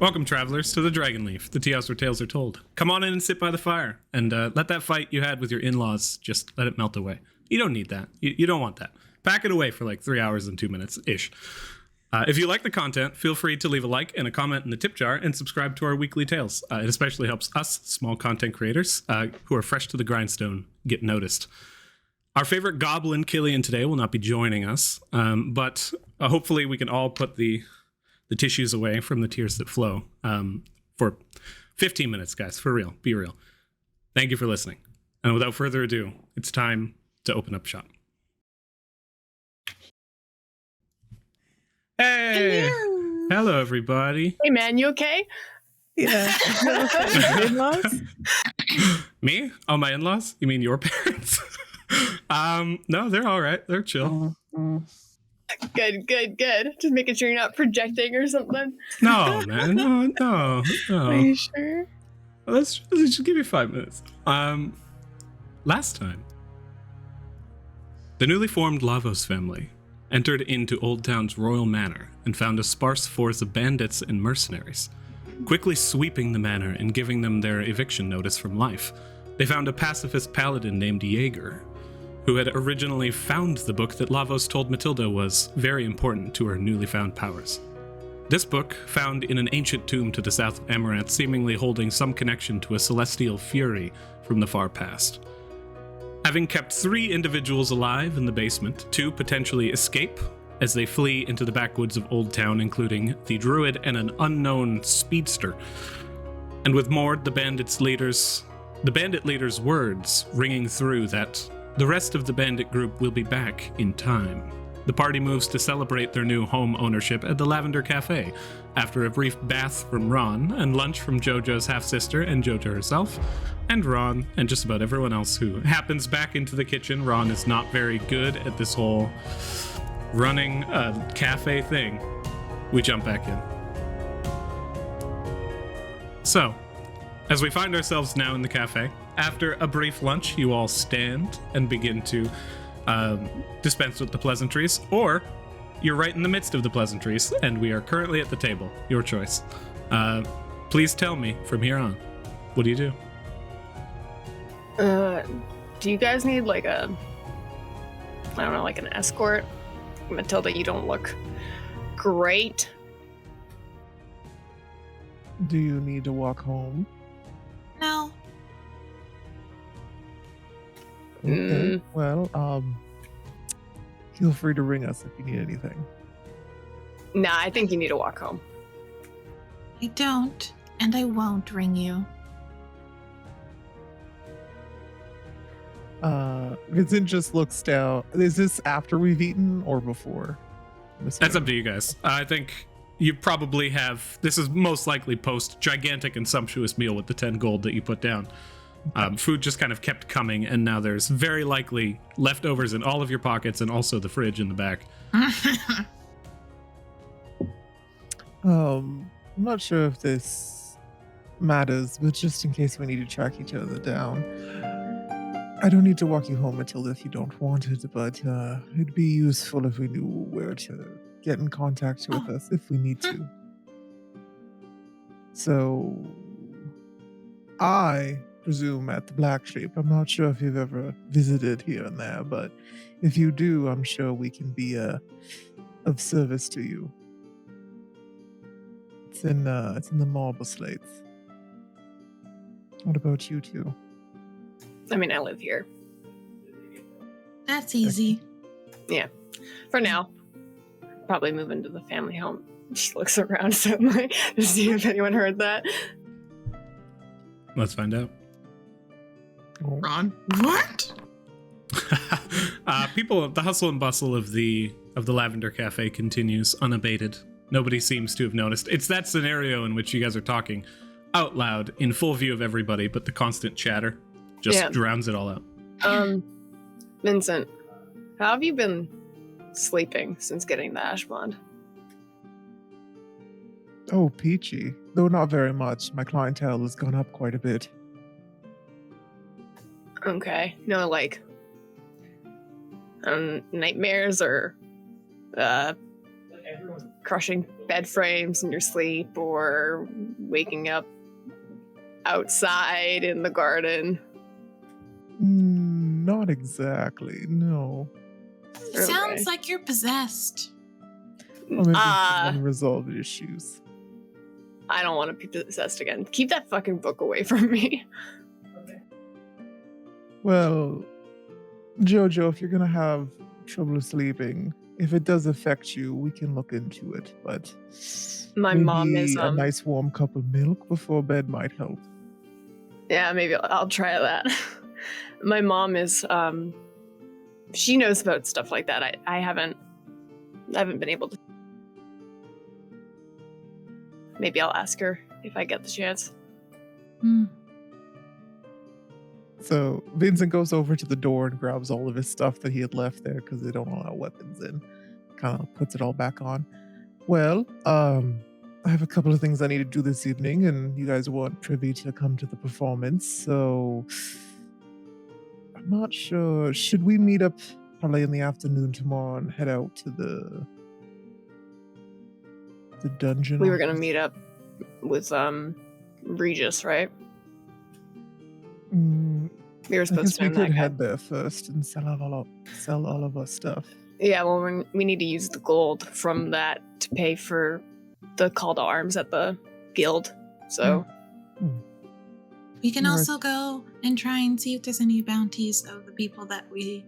Welcome, travelers, to the Dragonleaf, the tea house where tales are told. Come on in and sit by the fire, and let that fight you had with your in-laws, just let it melt away. You don't need that. You don't want that. Pack it away for like 3 hours and 2 minutes-ish. If you like the content, feel free to leave a like and a comment in the tip jar and subscribe to our weekly tales. It especially helps us, small content creators, who are fresh to the grindstone, get noticed. Our favorite goblin, Killian, today will not be joining us, but hopefully we can all put the tissues away from the tears that flow for 15 minutes, guys. For real. Be real. Thank you for listening. And without further ado, it's time to open up shop. Hey! Hello, everybody. Hey, man, you okay? Yeah. In-laws? Me? Oh, my in-laws? You mean your parents? No, they're all right. They're chill. Good. Just making sure you're not projecting or something. No, man. No. Are you sure? Well, let's just give you 5 minutes. Last time, the newly formed Lavos family entered into Old Town's royal manor and found a sparse force of bandits and mercenaries. Quickly sweeping the manor and giving them their eviction notice from life, they found a pacifist paladin named Jaeger, who had originally found the book that Lavos told Matilda was very important to her newly found powers. This book, found in an ancient tomb to the south of Amaranth, seemingly holding some connection to a celestial fury from the far past. Having kept 3 individuals alive in the basement, 2 potentially escape as they flee into the backwoods of Old Town, including the druid and an unknown speedster. And with more, the bandit leader's words ringing through that the rest of the bandit group will be back in time. The party moves to celebrate their new home ownership at the Lavender Cafe, after a brief bath from Ron and lunch from Jojo's half-sister and Jojo herself, and Ron and just about everyone else who happens back into the kitchen. Ron is not very good at this whole running a cafe thing. We jump back in. So, as we find ourselves now in the cafe, after a brief lunch, you all stand and begin to dispense with the pleasantries, or you're right in the midst of the pleasantries, and we are currently at the table. Your choice. Please tell me from here on, what do you do? Do you guys need like an escort? Matilda, you don't look great. Do you need to walk home? No. Okay. Well, feel free to ring us if you need anything. Nah, I think you need to walk home. I don't, and I won't ring you. Vincent just looks down. Is this after we've eaten or before? That's up to you guys. I think you probably have, this is most likely post gigantic and sumptuous meal with the 10 gold that you put down. Food just kind of kept coming, and now there's very likely leftovers in all of your pockets and also the fridge in the back. I'm not sure if this matters, but just in case we need to track each other down, I don't need to walk you home, Matilda, if you don't want it, but it'd be useful if we knew where to get in contact with us if we need to. So, I presume at the Black Sheep. I'm not sure if you've ever visited here and there, but if you do, I'm sure we can be of service to you. It's in the marble slates. What about you two? I mean, I live here. That's easy. Yeah. For now. Probably move into the family home. Just looks around suddenly to see if anyone heard that. Let's find out. Ron? What? People, the hustle and bustle of the Lavender Cafe continues unabated. Nobody seems to have noticed. It's that scenario in which you guys are talking out loud in full view of everybody, but the constant chatter just drowns it all out. Vincent, how have you been sleeping since getting the ash blonde? Oh, peachy. Though not very much. My clientele has gone up quite a bit. Okay. No, like, nightmares or crushing bed frames in your sleep or waking up outside in the garden? Not exactly, no. Okay. Sounds like you're possessed. Or maybe some unresolved issues. I don't want to be possessed again. Keep that fucking book away from me. Well, Jojo, if you're gonna have trouble sleeping, if it does affect you, we can look into it. But My maybe mom is a nice warm cup of milk before bed might help. Yeah, maybe I'll try that. My mom is she knows about stuff like that. I haven't been able to. Maybe I'll ask her if I get the chance. Hmm. So Vincent goes over to the door and grabs all of his stuff that he had left there because they don't allow weapons in. Kind of puts it all back on. Well, I have a couple of things I need to do this evening, and you guys weren't privy to come to the performance, so I'm not sure. Should we meet up probably in the afternoon tomorrow and head out to the dungeon? We were gonna meet up with Regis, right? We were I supposed guess to we know could that guy. head there first and sell all of our stuff. Yeah, well, we need to use the gold from that to pay for the call to arms at the guild. So We can Alright. also go and try and see if there's any bounties of the people that we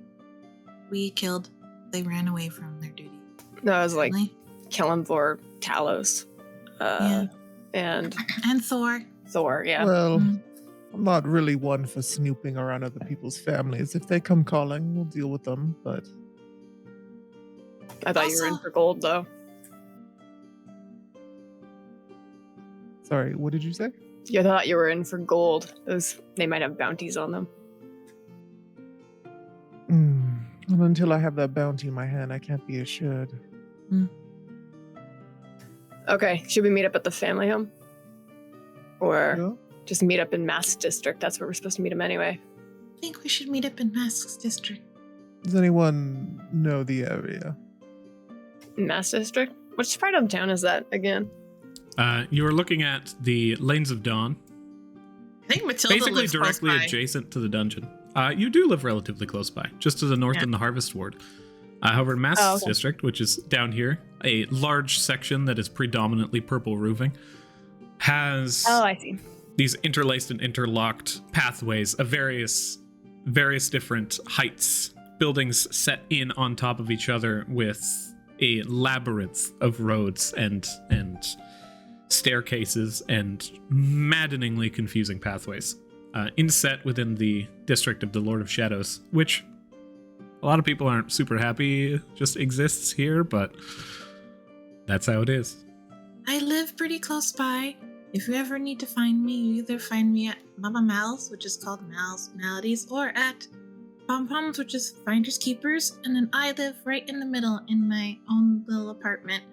killed. They ran away from their duty. no, I was like Really? killing for Talos, Yeah. and And Thor. Thor. Yeah, Well, Mhm. I'm not really one for snooping around other people's families. If they come calling, we'll deal with them, but I thought you were in Also- for gold though. sorry, what did you say? You thought you were in for gold. They might have bounties on them. Well, until I have that bounty in my hand, I can't be assured. Okay, should we meet up at the family home, or Yeah? just meet up in Mask District? That's where we're supposed to meet him anyway. I think we should meet up in Masks District. Does anyone know the area? Mask District? Which part of town is that again? You are looking at the Lanes of Dawn, I think Matilda basically lives close directly by. adjacent to the dungeon. You do live relatively close by, just to the north Yeah. in the Harvest Ward. However, Mass Oh, okay. District, which is down here, a large section that is predominantly purple roofing, has Oh, I see. these interlaced and interlocked pathways of various different heights, buildings set in on top of each other with a labyrinth of roads and staircases and maddeningly confusing pathways inset within the district of the Lord of Shadows, which a lot of people aren't super happy just exists here, but that's how it is. I live pretty close by. If you ever need to find me, you either find me at Mama Mal's, which is called Mal's Maladies, or at Pom Poms, which is Finders Keepers, and then I live right in the middle in my own little apartment.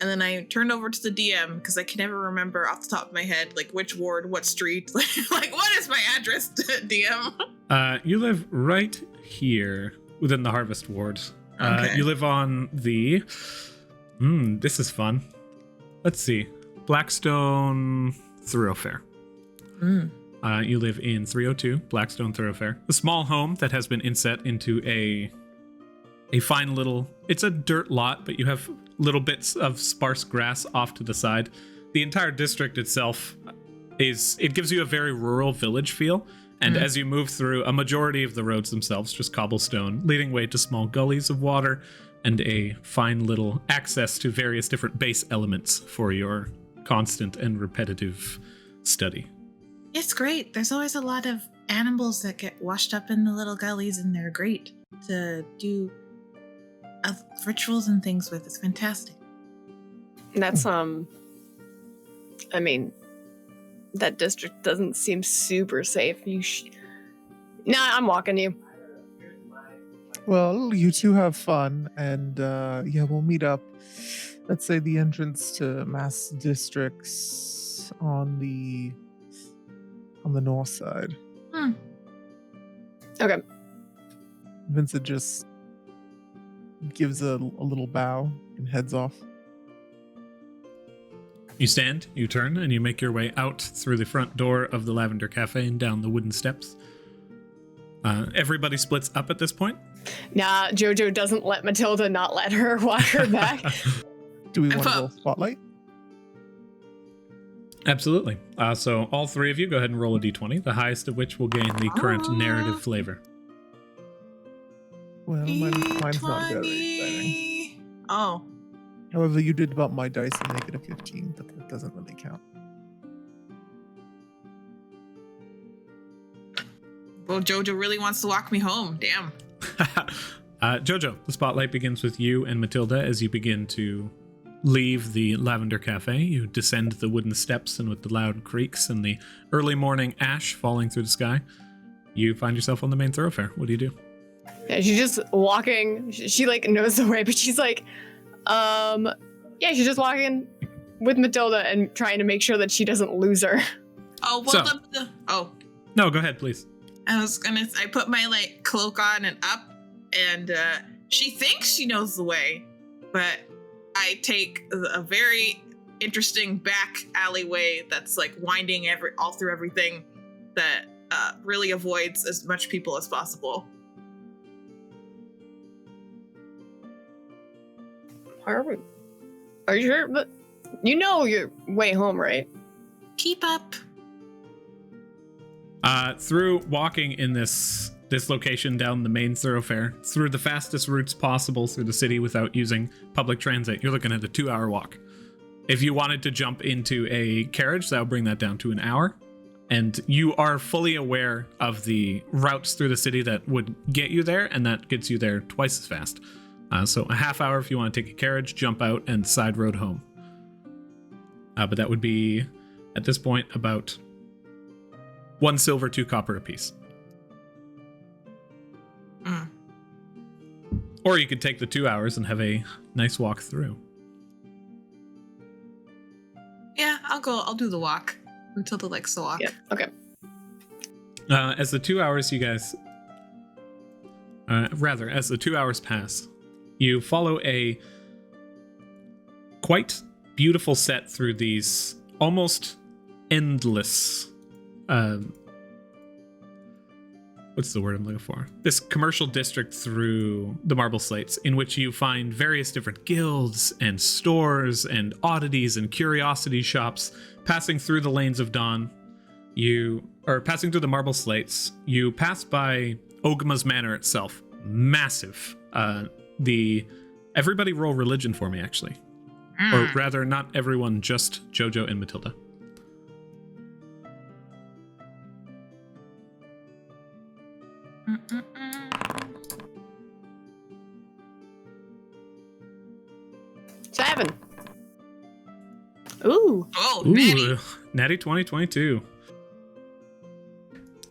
And then I turned over to the DM because I can never remember off the top of my head, like which ward, what street, like what is my address, DM? You live right here within the Harvest Ward. Okay. You live on the... this is fun. Let's see. Blackstone Thoroughfare. You live in 302 Blackstone Thoroughfare. A small home that has been inset into a fine little... It's a dirt lot, but you have little bits of sparse grass off to the side. The entire district itself it gives you a very rural village feel. And as you move through, a majority of the roads themselves, just cobblestone, leading way to small gullies of water and a fine little access to various different base elements for your constant and repetitive study. It's great. There's always a lot of animals that get washed up in the little gullies, and they're great to do rituals and things with. It's fantastic. That's I mean, that district doesn't seem super safe. Nah, I'm walking you. Well, you two have fun, and yeah, we'll meet up. Let's say the entrance to Mass Districts on the north side. Okay. Vincent just gives a little bow and heads off. You stand, you turn, and you make your way out through the front door of the Lavender Cafe and down the wooden steps. Everybody splits up at this point. Nah, Jojo doesn't let Matilda not let her walk her back. Do we want to roll spotlight? Absolutely. So all three of you go ahead and roll a d20, the highest of which will gain the current narrative flavor. Well, mine's not very exciting. Oh. However, you did bump my dice and make it a 15, but that doesn't really count. Well, Jojo really wants to walk me home. Damn. Jojo, the spotlight begins with you and Matilda as you begin to leave the Lavender Cafe. You descend the wooden steps, and with the loud creaks and the early morning ash falling through the sky, you find yourself on the main thoroughfare. What do you do? Yeah, she's just walking. She like knows the way, but she's like, yeah, she's just walking with Matilda and trying to make sure that she doesn't lose her. Oh, well, No, go ahead, please. I put my like cloak on and up, and she thinks she knows the way, but I take a very interesting back alleyway that's like winding all through everything that really avoids as much people as possible. Are you sure? But you know your way home, right? Keep up. Through walking in this location down the main thoroughfare, through the fastest routes possible through the city without using public transit, you're looking at a 2-hour walk. If you wanted to jump into a carriage, that would bring that down to an hour. And you are fully aware of the routes through the city that would get you there, and that gets you there twice as fast. So a half hour if you want to take a carriage, jump out, and side road home. But that would be, at this point, about 1 silver, 2 copper apiece. Mm. Or you could take the 2 hours and have a nice walk through. Yeah, I'll do the walk. Matilda likes to walk. Yeah, okay. As the 2 hours you guys... as the 2 hours pass, you follow a quite beautiful set through these almost endless... what's the word I'm looking for? This commercial district through the marble slates, in which you find various different guilds and stores and oddities and curiosity shops. Passing through the lanes of dawn, passing through the marble slates, you pass by Ogma's Manor itself. Massive. Everybody roll religion for me, actually. Or rather, not everyone, just Jojo and Matilda. Seven. Ooh. Oh, Ooh, natty 2022.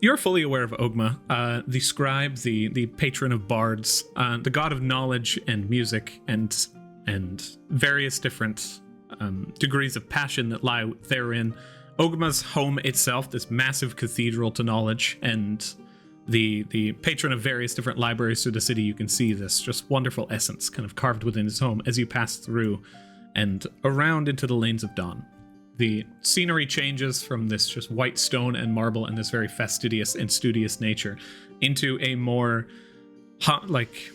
You're fully aware of Ogma, the scribe, the patron of bards, the god of knowledge and music, and various different degrees of passion that lie therein. Ogma's home itself, this massive cathedral to knowledge, and the patron of various different libraries through the city. You can see this just wonderful essence kind of carved within his home as you pass through and around into the lanes of dawn. The scenery changes from this just white stone and marble and this very fastidious and studious nature into a more active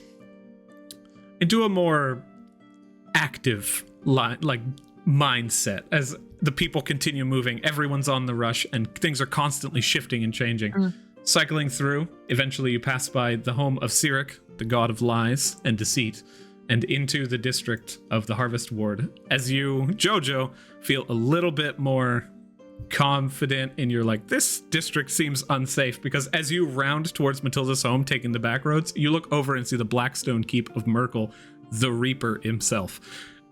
mindset as the people continue moving. Everyone's on the rush and things are constantly shifting and changing. Cycling through, eventually you pass by the home of Sirik, the god of lies and deceit, and into the district of the Harvest Ward. As you, Jojo, feel a little bit more confident in your this district seems unsafe, because as you round towards Matilda's home, taking the back roads, you look over and see the Blackstone Keep of Merkel, the Reaper himself.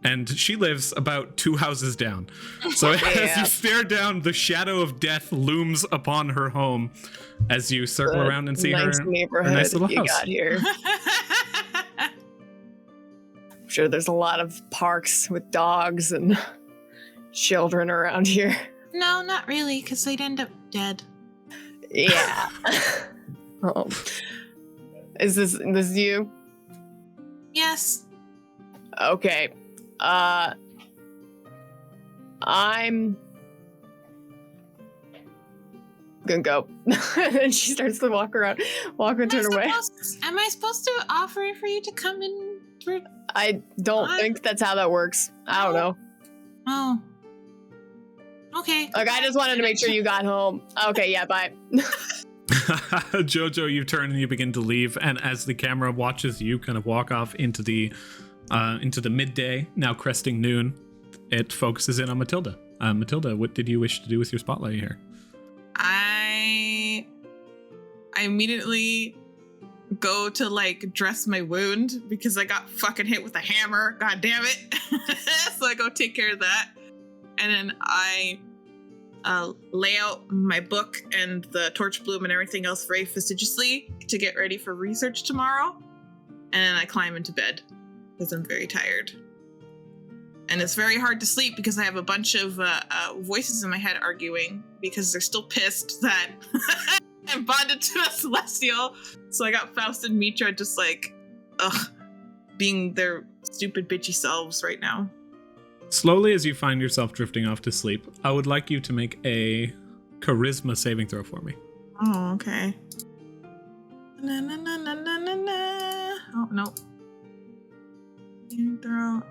And she lives about 2 houses down. So as you stare down, the shadow of death looms upon her home as you circle around and see nice her neighborhood nice little you house. got here. I'm sure there's a lot of parks with dogs and children around here. No, not really, because they'd end up dead. Yeah. Oh. Is this you? Yes. Okay. I'm gonna go. And she starts to walk and turn away. Am I supposed to offer for you to come in? I don't think that's how that works. I don't know. Oh. Okay. Like, I just wanted to make sure you got home. Okay, yeah, bye. Jojo, you turn and you begin to leave, and as the camera watches you kind of walk off into the midday, now cresting noon, it focuses in on Matilda. Matilda, what did you wish to do with your spotlight here? I immediately go to like dress my wound because I got fucking hit with a hammer. God damn it. So I go take care of that. And then I lay out my book and the torch bloom and everything else very fastidiously to get ready for research tomorrow. And then I climb into bed because I'm very tired. And it's very hard to sleep because I have a bunch of voices in my head arguing because they're still pissed that I'm bonded to a celestial. So I got Faust and Mitra just like, being their stupid bitchy selves right now. Slowly, as you find yourself drifting off to sleep, I would like you to make a charisma saving throw for me. Oh, okay. Na, na, na, na, na, na, na. Oh, no. Saving throw.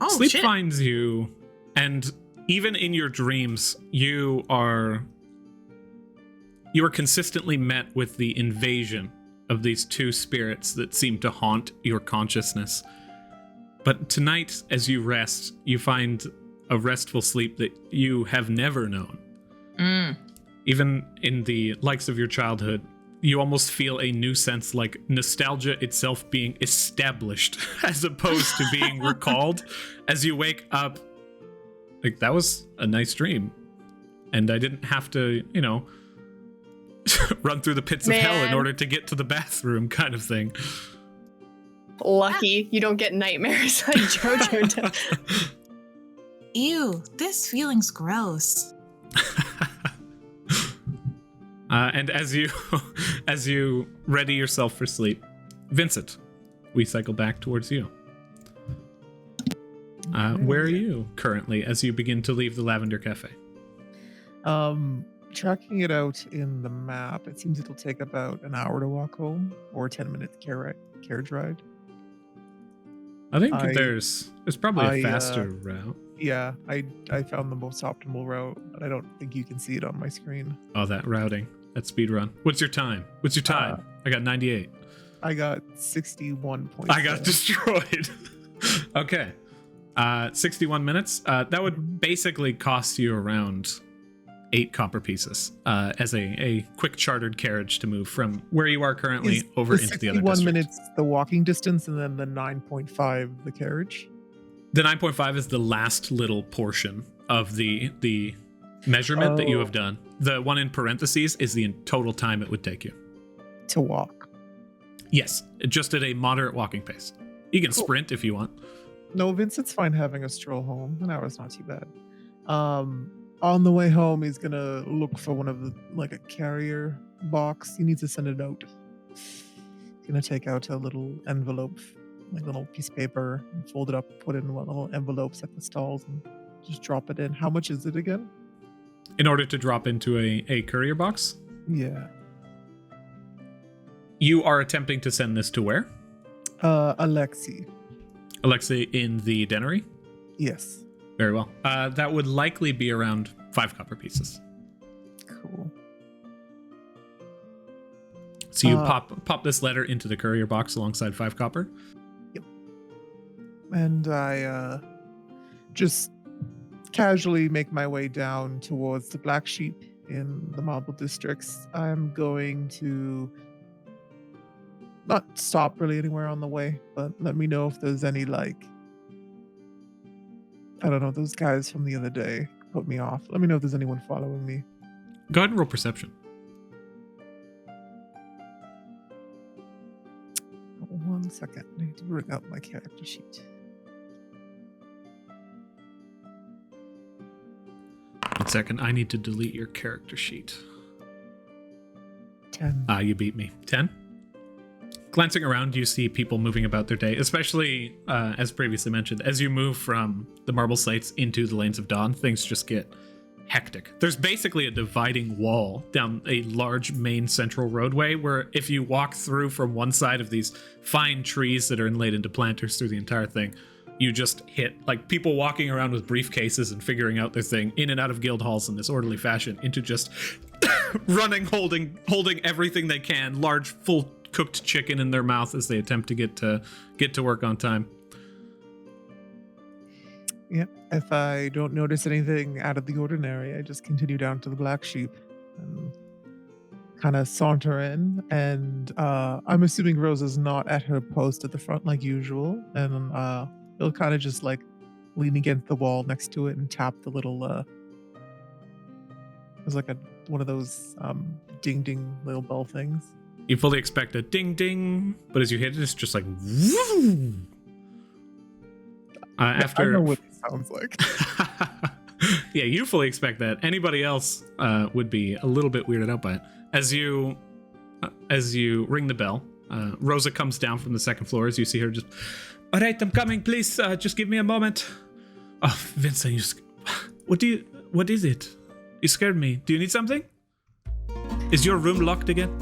Oh, Sleep shit. finds you, and even in your dreams, you are consistently met with the invasion of these two spirits that seem to haunt your consciousness. But tonight, as you rest, you find a restful sleep that you have never known. Even in the likes of your childhood, you almost feel a new sense, like nostalgia itself being established as opposed to being recalled. As you wake up, like, that was a nice dream. And I didn't have to, run through the pits of hell in order to get to the bathroom, kind of thing. Lucky you don't get nightmares like Jojo does. Ew, this feeling's gross. And as you ready yourself for sleep, Vincent, we cycle back towards you. Where are you currently as you begin to leave the Lavender Cafe? Tracking it out in the map, it seems it'll take about an hour to walk home or a 10-minute carriage ride. I think there's probably a faster route. Yeah, I found the most optimal route, but I don't think you can see it on my screen. Oh, that routing. That speed run. What's your time? I got 98. I got 61 points. I got destroyed. Okay. 61 minutes. That would basically cost you around 8 copper pieces as a quick chartered carriage to move from where you are currently over into the other district. 61 minutes the walking distance, and then the 9.5 the carriage? The 9.5 is the last little portion of the measurement that you have done. The one in parentheses is the total time it would take you. To walk? Yes, just at a moderate walking pace. You can sprint if you want. No, Vincent's fine having a stroll home. An hour's not too bad. On the way home, he's gonna look for one of the, like, a carrier box. He needs to send it out. He's gonna take out a little envelope, like a little piece of paper, and fold it up, put it in one little envelopes at the stalls, and just drop it in. How much is it again? In order to drop into a courier box? Yeah. You are attempting to send this to where? Alexi. Alexi in the dennery? Yes. Very well. That would likely be around 5 copper pieces. Cool. So you pop this letter into the courier box alongside 5 copper? Yep. And I just casually make my way down towards the Black Sheep in the Marble Districts. I'm going to not stop really anywhere on the way, but let me know if there's any, like, I don't know, those guys from the other day put me off. Let me know if there's anyone following me. Go ahead and roll perception. 1 second. I need to bring up my character sheet. 1 second. I need to delete your character sheet. 10. You beat me. 10? Glancing around, you see people moving about their day, especially, as previously mentioned, as you move from the marble slates into the lanes of dawn, things just get hectic. There's basically a dividing wall down a large main central roadway where if you walk through from one side of these fine trees that are inlaid into planters through the entire thing, you just hit like people walking around with briefcases and figuring out their thing in and out of guild halls in this orderly fashion into just running, holding everything they can, large full cooked chicken in their mouth as they attempt to get to work on time. Yeah, if I don't notice anything out of the ordinary, I just continue down to the Black Sheep and kind of saunter in. And I'm assuming Rose is not at her post at the front like usual. And he'll kind of just like lean against the wall next to it and tap the little. There's like one of those ding ding little bell things. You fully expect a ding ding, but as you hit it, it's just like. Woo! After I know what it sounds like. Yeah, you fully expect that. Anybody else would be a little bit weirded out by it. As you ring the bell, Rosa comes down from the second floor as you see her just, all right, I'm coming, please, just give me a moment. Oh, Vincent, what is it? You scared me. Do you need something? Is your room locked again?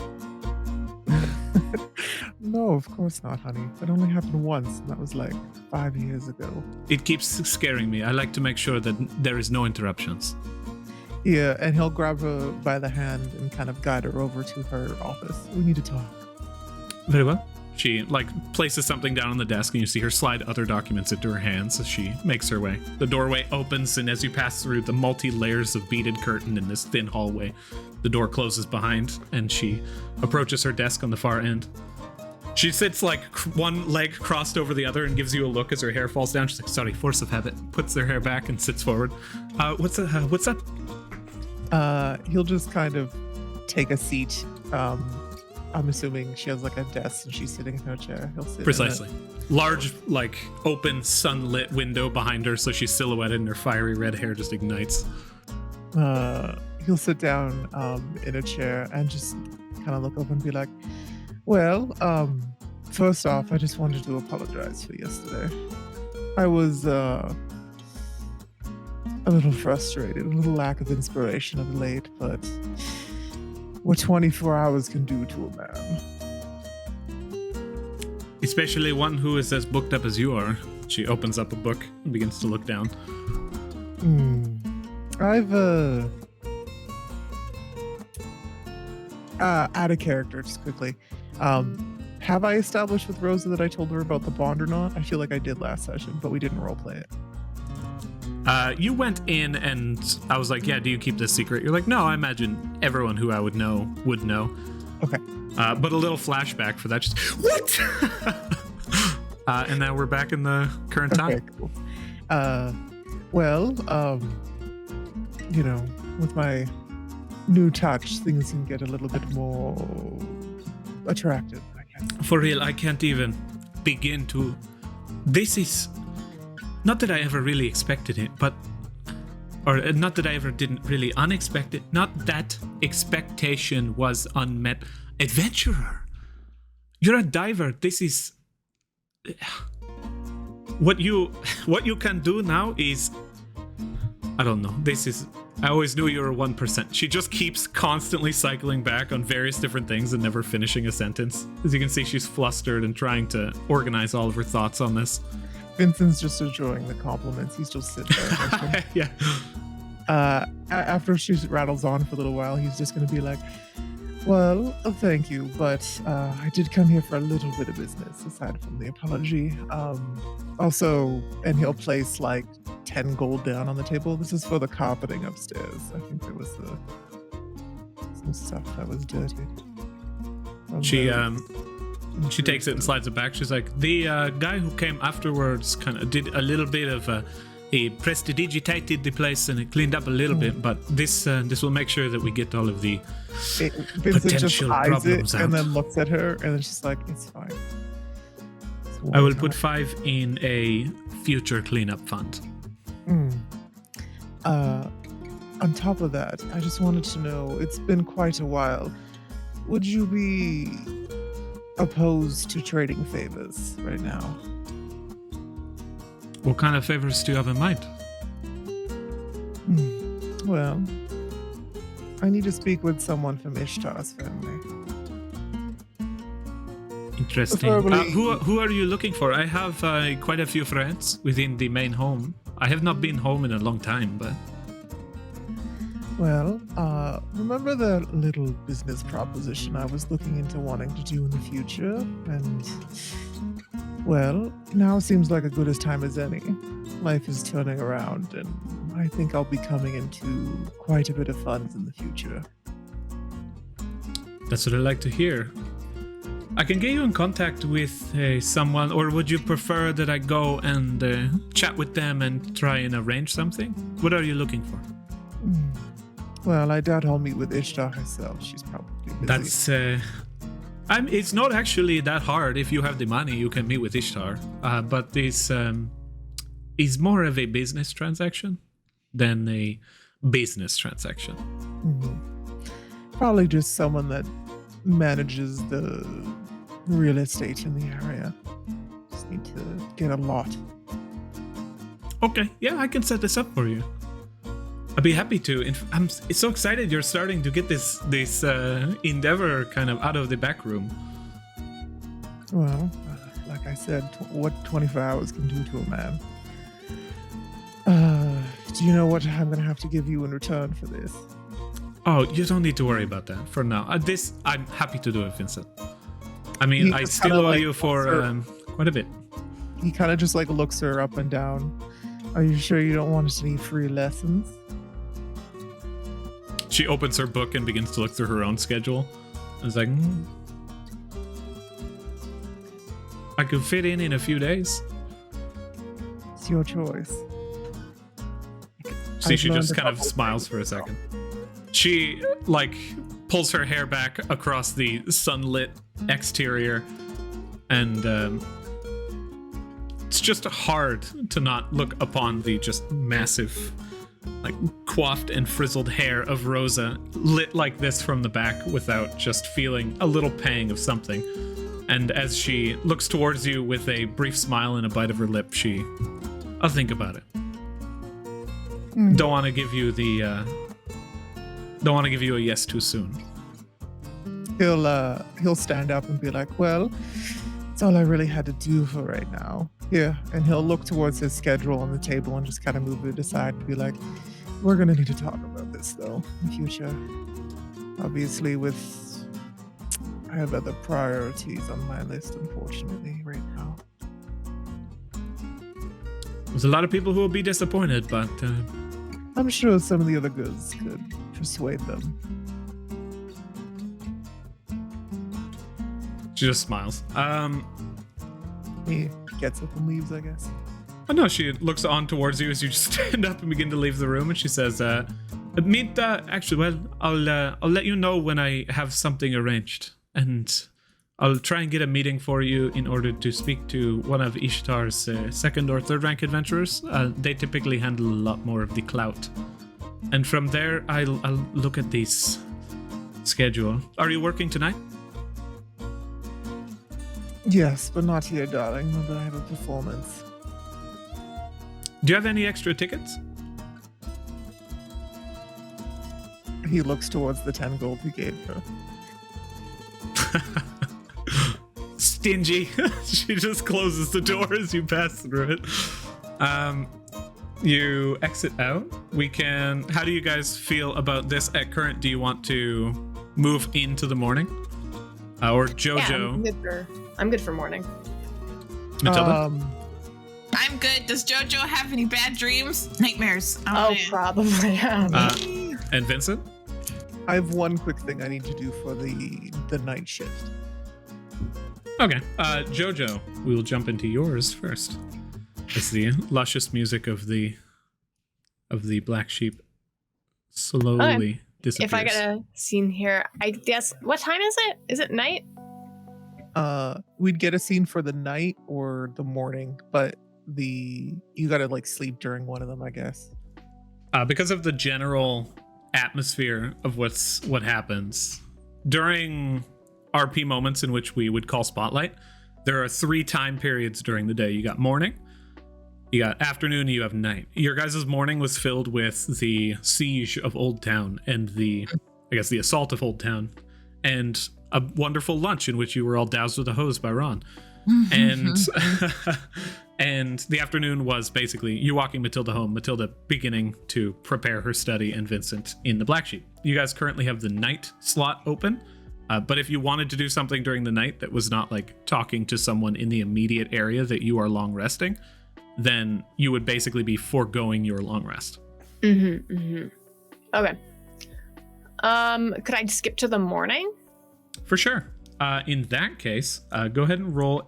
No, of course not, honey. That only happened once, and that was like 5 years ago. It keeps scaring me. I like to make sure that there is no interruptions. Yeah, and he'll grab her by the hand and kind of guide her over to her office. We need to talk. Very well. She, places something down on the desk, and you see her slide other documents into her hands as she makes her way. The doorway opens, and as you pass through the multi-layers of beaded curtain in this thin hallway, the door closes behind, and she approaches her desk on the far end. She sits one leg crossed over the other and gives you a look as her hair falls down. She's like, sorry, force of habit. Puts her hair back and sits forward. What's up? He'll just kind of take a seat. I'm assuming she has like a desk and she's sitting in her chair. He'll sit. Precisely. Large, open, sunlit window behind her, so she's silhouetted and her fiery red hair just ignites. He'll sit down in a chair and just kind of look up and be like, well, first off, I just wanted to apologize for yesterday. I was a little frustrated, a little lack of inspiration of late, but what 24 hours can do to a man. Especially one who is as booked up as you are. She opens up a book and begins to look down. I've out of character, just quickly. Have I established with Rosa that I told her about the bond or not? I feel like I did last session, but we didn't roleplay it. You went in and I was like, yeah, do you keep this secret? You're like, no, I imagine everyone who I would know would know. Okay. But a little flashback for that. Just, what? And now we're back in the current time. Okay, cool. With my new touch, things can get a little bit more attractive, I guess. For real, I can't even begin to... This is... Not that I ever really expected it, but... Or not that I ever didn't really unexpect it. Not that expectation was unmet. Adventurer! You're a diver. This is... What you can do now is... I don't know. This is... I always knew you were 1%. She just keeps constantly cycling back on various different things and never finishing a sentence. As you can see, she's flustered and trying to organize all of her thoughts on this. Vincent's just enjoying the compliments. He's just sitting there. Yeah. After she rattles on for a little while, he's just going to be like, well, thank you, but I did come here for a little bit of business, aside from the apology. Also, and he'll place 10 gold down on the table. This is for the carpeting upstairs. I think there was some stuff that was dirty. She takes it and slides it back. She's like, the guy who came afterwards kind of did a little bit of he prestidigitated the place and it cleaned up a little bit, but this will make sure that we get all of the potential problems out. And then looks at her and then she's like, it's fine. I will put 5 in a future cleanup fund. On top of that, I just wanted to know, it's been quite a while. would you be opposed to trading favors right now? What kind of favors do you have in mind? Well, I need to speak with someone from Ishtar's family. Interesting. Preferably- Who are you looking for? I have quite a few friends within the main home. I have not been home in a long time, but Well, remember that little business proposition I was looking into wanting to do in the future? And, well, now seems like as good a time as any. Life is turning around, and I think I'll be coming into quite a bit of funds in the future. that's what I like to hear. I can get you in contact with someone, or would you prefer that I go and chat with them and try and arrange something? What are you looking for? Well, I doubt I'll meet with Ishtar herself. She's probably busy. That's it's not actually that hard. If you have the money, you can meet with Ishtar. But this is more of a business transaction than a business transaction. Probably just someone that manages the real estate in the area. Just need to get a lot. Okay, yeah, I can set this up for you. I'd be happy to. I'm so excited you're starting to get this endeavor kind of out of the back room. Well, like I said, what 24 hours can do to a man. Do you know what I'm going to have to give you in return for this? Oh, you don't need to worry about that for now. This, I'm happy to do it, Vincent. I mean, He I just still kinda, owe like, you for quite a bit. He kind of just like looks her up and down. Are you sure you don't want any free lessons? She opens her book and begins to look through her own schedule. I was like, I could fit in a few days. It's your choice. See, I've she learned just a kind of couple smiles for a second. She, like, pulls her hair back across the sunlit exterior, and it's just hard to not look upon the just massive, like, coiffed and frizzled hair of Rosa lit like this from the back without just feeling a little pang of something. And as she looks towards you with a brief smile and a bite of her lip, I'll think about it. Don't want to give you a yes too soon. He'll stand up and be like, well, it's all I really had to do for right now. Yeah, and he'll look towards his schedule on the table and just kind of move it aside and be like, we're gonna need to talk about this though in the future. Obviously, I have other priorities on my list, unfortunately, right now. There's a lot of people who will be disappointed, but I'm sure some of the other goods could persuade them. she just smiles. He gets up and leaves, I guess. Oh no, she looks on towards you as you just stand up and begin to leave the room, and she says, actually, well, I'll let you know when I have something arranged, and I'll try and get a meeting for you in order to speak to one of Ishtar's second or third rank adventurers. They typically handle a lot more of the clout. And from there, I'll look at this schedule. Are you working tonight? Yes, but not here, darling. Remember, I have a performance. Do you have any extra tickets? He looks towards the 10 gold he gave her. Stingy. She just closes the door as you pass through it. You exit out. How do you guys feel about this at current? Do you want to move into the morning? Or Jojo? Yeah, I'm good for morning. Matilda? I'm good. Does JoJo have any bad dreams? Nightmares. Oh, probably. Yeah. And Vincent? I have one quick thing I need to do for the night shift. Okay. Jojo, we will jump into yours first. As the luscious music of the black sheep slowly disappears. If I get a scene here, I guess, what time is it? Is it night? We'd get a scene for the night or the morning, but you gotta like sleep during one of them, I guess. Because of the general atmosphere of what happens, during RP moments in which we would call Spotlight, there are 3 time periods during the day. You got morning, you got afternoon, you have night. Your guys' morning was filled with the siege of Old Town and the assault of Old Town, and a wonderful lunch in which you were all doused with a hose by Ron. And and the afternoon was basically you walking Matilda home, Matilda beginning to prepare her study, and Vincent in the Black Sheep. You guys currently have the night slot open, but if you wanted to do something during the night that was not like talking to someone in the immediate area that you are long resting, then you would basically be foregoing your long rest. Okay. Could I skip to the morning? For sure. In that case, go ahead and roll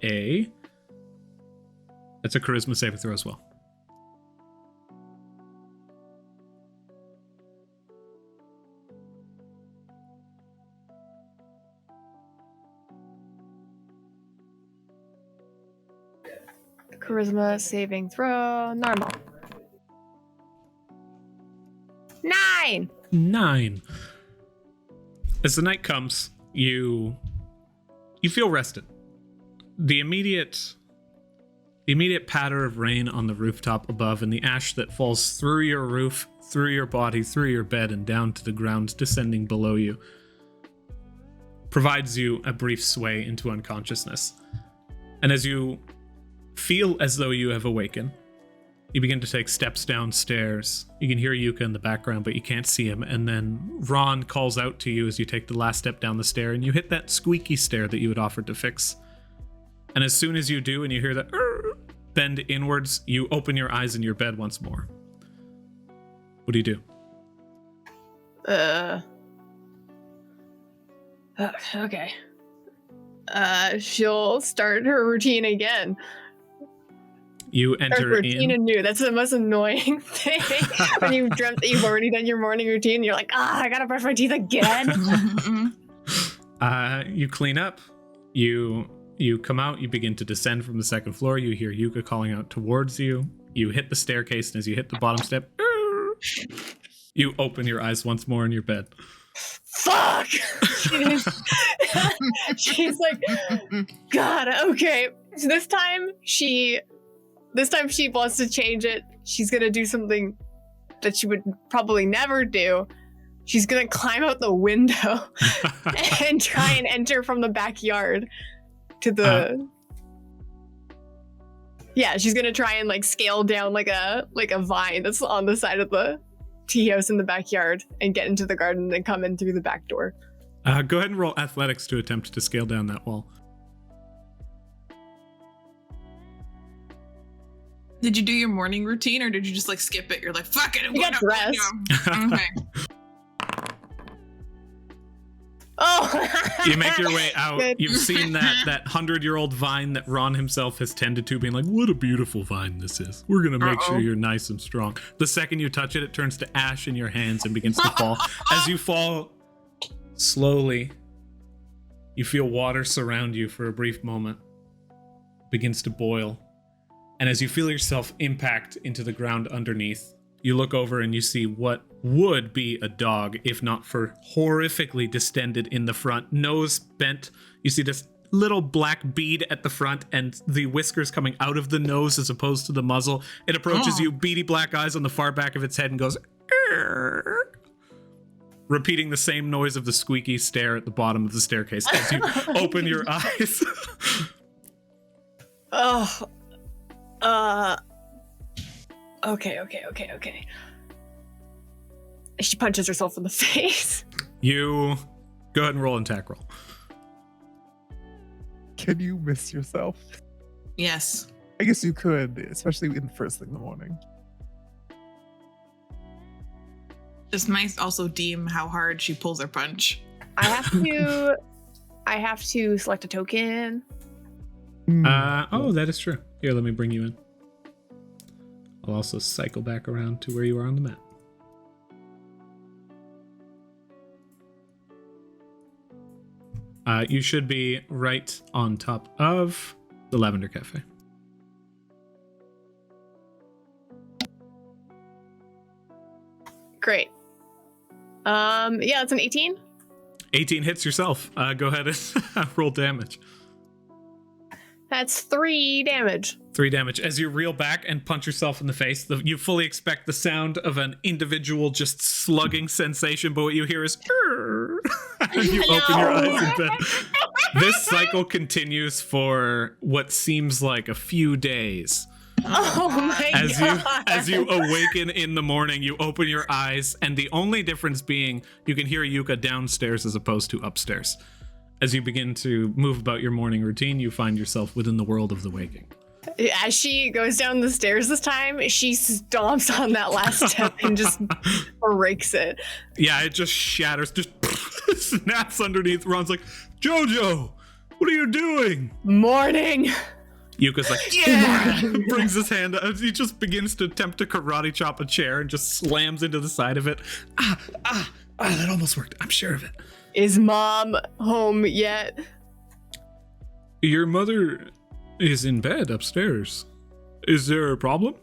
that's a charisma saving throw as well. Charisma saving throw, normal. 9. As the night comes, you feel rested. The immediate patter of rain on the rooftop above and the ash that falls through your roof, through your body, through your bed, and down to the ground descending below you provides you a brief sway into unconsciousness. And as you feel as though you have awakened, you begin to take steps downstairs. You can hear Yuka in the background, but you can't see him. And then Ron calls out to you as you take the last step down the stair, and you hit that squeaky stair that you had offered to fix. And as soon as you do, and you hear that bend inwards, you open your eyes in your bed once more. What do you do? Okay. She'll start her routine again. You enter routine in. anew. That's the most annoying thing. When you've dreamt that you've already done your morning routine, you're like, I gotta brush my teeth again. You clean up. You come out. You begin to descend from the second floor. You hear Yuka calling out towards you. You hit the staircase, and as you hit the bottom step, you open your eyes once more in your bed. Fuck! She's like, God, okay. So this time she wants to change it. She's gonna do something that she would probably never do. She's gonna climb out the window and try and enter from the backyard to the. Yeah, she's gonna try and like scale down like a vine that's on the side of the tea house in the backyard and get into the garden and then come in through the back door. Go ahead and roll athletics to attempt to scale down that wall. Did you do your morning routine or did you just like skip it? You're like, fuck it. I'm You going got up. dressed. Okay. Oh! You make your way out. Good. You've seen that 100-year-old vine that Ron himself has tended to, being like, what a beautiful vine this is. We're going to make sure you're nice and strong. The second you touch it, it turns to ash in your hands and begins to fall. As you fall slowly, you feel water surround you for a brief moment. It begins to boil. And as you feel yourself impact into the ground underneath, you look over and you see what would be a dog, if not for horrifically distended in the front, nose bent. You see this little black bead at the front and the whiskers coming out of the nose as opposed to the muzzle. It approaches you, beady black eyes on the far back of its head, and goes, "Arr," repeating the same noise of the squeaky stair at the bottom of the staircase as you open your eyes. Okay. She punches herself in the face. You go ahead and roll an attack roll. Can you miss yourself? Yes. I guess you could, especially in the first thing in the morning. This might also deem how hard she pulls her punch. I have to select a token. That is true. Here, let me bring you in. I'll also cycle back around to where you are on the map. You should be right on top of the Lavender Cafe. Great. Yeah, it's an 18. 18 hits yourself. Go ahead and roll damage. That's 3 damage. 3 damage. As you reel back and punch yourself in the face, you fully expect the sound of an individual just slugging sensation, but what you hear is and you open your eyes in bed. This cycle continues for what seems like a few days. Oh my god. As you awaken in the morning, you open your eyes, and the only difference being you can hear Yuka downstairs as opposed to upstairs. As you begin to move about your morning routine, you find yourself within the world of the waking. As she goes down the stairs this time, she stomps on that last step and just breaks it. Yeah, it just shatters, just snaps underneath. Ron's like, Jojo, what are you doing? Morning. Yuka's like, yeah! Brings his hand out. He just begins to attempt to karate chop a chair and just slams into the side of it. That almost worked. I'm sure of it. Is Mom home yet? Your mother is in bed upstairs. Is there a problem?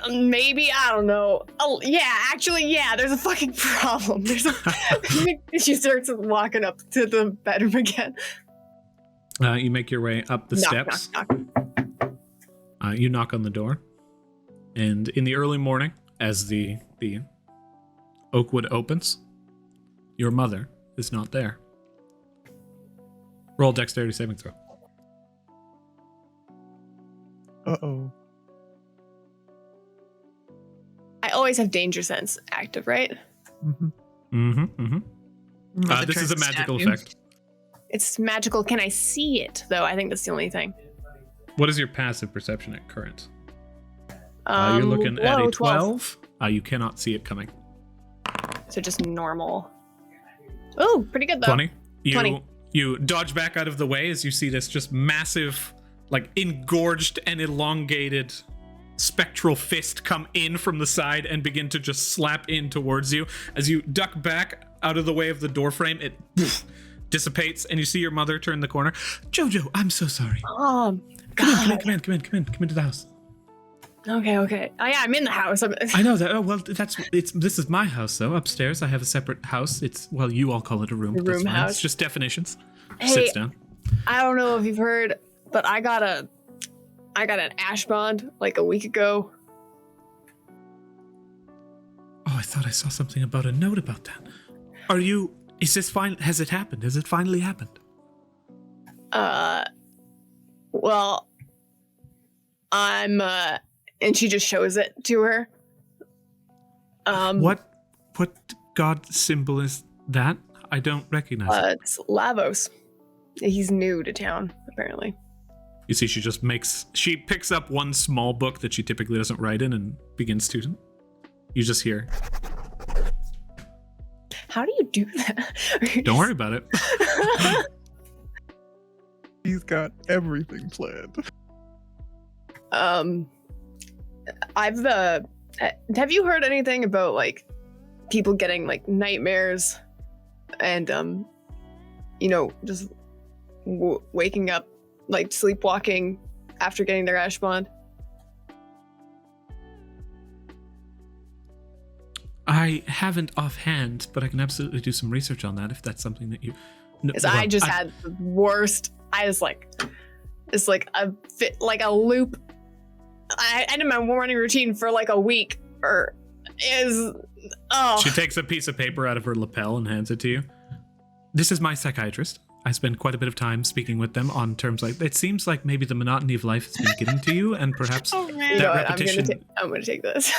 Maybe, I don't know. Oh, yeah, actually, yeah, there's a fucking problem. She starts walking up to the bedroom again. You make your way up the steps. Knock. You knock on the door. And in the early morning, as the oak wood opens, your mother is not there. Roll dexterity saving throw. Uh-oh. I always have danger sense active, right? This is a magical effect. It's magical. Can I see it, though? I think that's the only thing. What is your passive perception at current? You're looking at a 12. You cannot see it coming. So just normal. Oh, pretty good, though. 20. 20. You dodge back out of the way as you see this just massive, like engorged and elongated spectral fist come in from the side and begin to just slap in towards you. As you duck back out of the way of the door frame, it dissipates and you see your mother turn the corner. Jojo, I'm so sorry. Oh, God. Come into the house. Okay. Oh yeah, I'm in the house. I know that. Oh well, this is my house though. Upstairs, I have a separate house. You all call it a room. A room house. It's just definitions. Hey, Sits down. I don't know if you've heard, but I got an ash bond like a week ago. Oh, I thought I saw something about a note about that. Is this fine? Has it happened? Has it finally happened? Well, I'm and she just shows it to her. What god symbol is that? I don't recognize it. It's Lavos. He's new to town, apparently. You see, she picks up one small book that she typically doesn't write in and begins to. You just hear. How do you do that? Don't worry about it. He's got everything planned. Have you heard anything about like people getting like nightmares and just waking up, like sleepwalking after getting their ash bond? I haven't offhand, but I can absolutely do some research on that if that's something that you. Because I had the worst. It's like a loop. I did my morning routine for like a week, She takes a piece of paper out of her lapel and hands it to you. This is my psychiatrist. I spend quite a bit of time speaking with them on terms like it seems like maybe the monotony of life has been getting to you, and perhaps repetition. I'm gonna take this.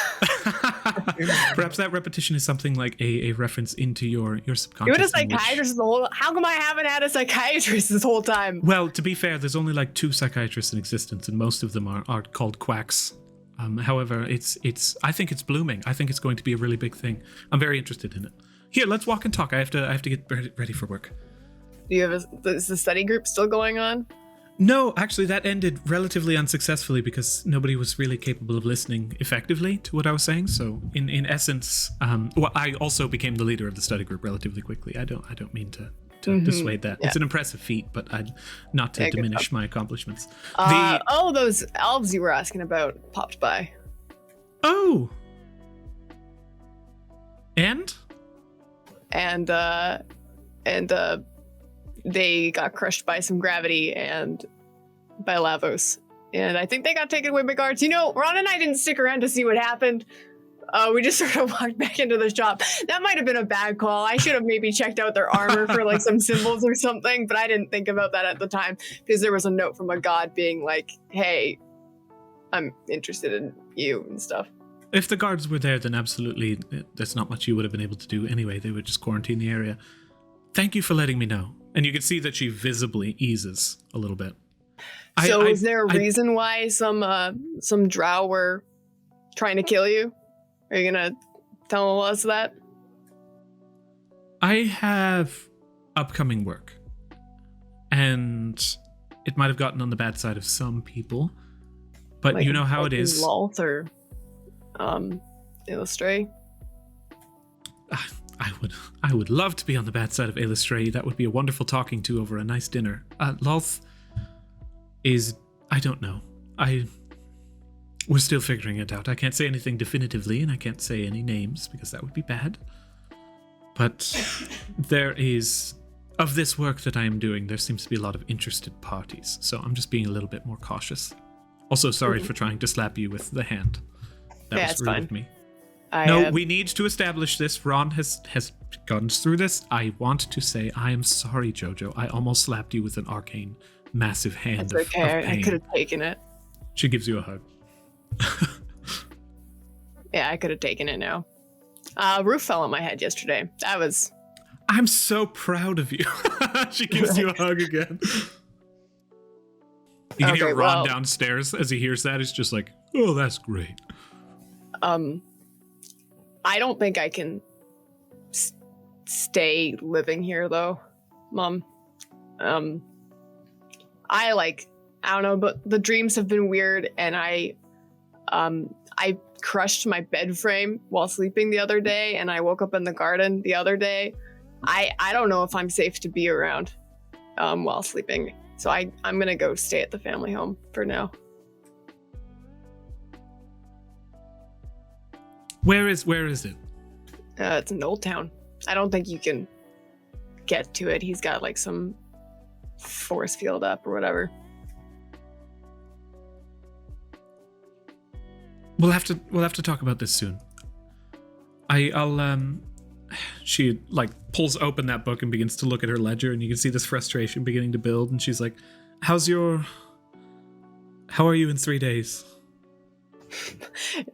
Perhaps that repetition is something like a reference into your subconscious. You had a psychiatrist how come I haven't had a psychiatrist this whole time? Well, to be fair, there's only like 2 psychiatrists in existence, and most of them are called quacks. However, I think it's blooming. I think it's going to be a really big thing. I'm very interested in it. Here, let's walk and talk. I have to get ready for work. Is the study group still going on? No, actually, that ended relatively unsuccessfully because nobody was really capable of listening effectively to what I was saying. So, in essence, I also became the leader of the study group relatively quickly. I don't mean to dissuade that. Yeah. It's an impressive feat, but not to diminish my accomplishments. Those elves you were asking about popped by. Oh. And? and they got crushed by some gravity and by Lavos. And I think they got taken away by guards. You know, Ron and I didn't stick around to see what happened. We just sort of walked back into the shop. That might have been a bad call. I should have maybe checked out their armor for like some symbols or something, but I didn't think about that at the time because there was a note from a god being like, hey, I'm interested in you and stuff. If the guards were there, then absolutely, there's not much you would have been able to do anyway. They would just quarantine the area. Thank you for letting me know. And you can see that she visibly eases a little bit. So is there a reason why some drow were trying to kill you? Are you gonna tell us that? I have upcoming work. And it might have gotten on the bad side of some people. But like, you know how it is. Lalt or Illustrate? I would love to be on the bad side of Illustrate. That would be a wonderful talking to over a nice dinner. Lolth is, I don't know. We're still figuring it out. I can't say anything definitively, and I can't say any names because that would be bad. But there is, of this work that I am doing, there seems to be a lot of interested parties. So I'm just being a little bit more cautious. Also, sorry for trying to slap you with the hand. That was rude of me. We need to establish this. Ron has gone through this. I want to say I am sorry, Jojo. I almost slapped you with an arcane, massive hand. That's okay. Of pain. I could have taken it. She gives you a hug. Yeah, I could have taken it now. Roof fell on my head yesterday. I'm so proud of you. She gives you a hug again. You can hear Ron downstairs as he hears that. He's just like, oh, that's great. I don't think I can stay living here, though, Mom. I don't know, but the dreams have been weird, and I crushed my bed frame while sleeping the other day, and I woke up in the garden the other day. I don't know if I'm safe to be around while sleeping, so I'm gonna go stay at the family home for now. Where is it? It's in Old Town. I don't think you can get to it. He's got like some force field up or whatever. We'll have to talk about this soon. She like pulls open that book and begins to look at her ledger, and you can see this frustration beginning to build, and she's like, how are you in 3 days?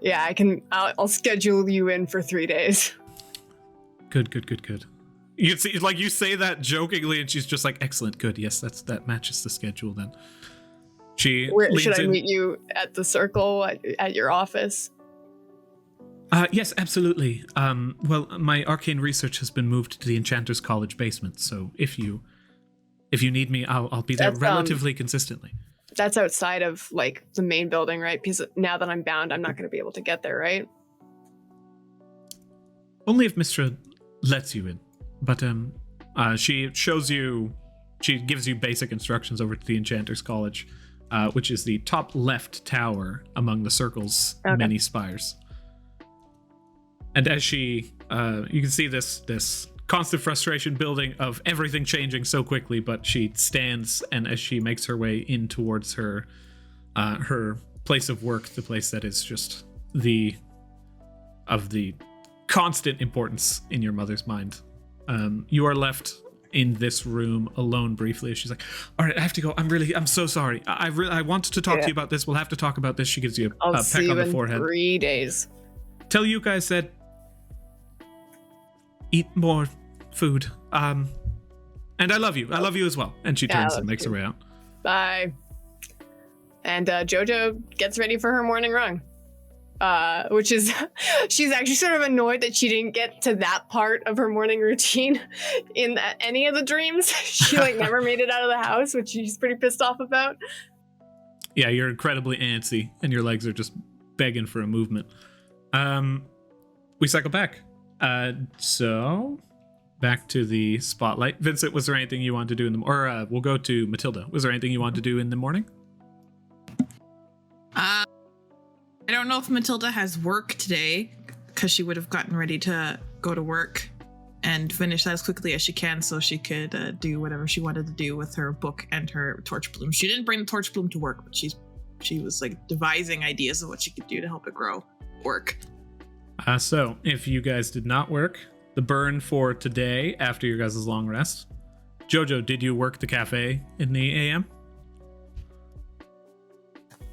Yeah, I'll schedule you in for 3 days. Good. You can see, like, you say that jokingly, and she's just like, excellent, good, yes, that matches the schedule then. Should I meet you at the circle at your office? Yes, absolutely. Well, my arcane research has been moved to the Enchanter's College basement, so if you need me, I'll be there relatively consistently. That's outside of like the main building, right? Because now that I'm bound, I'm not going to be able to get there, right? Only if Mistra lets you in. But she gives you basic instructions over to the Enchanter's College, which is the top left tower among the circle's many spires. And as you can see this constant frustration building of everything changing so quickly, but she stands, and as she makes her way in towards her place of work, the place that is just of the constant importance in your mother's mind, you are left in this room alone briefly. She's like, all right, I have to go. I'm so sorry. I wanted to talk to you about this. We'll have to talk about this. She gives you a peck on the forehead. 3 days. Tell you guys that eat more food. And I love you. I love you as well. And she turns and makes her way out. Bye. And Jojo gets ready for her morning run. Which is, she's actually sort of annoyed that she didn't get to that part of her morning routine in any of the dreams. She never made it out of the house, which she's pretty pissed off about. Yeah, you're incredibly antsy, and your legs are just begging for a movement. We cycle back. So back to the spotlight. Vincent, was there anything you wanted to do we'll go to Matilda. Was there anything you wanted to do in the morning? I don't know if Matilda has work today, because she would have gotten ready to go to work and finish that as quickly as she can so she could do whatever she wanted to do with her book and her torch bloom. She didn't bring the torch bloom to work, but she was like devising ideas of what she could do to help it grow work. So if you guys did not work, the burn for today after your guys' long rest, Jojo, did you work the cafe in the AM?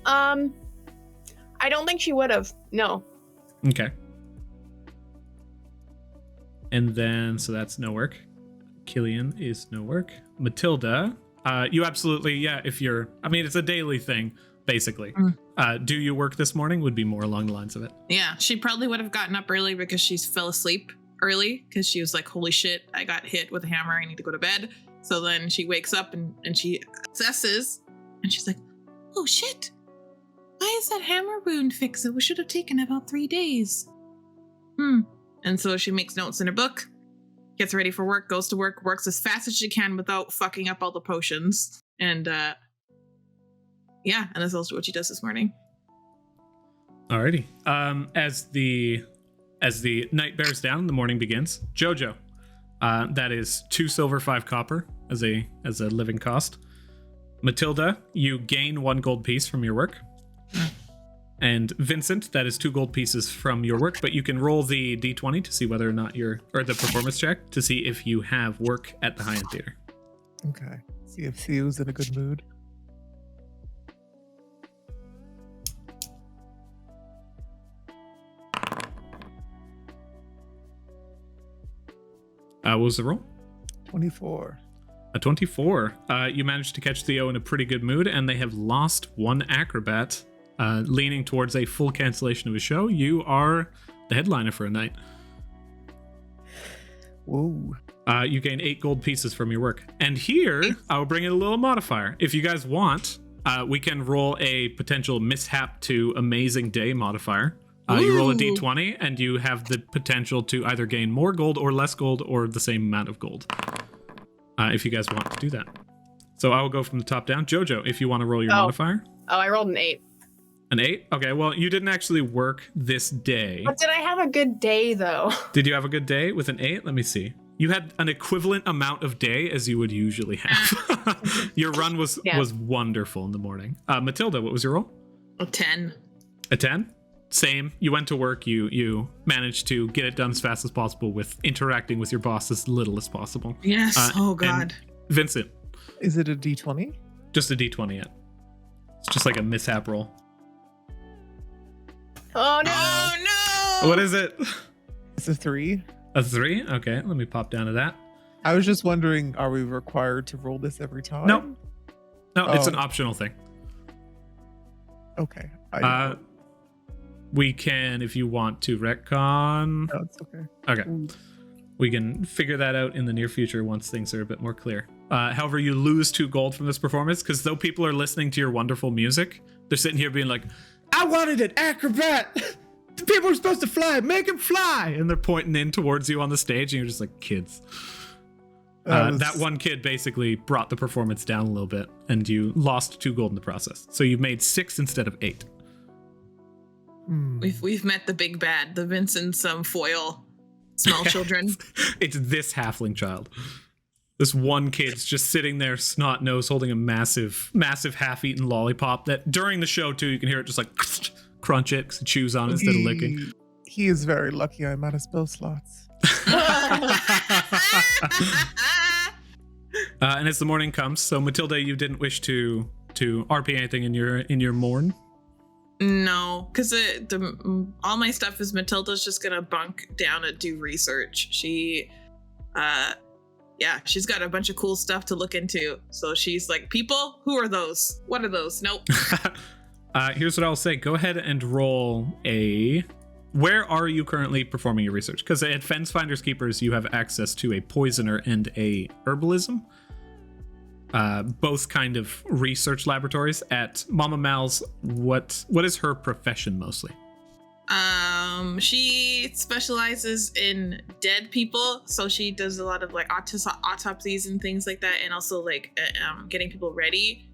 I don't think she would have. No. Okay. And then, so that's no work. Killian is no work. Matilda, you absolutely, yeah, if you're, I mean, it's a daily thing, basically. Do you work this morning would be more along the lines of it. Yeah, she probably would have gotten up early because she fell asleep early because she was like, holy shit, I got hit with a hammer, I need to go to bed. So then she wakes up and she assesses and she's like, oh shit, why is that hammer wound fixed? It should have taken about 3 days. And so she makes notes in her book, gets ready for work, goes to work, works as fast as she can without fucking up all the potions. And yeah, and that's also what she does this morning. Alrighty. As the night bears down, the morning begins. Jojo, that is 2 silver, 5 copper as a living cost. Matilda, you gain 1 gold piece from your work. And Vincent, that is 2 gold pieces from your work, but you can roll the d20 to see whether or not or the performance check to see if you have work at the High-End Theater. Okay. See if Theo's in a good mood. What was the roll? 24. A 24. You managed to catch Theo in a pretty good mood, and they have lost 1 acrobat. Leaning towards a full cancellation of a show. You are the headliner for a night. Whoa. You gain 8 gold pieces from your work. And here, I'll bring in a little modifier. If you guys want, we can roll a potential mishap to amazing day modifier. You roll a d20, and you have the potential to either gain more gold or less gold or the same amount of gold. If you guys want to do that. So I will go from the top down. Jojo, if you want to roll your modifier. Oh, I rolled an 8. An 8? Okay, well, you didn't actually work this day. But did I have a good day, though? Did you have a good day with an 8? Let me see. You had an equivalent amount of day as you would usually have. Your run was wonderful in the morning. Matilda, what was your roll? A 10. A 10? Same. You went to work. You managed to get it done as fast as possible with interacting with your boss as little as possible. Yes. Oh, God. Vincent. Is it a d20? Just a d20 yet. It's just like a mishap roll. Oh, no. Oh, no. What is it? It's a 3. A 3? Okay, let me pop down to that. I was just wondering, are we required to roll this every time? No, it's an optional thing. Okay. We can, if you want to retcon. No, it's okay. Okay. We can figure that out in the near future once things are a bit more clear. However, you lose 2 gold from this performance because though people are listening to your wonderful music, they're sitting here being like, I wanted an acrobat. The people are supposed to fly. Make them fly. And they're pointing in towards you on the stage, and you're just like, kids. That one kid basically brought the performance down a little bit, and you lost 2 gold in the process. So you made 6 instead of 8. We've met the big bad, the Vincent foil small children. It's this halfling child. This one kid's just sitting there, snot nose, holding a massive half-eaten lollipop that during the show too, you can hear it just like crunch it because it chews on it instead of licking. He is very lucky I'm out of spell slots. And as the morning comes, so Matilda, you didn't wish to RP anything in your morn? No, because all my stuff is Matilda's just gonna bunk down and do research. She's got a bunch of cool stuff to look into. So she's like, people, who are those? What are those? Nope. Here's what I'll say. Go ahead and roll a... Where are you currently performing your research? Because at Fence Finders Keepers, you have access to a poisoner and a herbalism. Both kind of research laboratories. At Mama Mal's, what is her profession mostly? She specializes in dead people, so she does a lot of like autopsies and things like that, and also like getting people ready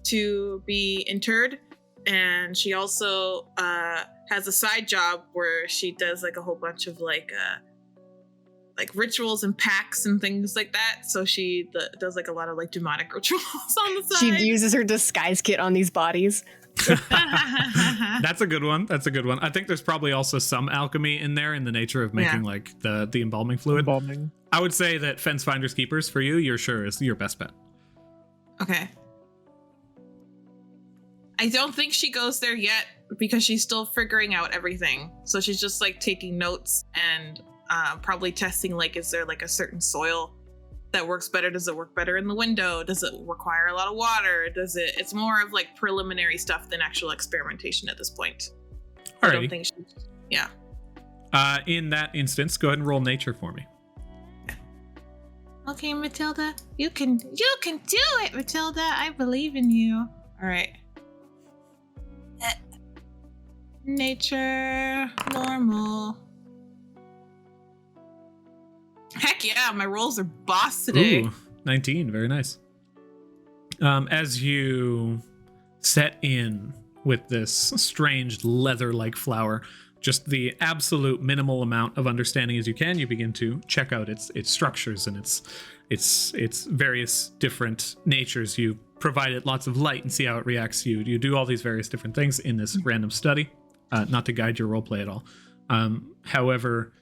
to be interred. And she also has a side job where she does like a whole bunch of like like rituals and pacts and things like that. So she does like a lot of like demonic rituals on the side. She uses her disguise kit on these bodies. That's a good one. I think there's probably also some alchemy in there in the nature of making like the embalming fluid. Embalming. I would say that Fence Finders Keepers for you, you're sure is your best bet. Okay. I don't think she goes there yet because she's still figuring out everything. So she's just like taking notes and probably testing like, is there like a certain soil that works better? Does it work better in the window? Does it require a lot of water? It's more of like preliminary stuff than actual experimentation at this point. Alrighty. I don't think In that instance, go ahead and roll nature for me. Okay, Matilda, you can do it, Matilda. I believe in you. All right. Nature, normal. Heck yeah, my rolls are boss today. Ooh, 19, very nice. As you set in with this strange leather-like flower, just the absolute minimal amount of understanding as you can, you begin to check out its structures and its various different natures. You provide it lots of light and see how it reacts. You do all these various different things in this random study, not to guide your roleplay at all. However,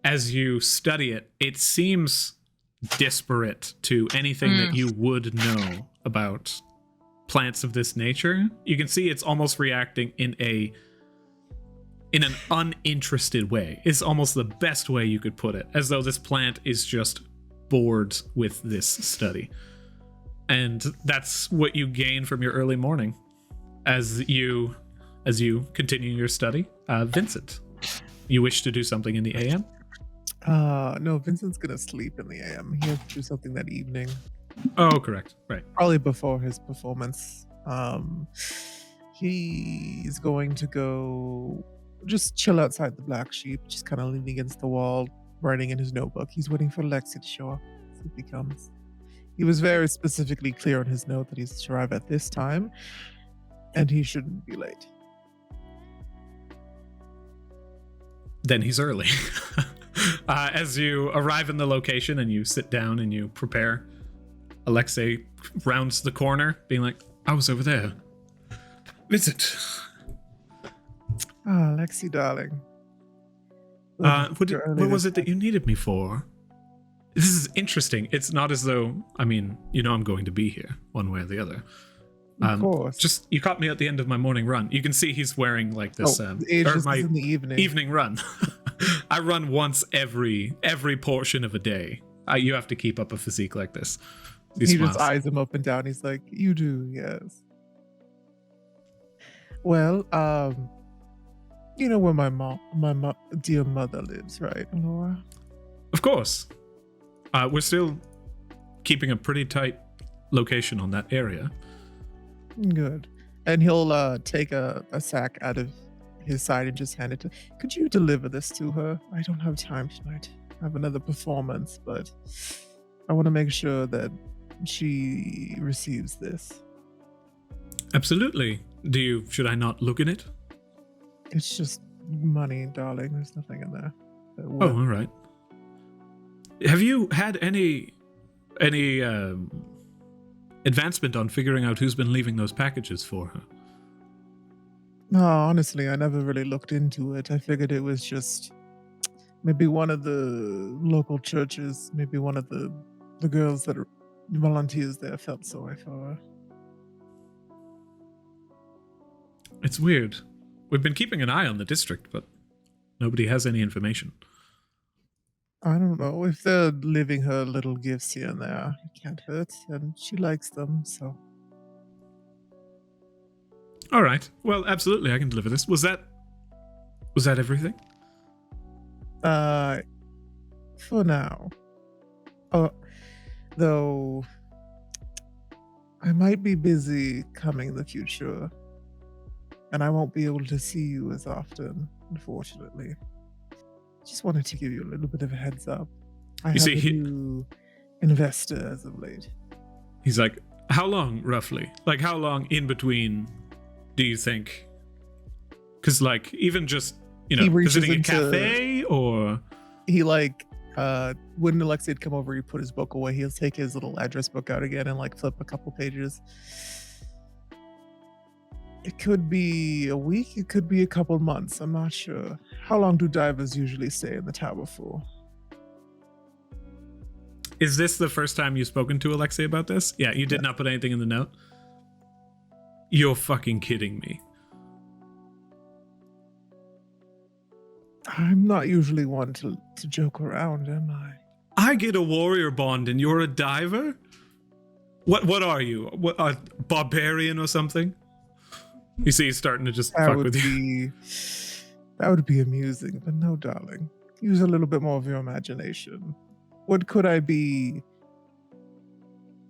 as you study it, it seems disparate to anything that you would know about plants of this nature. You can see it's almost reacting in an uninterested way. It's almost the best way you could put it, as though this plant is just bored with this study. And that's what you gain from your early morning as you continue your study. Vincent, you wish to do something in the AM? No, Vincent's gonna sleep in the AM. He has to do something that evening. Oh, correct. Right. Probably before his performance. He's going to go just chill outside the Black Sheep, just kind of leaning against the wall, writing in his notebook. He's waiting for Lexi to show up. See if he comes. He was very specifically clear on his note that he's to arrive at this time, and he shouldn't be late. Then he's early. As you arrive in the location and you sit down and you prepare, Alexei rounds the corner, being like, I was over there. Vincent. Ah, Lexi, darling. What was it that you needed me for? This is interesting. It's not as though, I mean, I'm going to be here one way or the other. Of course. Just, you caught me at the end of my morning run. You can see he's wearing like this, in the evening run. I run once every portion of a day. You have to keep up a physique like this. He just eyes him up and down. He's like, you do, yes. Well, you know where my dear mother lives, right, Laura? Of course. We're still keeping a pretty tight location on that area. Good. And he'll take a sack out of his side and just hand it to. Could you deliver this to her? I don't have time tonight. I have another performance, but I want to make sure that she receives this. Absolutely. Should I not look in it? It's just money, darling. There's nothing in there. Oh, all right. Have you had any advancement on figuring out who's been leaving those packages for her? No, honestly, I never really looked into it. I figured it was just maybe one of the local churches, maybe one of the girls that are volunteers there felt sorry for her. It's weird. We've been keeping an eye on the district, but nobody has any information. I don't know. If they're leaving her little gifts here and there, it can't hurt, and she likes them, so. All right. Well, absolutely, I can deliver this. Was that everything? For now. Oh, though I might be busy coming in the future, and I won't be able to see you as often, unfortunately. Just wanted to give you a little bit of a heads up. I have a new investor as of late. He's like, how long, roughly? Like, how long in between do you think? Because, like, even just, visiting a cafe, or... He, When Alexei had come over, he put his book away. He'll take his little address book out again and like flip a couple pages. It could be a week, it could be a couple months. I'm not sure. How long do divers usually stay in the tower for? Is this the first time you've spoken to Alexei about this? Yeah, you did not put anything in the note? You're fucking kidding me. I'm not usually one to joke around, am I? I get a warrior bond and you're a diver? What are you? What, a barbarian or something? You see he's starting to just fuck with you. That would be amusing, but no, darling. Use a little bit more of your imagination. What could I be?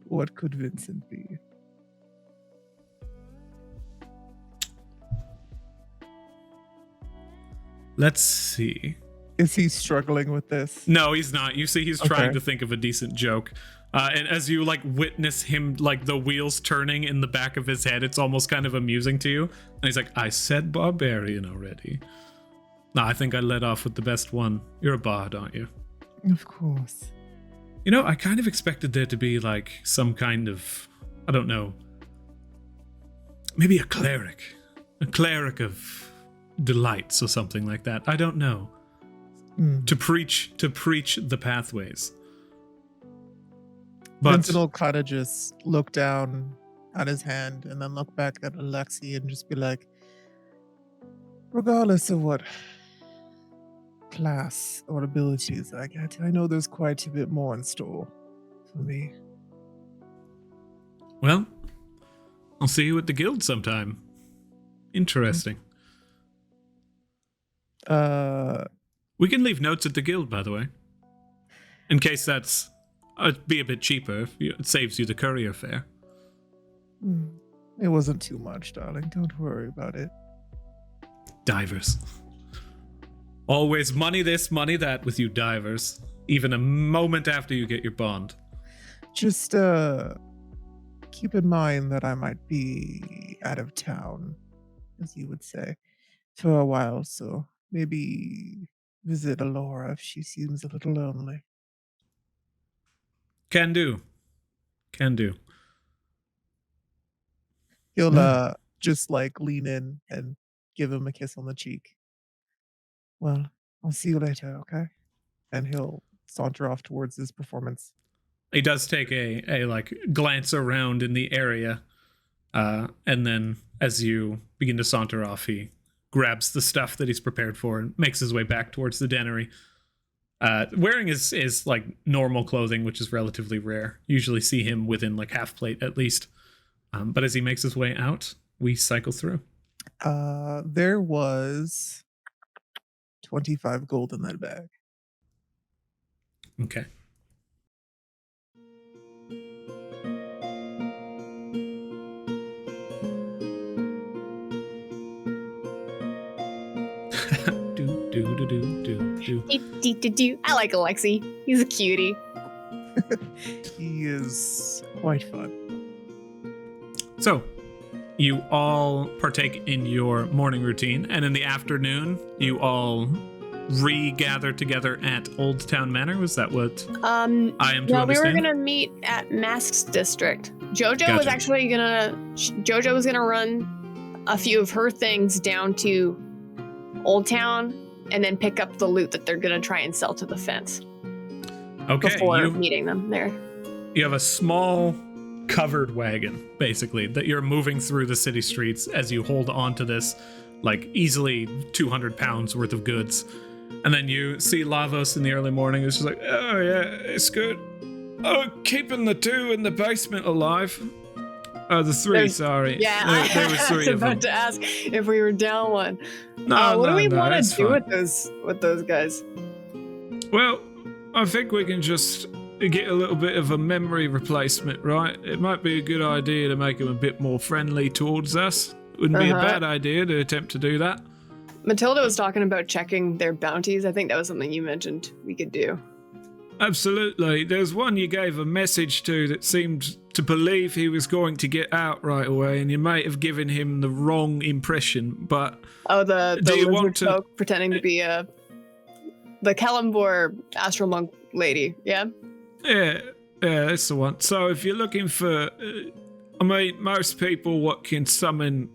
What could Vincent be? Let's see. Is he struggling with this? No, he's not. You see he's trying Okay. to think of a decent joke. And as you like witness him, like the wheels turning in the back of his head, it's almost kind of amusing to you. And he's like, I said barbarian already. No, I think I led off with the best one. You're a bard, aren't you? Of course. You know, I kind of expected there to be like some kind of, I don't know, maybe a cleric of delights or something like that. I don't know. To preach the pathways. But Vincent will kind of just look down at his hand and then look back at Alexei and just be like, regardless of what class or abilities I get, I know there's quite a bit more in store for me. well, I'll see you at the guild sometime. Interesting. We can leave notes at the guild, by the way. In case that's be a bit cheaper. It saves you the courier fare. It wasn't too much, darling. Don't worry about it. Divers. Always money this, money that with you divers. Even a moment after you get your bond. Just keep in mind that I might be out of town, as you would say, for a while, so maybe visit Alora if she seems a little lonely. Can do. He'll just like lean in and give him a kiss on the cheek. Well, I'll see you later, okay? And he'll saunter off towards his performance. He does take a like glance around in the area, and then as you begin to saunter off, he grabs the stuff that he's prepared for and makes his way back towards the dennery. Wearing his like normal clothing, which is relatively rare. Usually see him within like half plate at least. But as he makes his way out, we cycle through. There was 25 gold in that bag. Okay. I like Alexei. He's a cutie. He is quite fun. So, you all partake in your morning routine, and in the afternoon, you all regather together at Old Town Manor. Was that what I am to we were understand? gonna meet at Masks District. Jojo was Gotcha. actually Jojo was gonna run a few of her things down to Old Town and then pick up the loot that they're gonna try and sell to the fence Okay, before meeting them there. you have a small covered wagon, basically, that you're moving through the city streets as you hold on to this, like, easily 200 pounds worth of goods. And then you see Lavos in the early morning. It's just like, oh yeah, it's good. Oh, keeping the two in the basement alive. Oh, the three, sorry. Yeah, There was I three was of them. about to ask if we were down one. No, what do we no, want it's to do fine. with those guys? Well, I think we can just get a little bit of a memory replacement, right? It might be a good idea to make them a bit more friendly towards us. Wouldn't be a bad idea to attempt to do that. Matilda was talking about checking their bounties. I think that was something you mentioned we could do. Absolutely. There's one you gave a message to that seemed to believe he was going to get out right away, and you might have given him the wrong impression, but Oh, the Do you lizard want to- folk pretending to be a the Kalambor astral monk lady, yeah? Yeah, that's the one. So if you're looking for, most people what can summon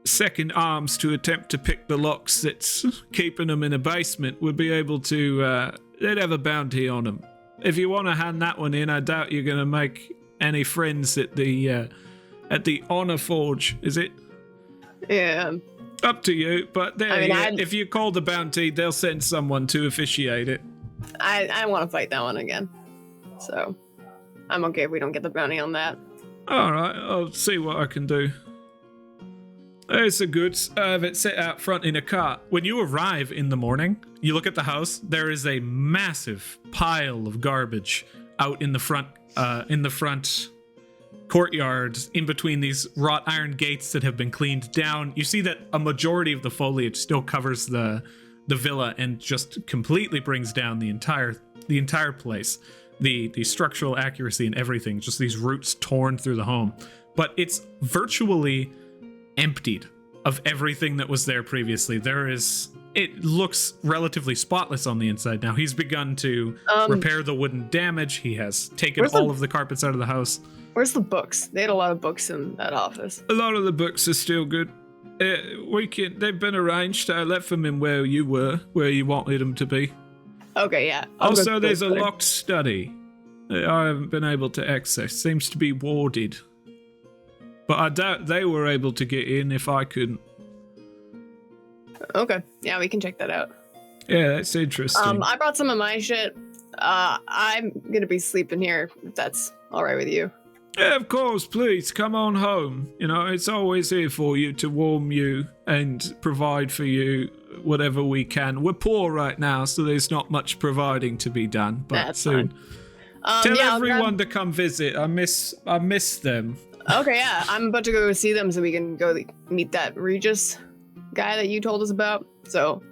second arms to attempt to pick the locks that's keeping them in a basement would be able to, they'd have a bounty on them. If you want to hand that one in, I doubt you're going to make any friends at the Honor Forge, is it? Yeah. Up to you, but if you call the bounty, they'll send someone to officiate it. I want to fight that one again. So I'm okay if we don't get the bounty on that. All right, I'll see what I can do. There's the goods. I have it set out front in a cart. When you arrive in the morning, you look at the house. There is a massive pile of garbage out in the front courtyard, in between these wrought iron gates that have been cleaned down. You see that a majority of the foliage still covers the villa and just completely brings down the entire place. The structural accuracy and everything, just these roots torn through the home. But it's virtually emptied of everything that was there previously. It looks relatively spotless on the inside now. He's begun to repair the wooden damage. He has taken all of the carpets out of the house. Where's the books? They had a lot of books in that office. A lot of the books are still good. They've been arranged. I left them in where you wanted them to be. Okay, yeah. Also, there's a locked study that I haven't been able to access. Seems to be warded. But I doubt they were able to get in if I couldn't. Okay, yeah, we can check that out. Yeah, that's interesting. I brought some of my shit. I'm gonna be sleeping here, if that's all right with you. Yeah, of course, please, come on home. You know, it's always here for you to warm you and provide for you whatever we can. We're poor right now, so there's not much providing to be done, but that's soon. Tell everyone to come visit. I miss them. Okay, yeah, I'm about to go see them so we can go meet that Regis guy that you told us about. So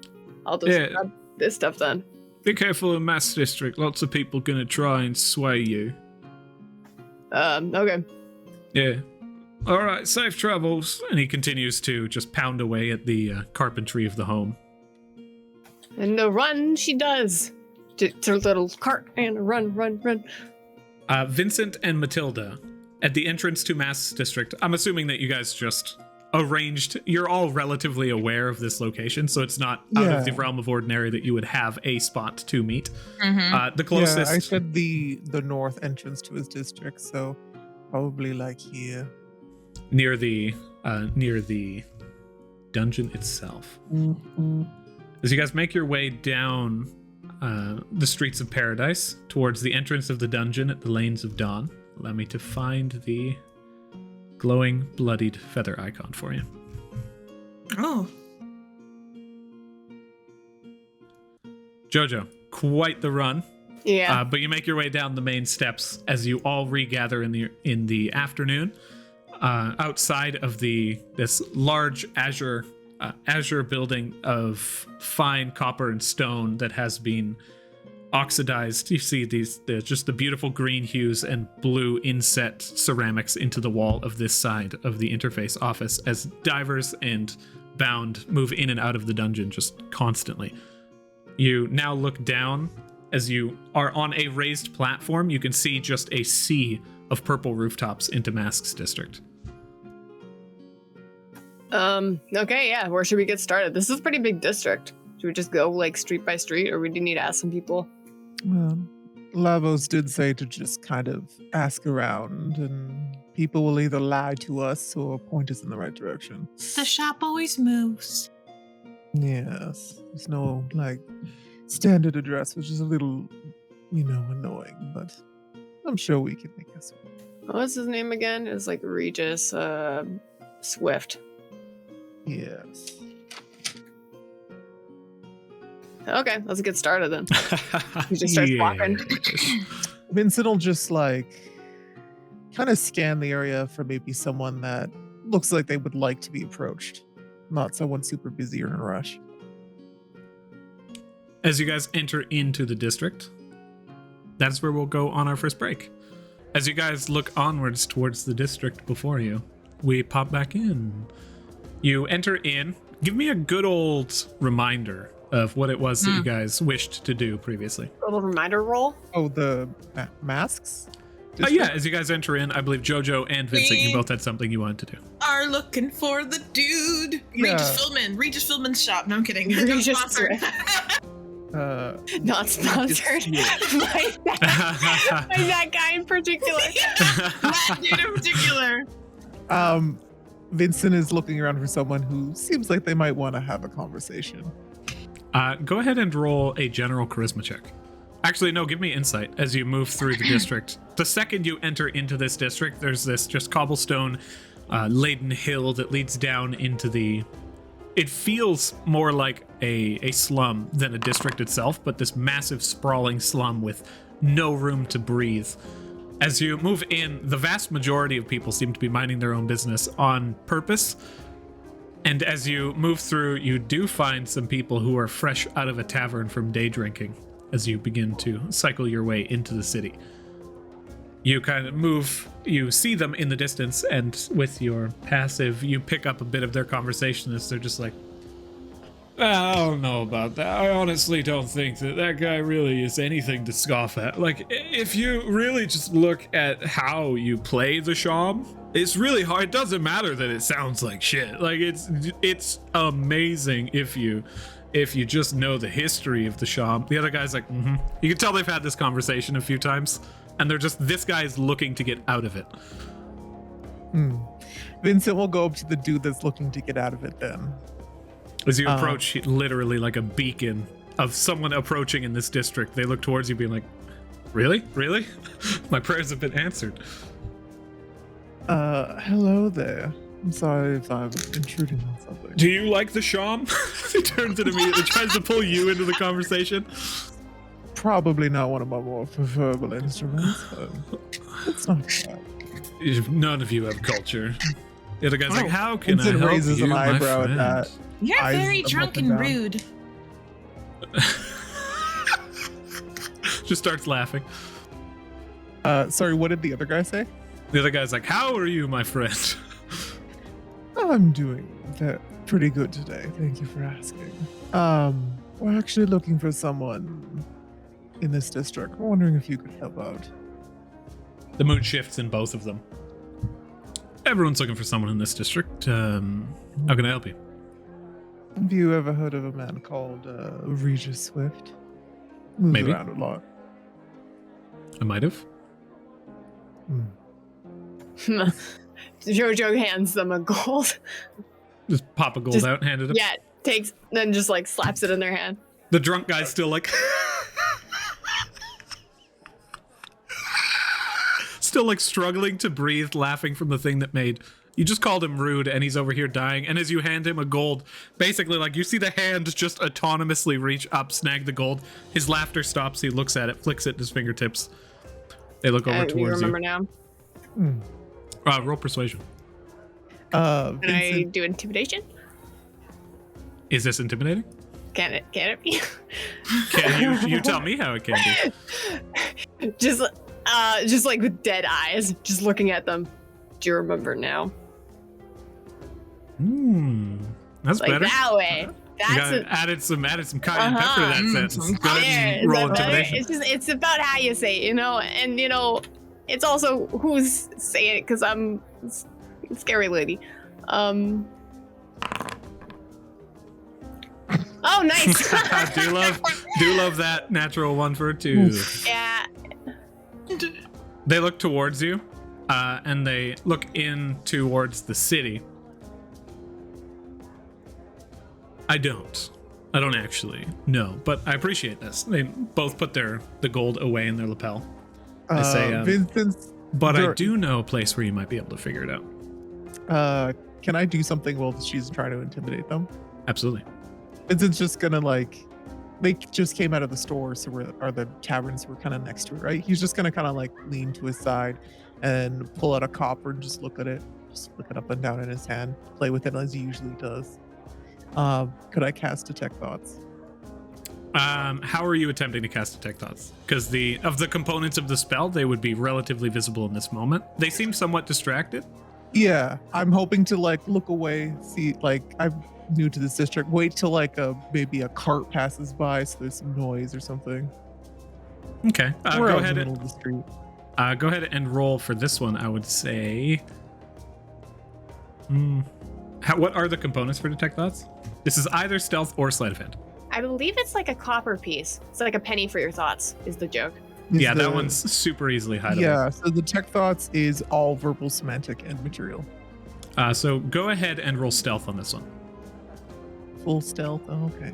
I'll just grab this stuff then. Be careful in Mass District. Lots of people gonna try and sway you. Okay. Yeah. All right, safe travels. And he continues to just pound away at the carpentry of the home. And the run she does. To her little cart and run. Vincent and Matilda, at the entrance to Mass District, I'm assuming that you guys just arranged, you're all relatively aware of this location, so it's not out of the realm of ordinary that you would have a spot to meet. Mm-hmm. The closest... Yeah, I said the north entrance to his district, so probably like here. Near the dungeon itself. Mm-hmm. As you guys make your way down the streets of Paradise towards the entrance of the dungeon at the Lanes of Dawn, allow me to find the glowing, bloodied feather icon for you. Oh. Jojo, quite the run. Yeah. But you make your way down the main steps as you all regather in the afternoon outside of this large azure building of fine copper and stone that has been oxidized. You see just the beautiful green hues and blue inset ceramics into the wall of this side of the interface office as divers and bound move in and out of the dungeon just constantly. You now look down. As you are on a raised platform, you can see just a sea of purple rooftops into Masks District. Okay, yeah, where should we get started? This is a pretty big district. Should we just go like street by street, or we do need to ask some people? Lavos did say to just kind of ask around, and people will either lie to us or point us in the right direction. The shop always moves. Yes, there's no like standard address, which is a little, annoying, but I'm sure we can make this work. What's his name again? It was like Regis Swift. Yes. Okay, let's get started then. He just starts walking. Vincent will just kind of scan the area for maybe someone that looks like they would like to be approached, not someone super busy or in a rush. As you guys enter into the district, that's where we'll go on our first break. As you guys look onwards towards the district before you, we pop back in. You enter in. Give me a good old reminder of what it was that you guys wished to do previously. A little reminder roll. Oh, the masks? Yeah, as you guys enter in, I believe Jojo and Vincent, you both had something you wanted to do. Are looking for the dude. Yeah. Regis Philbin's shop. No, I'm kidding. Regis Not sponsored. Not sponsored. Like that guy in particular. That dude in particular. Vincent is looking around for someone who seems like they might want to have a conversation. Go ahead and roll a general charisma check. Actually, no, give me insight as you move through the district. The second you enter into this district, there's this just cobblestone laden hill that leads down into the... It feels more like a slum than a district itself, but this massive sprawling slum with no room to breathe. As you move in, the vast majority of people seem to be minding their own business on purpose. And as you move through, you do find some people who are fresh out of a tavern from day drinking as you begin to cycle your way into the city. You kind of move, you see them in the distance, and with your passive, you pick up a bit of their conversation as they're just like, I don't know about that. I honestly don't think that guy really is anything to scoff at. Like, if you really just look at how you play the Sham, it's really hard. It doesn't matter that it sounds like shit. Like, it's amazing if you just know the history of the Sham. The other guy's like, You can tell they've had this conversation a few times, and they're just, this guy's looking to get out of it. Vincent will go up to the dude that's looking to get out of it then. As you approach, literally like a beacon of someone approaching in this district, they look towards you being like, really? Really? My prayers have been answered. Hello there. I'm sorry if I'm intruding on something. Do you like the Sham? He turns it immediately, tries to pull you into the conversation. Probably not one of my more preferable instruments, but it's not bad. None of you have culture. The other guy's like, how can Vincent I help raises you, an my eyebrow friend? at that. You're Eyes very up drunk and and down. rude. Just starts laughing. Sorry, what did the other guy say? The other guy's like, how are you, my friend? I'm doing pretty good today. Thank you for asking. We're actually looking for someone in this district. I'm wondering if you could help out. The mood shifts in both of them. Everyone's looking for someone in this district. How can I help you? Have you ever heard of a man called Regis Swift? Moves Maybe. around a lot. I might have. Jojo hands them a gold. Just pop a gold out, hand it up. Yeah, takes, then just like slaps it in their hand. The drunk guy's still like... still like struggling to breathe, laughing from the thing that made... You just called him rude, and he's over here dying. And as you hand him a gold, basically, like, you see the hand just autonomously reach up, snag the gold. His laughter stops. He looks at it, flicks it in his fingertips. They look over You towards remember you. now? Roll persuasion. Can I Vincent, do intimidation? Is this intimidating? Can it be? Can you tell me how it can be? just like with dead eyes, just looking at them. Do you remember now? That's Like better. that way. You That's added some cayenne pepper to that sentence. Go ahead and Is roll that better? intimidation. It's about how you say it, and it's also who's saying it, because I'm a scary lady. Oh, nice. do love that natural 1 for a 2. Yeah. They look towards you, and they look in towards the city. I don't actually, no, but I appreciate this. They both put the gold away in their lapel. They say, Vincent's... but I do know a place where you might be able to figure it out. Can I do something while she's trying to intimidate them? Absolutely. Vincent's just gonna they just came out of the store, or the taverns were kind of next to it, right? He's just gonna kind of like lean to his side and pull out a copper and just look at it, just flick it up and down in his hand, play with it as he usually does. Could I cast Detect Thoughts? How are you attempting to cast Detect Thoughts? Because of the components of the spell, they would be relatively visible in this moment. They seem somewhat distracted. Yeah, I'm hoping to look away, see, new to this district. Wait till like maybe a cart passes by, so there's some noise or something. Okay. We're Go out in ahead the and middle of the street. go ahead and roll for this one. I would say. What are the components for detect thoughts? This is either stealth or sleight of hand. I believe it's like a copper piece. It's like a penny for your thoughts, is the joke. Yeah, that one's super easily hideable. Yeah, so the tech thoughts is all verbal, semantic, and material. So go ahead and roll stealth on this one. Full stealth. Oh, okay.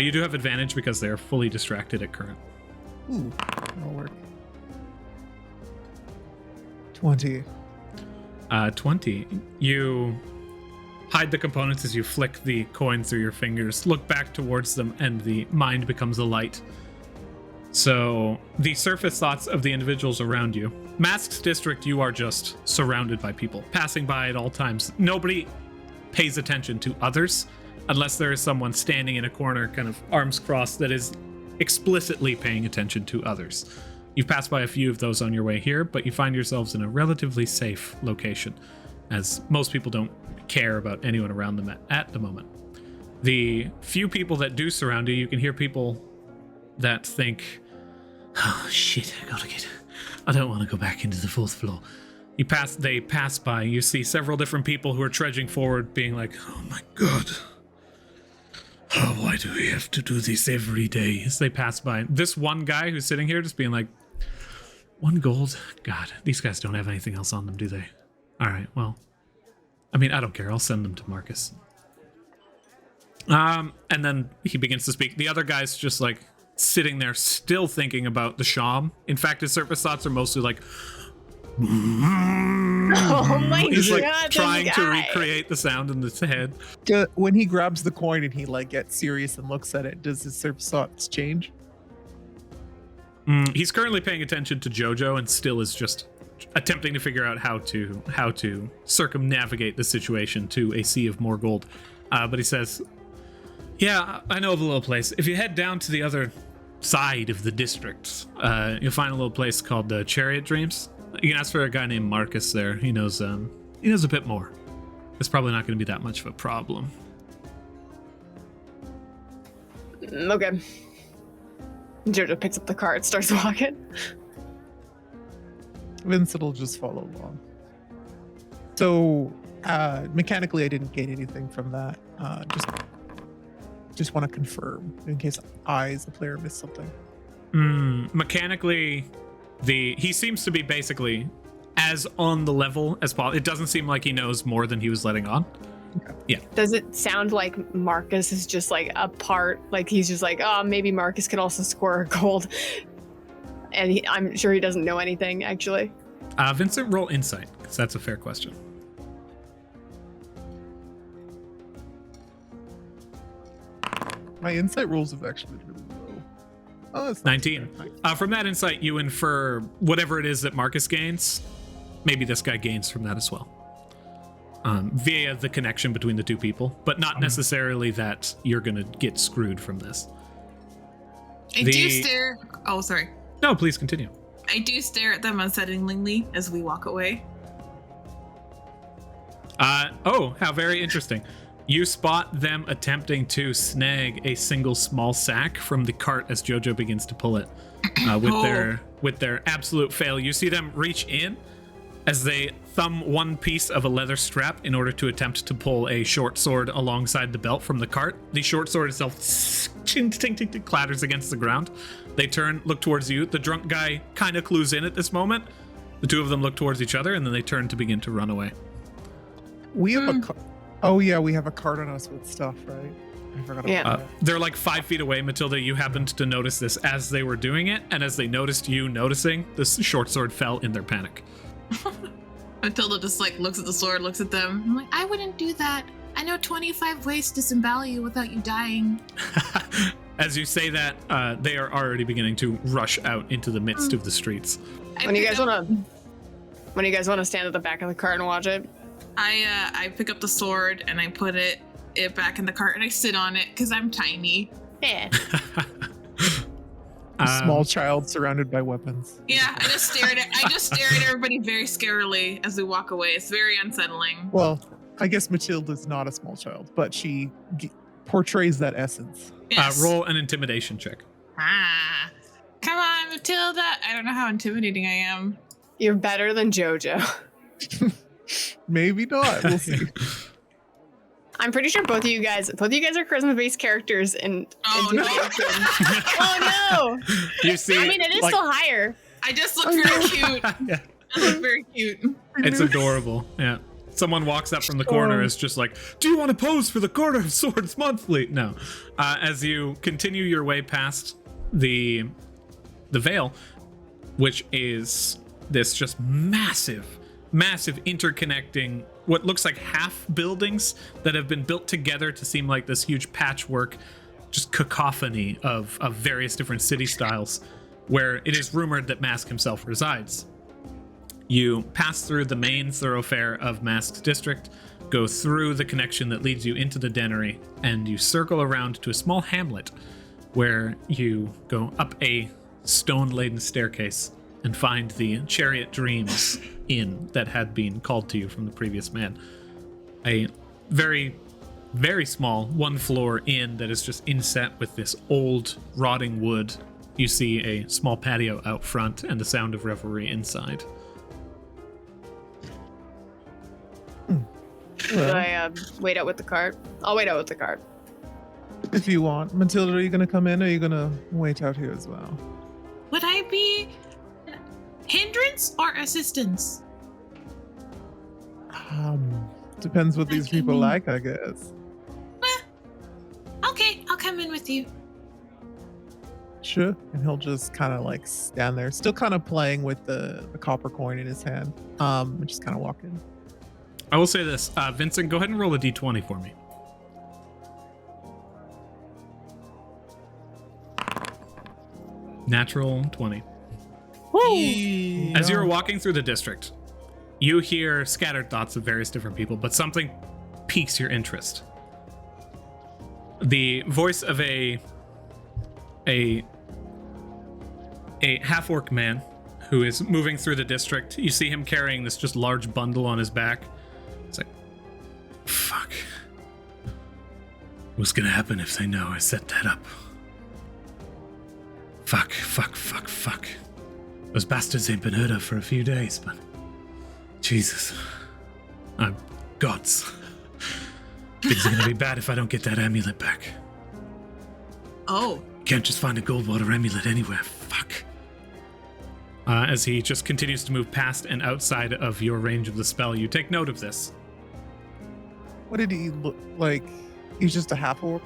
You do have advantage because they're fully distracted at current. Ooh, that'll work. 20. 20. You hide the components as you flick the coin through your fingers, look back towards them, and the mind becomes a light. So the surface thoughts of the individuals around you. Masked district, you are just surrounded by people, passing by at all times. Nobody pays attention to others unless there is someone standing in a corner, kind of arms crossed, that is explicitly paying attention to others. You've passed by a few of those on your way here, but you find yourselves in a relatively safe location, as most people don't care about anyone around them at the moment. The few people that do surround you, you can hear people that think, oh shit, I don't want to go back into the fourth floor. They pass by, you see several different people who are trudging forward, being like, oh my god. Oh, why do we have to do this every day? As they pass by. This one guy who's sitting here just being like, 1 gold? God, these guys don't have anything else on them, do they? Alright, well. I mean, I don't care. I'll send them to Marcus. And then he begins to speak. The other guy's just like sitting there still thinking about the sham. In fact, his surface thoughts are mostly like, Oh my he's god, like this trying to guy. recreate the sound in his head. When he grabs the coin and he like gets serious and looks at it, does his surface thoughts change? He's currently paying attention to Jojo and still is just attempting to figure out how to circumnavigate the situation to a sea of more gold. But he says, yeah, I know of a little place. If you head down to the other side of the district, you'll find a little place called Chariot Dreams. You can ask for a guy named Marcus there. He knows a bit more. It's probably not going to be that much of a problem. Okay. Jojo picks up the cart, starts walking. Vincent will just follow along. So mechanically, I didn't gain anything from that. Just want to confirm in case I, as the player, missed something. Mechanically, he seems to be basically as on the level as possible. It doesn't seem like he knows more than he was letting on. Okay. Yeah. Does it sound like Marcus is just like a part, like he's just like, oh, maybe Marcus could also score a gold? And I'm sure he doesn't know anything, actually. Vincent, roll insight, because that's a fair question. My insight rolls have actually been really low. Oh, that's 19. From that insight, you infer whatever it is that Marcus gains. Maybe this guy gains from that as well. Via the connection between the two people, but not necessarily that you're going to get screwed from this. I do stare. Oh, sorry. No, please continue. I do stare at them unsettlingly as we walk away. How very interesting. You spot them attempting to snag a single small sack from the cart as Jojo begins to pull it. With their absolute fail. You see them reach in as they thumb one piece of a leather strap in order to attempt to pull a short sword alongside the belt from the cart. The short sword itself clatters against the ground. They turn, look towards you. The drunk guy kind of clues in at this moment. The two of them look towards each other, and then they turn to begin to run away. We have a oh yeah, we have a cart on us with stuff, right? I forgot about that. They're like 5 feet away. Matilda, you happened to notice this as they were doing it, and as they noticed you noticing, this short sword fell in their panic. Matilda just like looks at the sword, looks at them. I'm like, I wouldn't do that. I know 25 ways to disembowel you without you dying. As you say that, they are already beginning to rush out into the midst of the streets. When you guys want to stand at the back of the cart and watch it? I pick up the sword and I put it back in the cart and I sit on it because I'm tiny. Yeah. A small child surrounded by weapons. Yeah, I just stare at everybody very scarily as we walk away. It's very unsettling. Well, I guess Matilda's not a small child, but she portrays that essence. Yes. Roll an intimidation check. Ah. Come on, Matilda. I don't know how intimidating I am. You're better than JoJo. Maybe not. We'll see. I'm pretty sure both of you guys are charisma-based characters in Oh, no. Oh no! You see, I mean, it is like, still higher. I just look very cute. yeah, I look very cute. it's adorable. Yeah. Someone walks up from the corner, is just like, "Do you want to pose for the Court of Swords Monthly?" No. As you continue your way past the Vale, which is this just massive interconnecting, what looks like half buildings that have been built together to seem like this huge patchwork, just cacophony of various different city styles, where it is rumored that Mask himself resides. You pass through the main thoroughfare of Mask's district, go through the connection that leads you into the Dennery, and you circle around to a small hamlet where you go up a stone-laden staircase and find the Chariot Dreams Inn that had been called to you from the previous man. A very, very small one-floor inn that is just inset with this old, rotting wood. You see a small patio out front and the sound of revelry inside. Should I wait out with the cart? I'll wait out with the cart. If you want. Matilda, are you going to come in or are you going to wait out here as well? Would I be hindrance or assistance? Depends what these people like, I guess. Okay, I'll come in with you. Sure. And he'll just kind of like stand there, still kind of playing with the copper coin in his hand. And just kind of walk in. I will say this, Vincent, go ahead and roll a d20 for me. Natural 20. Woo! As you're walking through the district, you hear scattered thoughts of various different people, but something piques your interest. The voice of a half-orc man who is moving through the district. You see him carrying this just large bundle on his back. It's like, fuck. What's gonna happen if they know I set that up? Fuck. Those bastards ain't been heard of for a few days, but Jesus. I'm gods. Things are gonna be bad if I don't get that amulet back. Oh. Can't just find a gold water amulet anywhere. Fuck. As he just continues to move past and outside of your range of the spell, you take note of this. What did he look like? He's just a half orc?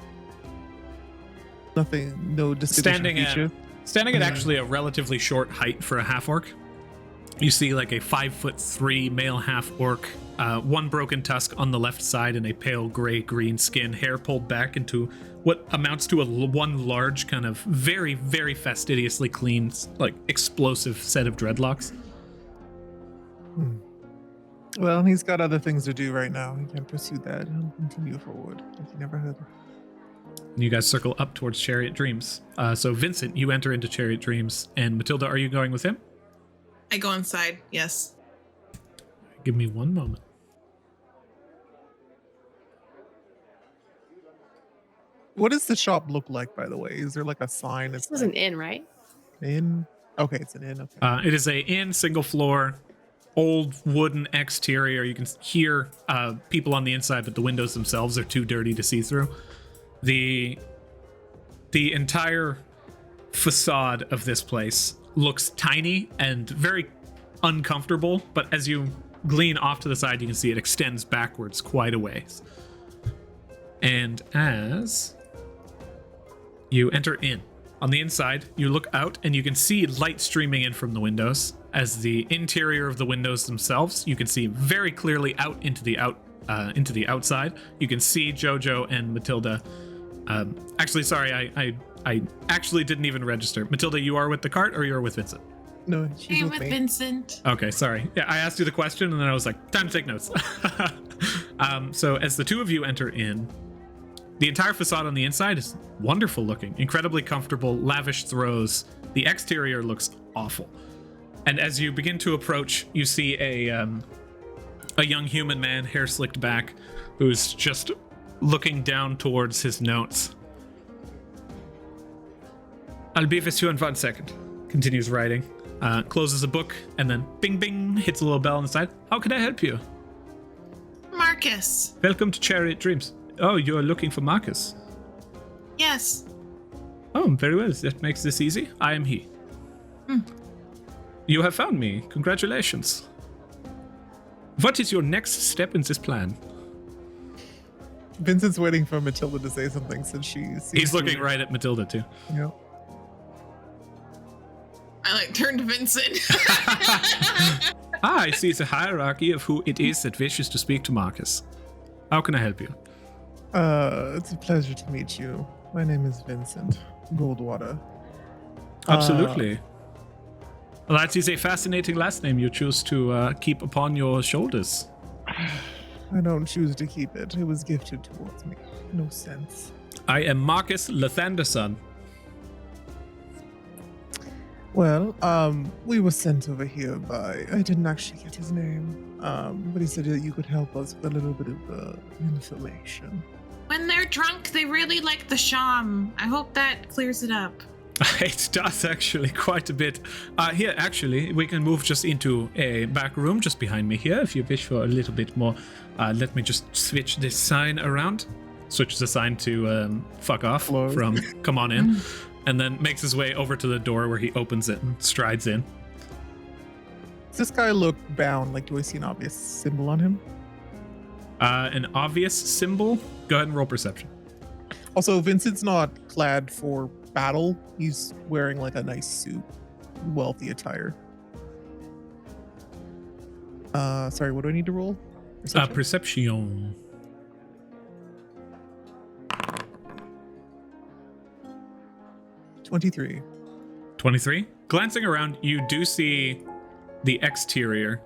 Nothing, no distinguishing feature? Standing at actually a relatively short height for a half-orc. You see like a 5'3" male half-orc, one broken tusk on the left side and a pale gray-green skin, hair pulled back into what amounts to one large kind of very, very fastidiously clean, like explosive set of dreadlocks. Well, he's got other things to do right now. He can't pursue that. He'll continue forward. Like he never had. And you guys circle up towards Chariot Dreams. So Vincent, you enter into Chariot Dreams, and Matilda, are you going with him? I go inside, yes. Give me one moment. What does the shop look like, by the way? Is there like a sign? This was an inn, right? Inn? Okay, it's an inn. Okay. It is a inn, single floor, old wooden exterior. You can hear people on the inside, but the windows themselves are too dirty to see through. The entire facade of this place looks tiny and very uncomfortable, but as you glean off to the side, you can see it extends backwards quite a ways. And as you enter in, on the inside, you look out and you can see light streaming in from the windows. As the interior of the windows themselves, you can see very clearly out into the outside. You can see Jojo and Matilda. Actually, sorry, I actually didn't even register. Matilda, you are with the cart or you're with Vincent? No, she's I'm with with me. Vincent. Okay, sorry. Yeah, I asked you the question and then I was like, time to take notes. So as the two of you enter in, the entire facade on the inside is wonderful looking, incredibly comfortable, lavish throws. The exterior looks awful. And as you begin to approach, you see A young human man, hair slicked back, who's just looking down towards his notes. I'll be with you in 1 second. Continues writing. Closes a book, and then bing bing, hits a little bell on the side. How can I help you? Marcus. Welcome to Chariot Dreams. Oh, you're looking for Marcus. Yes. Oh, very well. That makes this easy. I am he. You have found me. Congratulations. What is your next step in this plan? Vincent's waiting for Matilda to say something since He's looking right at Matilda, too. Yeah. I turn to Vincent. I see the hierarchy of who it is that wishes to speak to Marcus. How can I help you? It's a pleasure to meet you. My name is Vincent Goldwater. Absolutely. Well, that is a fascinating last name you choose to keep upon your shoulders. I don't choose to keep it. It was gifted towards me. No sense. I am Marcus Lathanderson. Well, we were sent over here by... I didn't actually get his name. But he said that you could help us with a little bit of information. When they're drunk, they really like the sham. I hope that clears it up. It does actually quite a bit. Here, actually, we can move just into a back room just behind me here if you wish for a little bit more. Let me just switch this sign around. Switch the sign to fuck off Close. From come on in. And then makes his way over to the door where he opens it and strides in. Does this guy look bound? Like, do I see an obvious symbol on him? An obvious symbol? Go ahead and roll perception. Also, Vincent's not clad for battle. He's wearing like a nice suit, wealthy attire. Sorry, what do I need to roll? Perception. 23. 23. Glancing around, you do see the exterior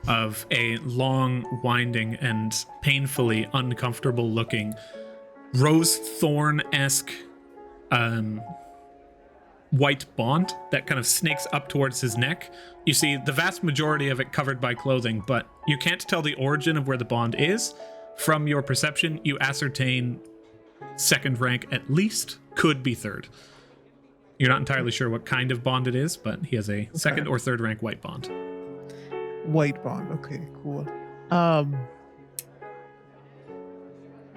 of a long, winding, and painfully uncomfortable looking rose thorn-esque white bond that kind of snakes up towards his neck. You see the vast majority of it covered by clothing, but you can't tell the origin of where the bond is. From your perception, you ascertain second rank at least, could be third. You're not entirely sure what kind of bond it is, but he has a second or third rank white bond. White bond. Okay, cool.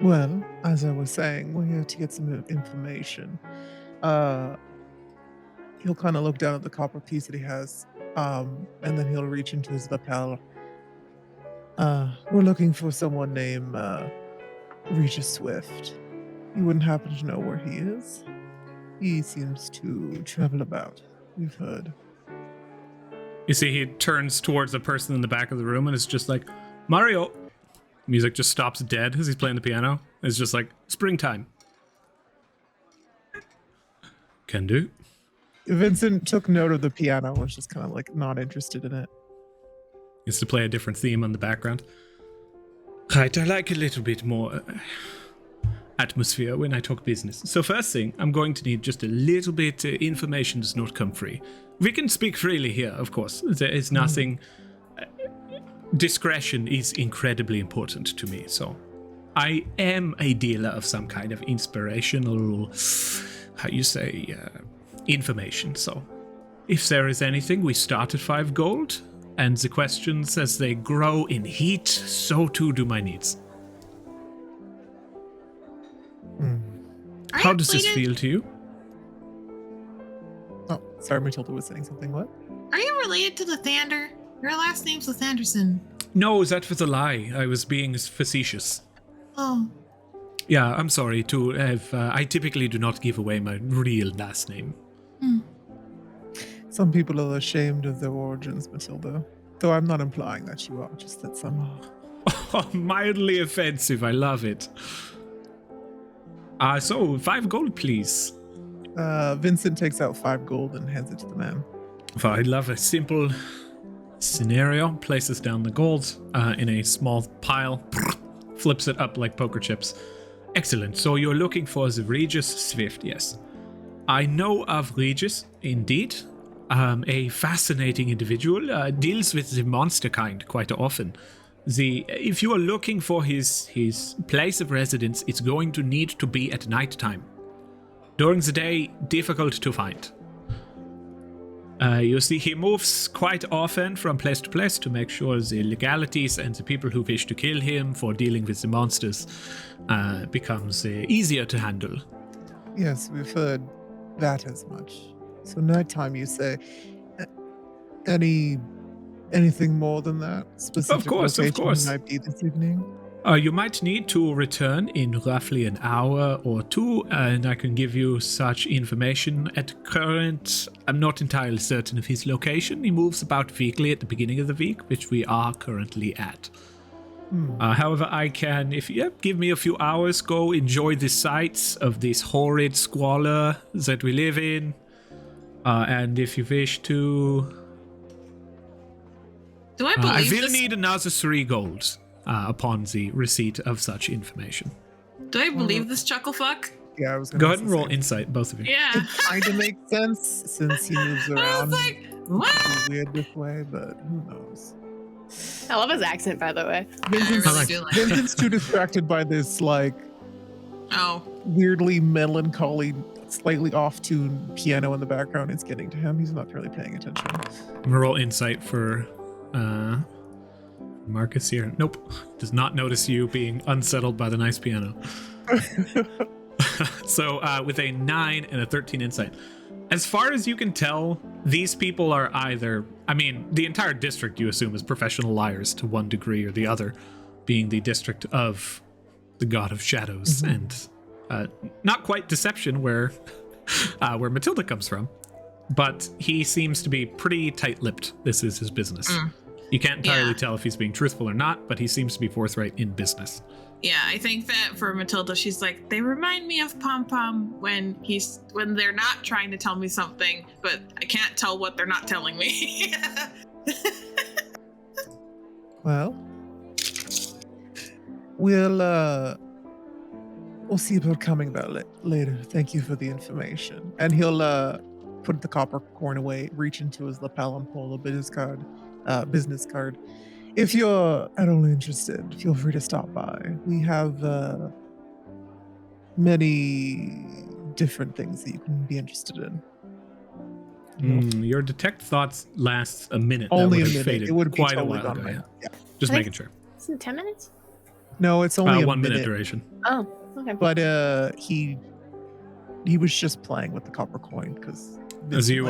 Well, as I was saying, we're here to get some information. He'll kind of look down at the copper piece that he has, and then he'll reach into his lapel. We're looking for someone named Regis Swift. You wouldn't happen to know where he is? He seems to travel about, we've heard. You see, he turns towards the person in the back of the room and is just like, Mario. Music just stops dead as he's playing the piano. It's just like, springtime. Can do. Vincent took note of the piano and was just kind of like not interested in it. Is to play a different theme on the background. Right, I like a little bit more atmosphere when I talk business. So first thing, I'm going to need just a little bit information does not come free. We can speak freely here, of course. There is nothing... Discretion is incredibly important to me, so I am a dealer of some kind of inspirational, information. So if there is anything, we start at 5 gold, and the questions as they grow in heat, so too do my needs. How does this feel to you? Oh, sorry, Matilda was saying something. What? Are you related to Lathander? Your last name's Lathanderson. No, that was a lie. I was being facetious. Oh. Yeah, I'm sorry to have... I typically do not give away my real last name. Some people are ashamed of their origins, Matilda. Though I'm not implying that you are, just that some are. Oh, mildly offensive. I love it. So, 5 gold, please. Vincent takes out 5 gold and hands it to the man. I love a simple scenario. Places down the gold in a small pile. Flips it up like poker chips. Excellent. So you're looking for the Regis Swift, yes. I know of Regis, indeed. A fascinating individual. Deals with the monster kind quite often. if you are looking for his place of residence, it's going to need to be at night time. During the day, difficult to find. You see, he moves quite often from place to place to make sure the legalities and the people who wish to kill him for dealing with the monsters becomes easier to handle. Yes, we've heard that as much. So nighttime, you say. Anything more than that? Specific Of course. might be this evening. You might need to return in roughly an hour or two, and I can give you such information. At current, I'm not entirely certain of his location. He moves about weekly at the beginning of the week, which we are currently at. However, I can, if you give me a few hours, go enjoy the sights of this horrid squalor that we live in. And if you wish to... Do I believe I will this? need another 3 gold upon the receipt of such information. Do I believe this chuckle fuck? Yeah, I was going Go ahead and roll insight, both of you. Yeah. It kind of makes sense since he moves I around. was like, what? It's weird this way, but who knows? I love his accent, by the way. Yeah, I really like- do like Vincent's too distracted by this, like, Oh, weirdly melancholy, slightly off-tune piano in the background. It's getting to him. He's not really paying attention. I'm gonna roll insight for Marcus here. Nope. Does not notice you being unsettled by the nice piano. So with a 9 and a 13 insight. As far as you can tell, these people are either, I mean, the entire district you assume is professional liars to one degree or the other, being the district of the God of Shadows and not quite deception where Matilda comes from, but he seems to be pretty tight-lipped. This is his business. You can't entirely tell if he's being truthful or not, but he seems to be forthright in business. yeah. I think that for Matilda, she's like, they remind me of Pom Pom when they're not trying to tell me something, but I can't tell what they're not telling me. Well, we'll see about coming about it later. Thank you for the information. And he'll put the copper coin away, reach into his lapel and pull a business card. If you're at all interested, feel free to stop by. We have many different things that you can be interested in. Your detect thoughts lasts a minute. Only that a would have minute. faded It would be quite totally a while gone ago. by. Yeah. Yeah. Just I think- making sure. Isn't it 10 minutes? No, it's only a 1 minute duration. Oh, okay. But he was just playing with the copper coin because As you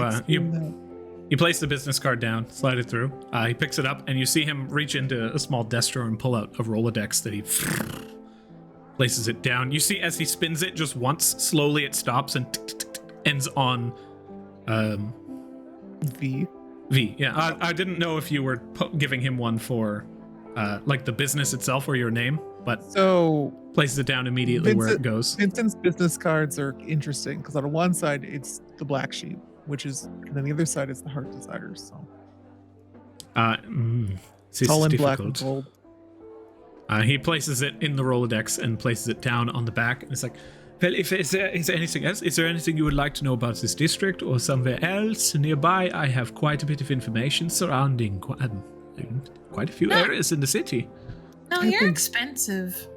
place the business card down, slide it through. He picks it up, and you see him reach into a small desk drawer and pull out a Rolodex that he places it down. You see as he spins it just once, slowly it stops and ends on V. V. Yeah, I didn't know if you were giving him one for like the business itself or your name, but So places it down immediately where it Vincent- goes. Vincent's business cards are interesting because on one side it's the black sheep, which is, and then the other side is the heart desires. So This it's all is in black and difficult. gold. He places it in the Rolodex and places it down on the back. And it's like, well, if is there anything else? Is there anything you would like to know about this district or somewhere else nearby? I have quite a bit of information surrounding quite a few areas in the city. No, I you're think- expensive.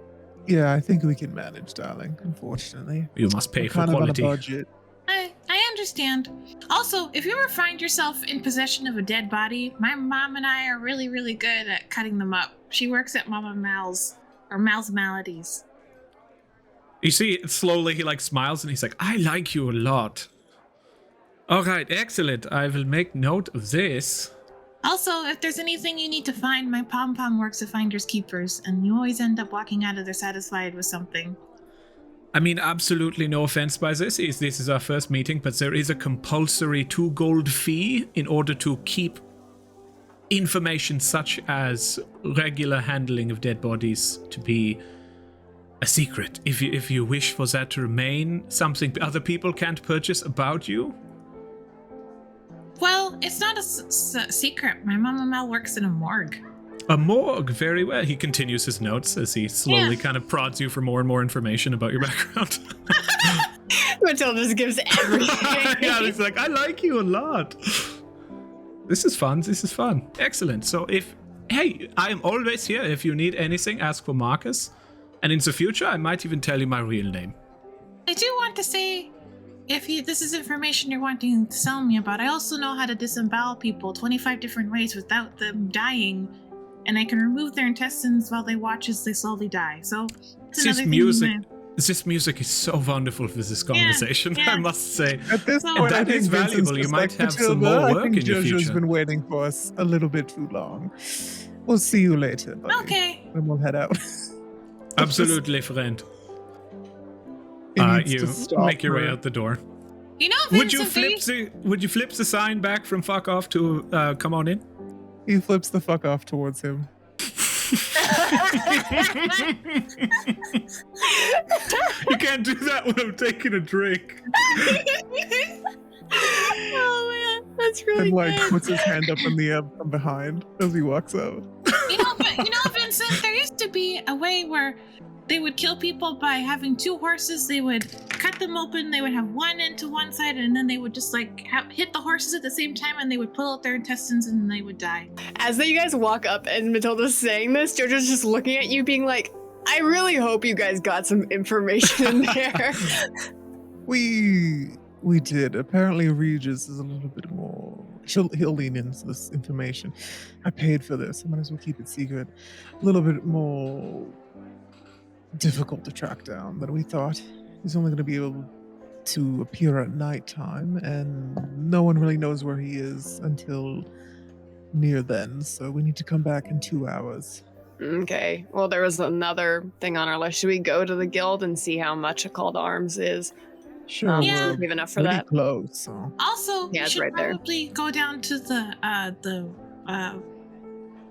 Yeah, I think we can manage, darling. Unfortunately, You must pay we're for kind quality. of on a budget. I understand. Also, if you ever find yourself in possession of a dead body, my mom and I are really, really good at cutting them up. She works at Mama Mal's, or Mal's Maladies. You see, slowly he like smiles and he's like, I like you a lot. All right, excellent. I will make note of this. Also, if there's anything you need to find, my pom-pom works at Finders Keepers, and you always end up walking out of there satisfied with something. I mean, absolutely no offense by this. This is our first meeting, but there is a compulsory 2 gold fee in order to keep information such as regular handling of dead bodies to be a secret. If you wish for that to remain something other people can't purchase about you. Well, it's not a secret. My Mama Mal works in a morgue. A morgue, very well. He continues his notes as he slowly kind of prods you for more and more information about your background. Matilda just gives everything. Yeah, he's like, I like you a lot. This is fun. Excellent. So if hey, I am always here. If you need anything, ask for Marcus. And in the future, I might even tell you my real name. I do want to say, if this is information you're wanting to tell me about, I also know how to disembowel people 25 different ways without them dying, and I can remove their intestines while they watch as they slowly die. So it's This another music, this music is so wonderful for this conversation, yeah. I must say. At this So- point, That I is think Vincent's valuable. You just might like, have some "Matilda, more work I think in your Jojo's future." been waiting for us a little bit too long. We'll see you later, buddy. Okay. Then we'll head out. Absolutely, friend. It needs You to stop make your way her. out the door. You know, Would you Vincent, flip the sign back from fuck off to come on in? He flips the fuck off towards him. You can't do that when I'm taking a drink. Oh man, that's really And like good. puts his hand up in the air from behind as he walks out. you know, Vincent, there used to be a way where they would kill people by having two horses. They would cut them open. They would have one end to one side, and then they would just like hit the horses at the same time, and they would pull out their intestines, and then they would die. As you guys walk up and Matilda's saying this, Jojo's just looking at you, being like, "I really hope you guys got some information in there." We did. Apparently Regis is a little bit more he'll lean into this information. I paid for this. I might as well keep it secret. A little bit more difficult to track down than we thought. He's only going to be able to appear at nighttime, and no one really knows where he is until near then. So we need to come back in 2 hours. Okay. Well, there was another thing on our list. Should we go to the guild and see how much a call to arms is? Sure, Yeah. we're We've enough for pretty that. close. So Also, Yeah, we it's should right there. probably go down to the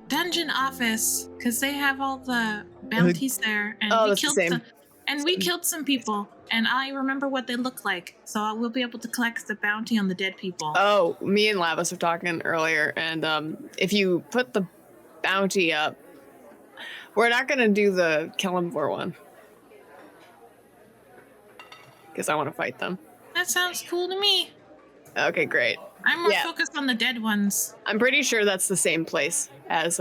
dungeon office because they have all the bounties there, and Oh, we that's the killed same. we killed some people, and I remember what they look like, so I will be able to collect the bounty on the dead people. Oh, me and Lavas were talking earlier, and if you put the bounty up, we're not gonna do the kill him for one. Because I want to fight them. That sounds cool to me. Okay, great. I'm more Yeah. focused on the dead ones. I'm pretty sure that's the same place as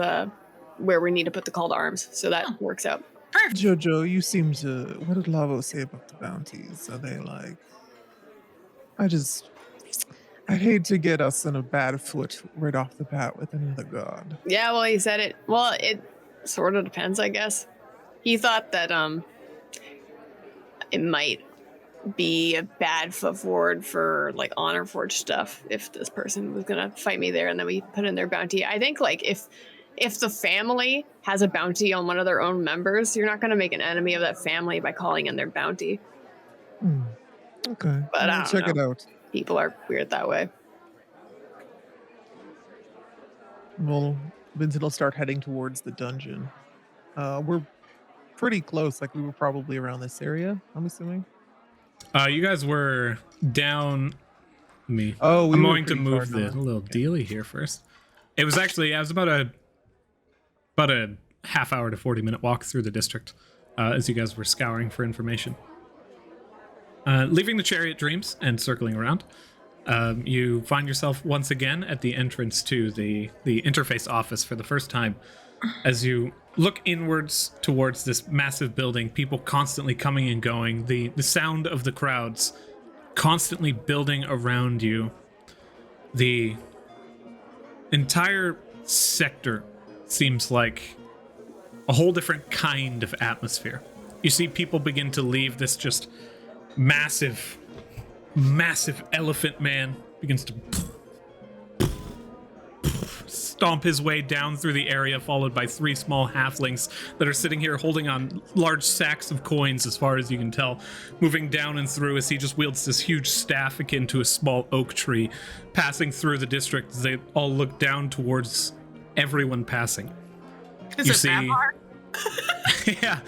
where we need to put the call to arms, so that Oh. works out. Perfect. Jojo, you seem to. What did Lavo say about the bounties? Are they like? I hate to get us in a bad foot right off the bat with another god. Yeah, well, he said it. Well, it sort of depends, I guess. He thought that it might be a bad foot forward for like honor forge stuff if this person was gonna fight me there and then we put in their bounty. I think like if the family has a bounty on one of their own members, you're not gonna make an enemy of that family by calling in their bounty. Okay, But I I'll don't check it know. out. People are weird that way. Well, Vincent will start heading towards the dungeon. We're pretty close. Like we were probably around this area. I'm assuming. You guys were down me. Oh, we I'm were going to pretty far move the down. little dealie here first. It was about a half hour to 40-minute walk through the district as you guys were scouring for information. Leaving the Chariot Dreams and circling around, you find yourself once again at the entrance to the interface office for the first time. As you look inwards towards this massive building, people constantly coming and going, the sound of the crowds constantly building around you. The entire sector seems like a whole different kind of atmosphere. You see people begin to leave. This just massive elephant man begins to stomp his way down through the area, followed by 3 small halflings that are sitting here holding on large sacks of coins, as far as you can tell, moving down and through as he just wields this huge staff akin to a small oak tree, passing through the district as they all look down towards everyone passing. Is You it see- that hard? Yeah.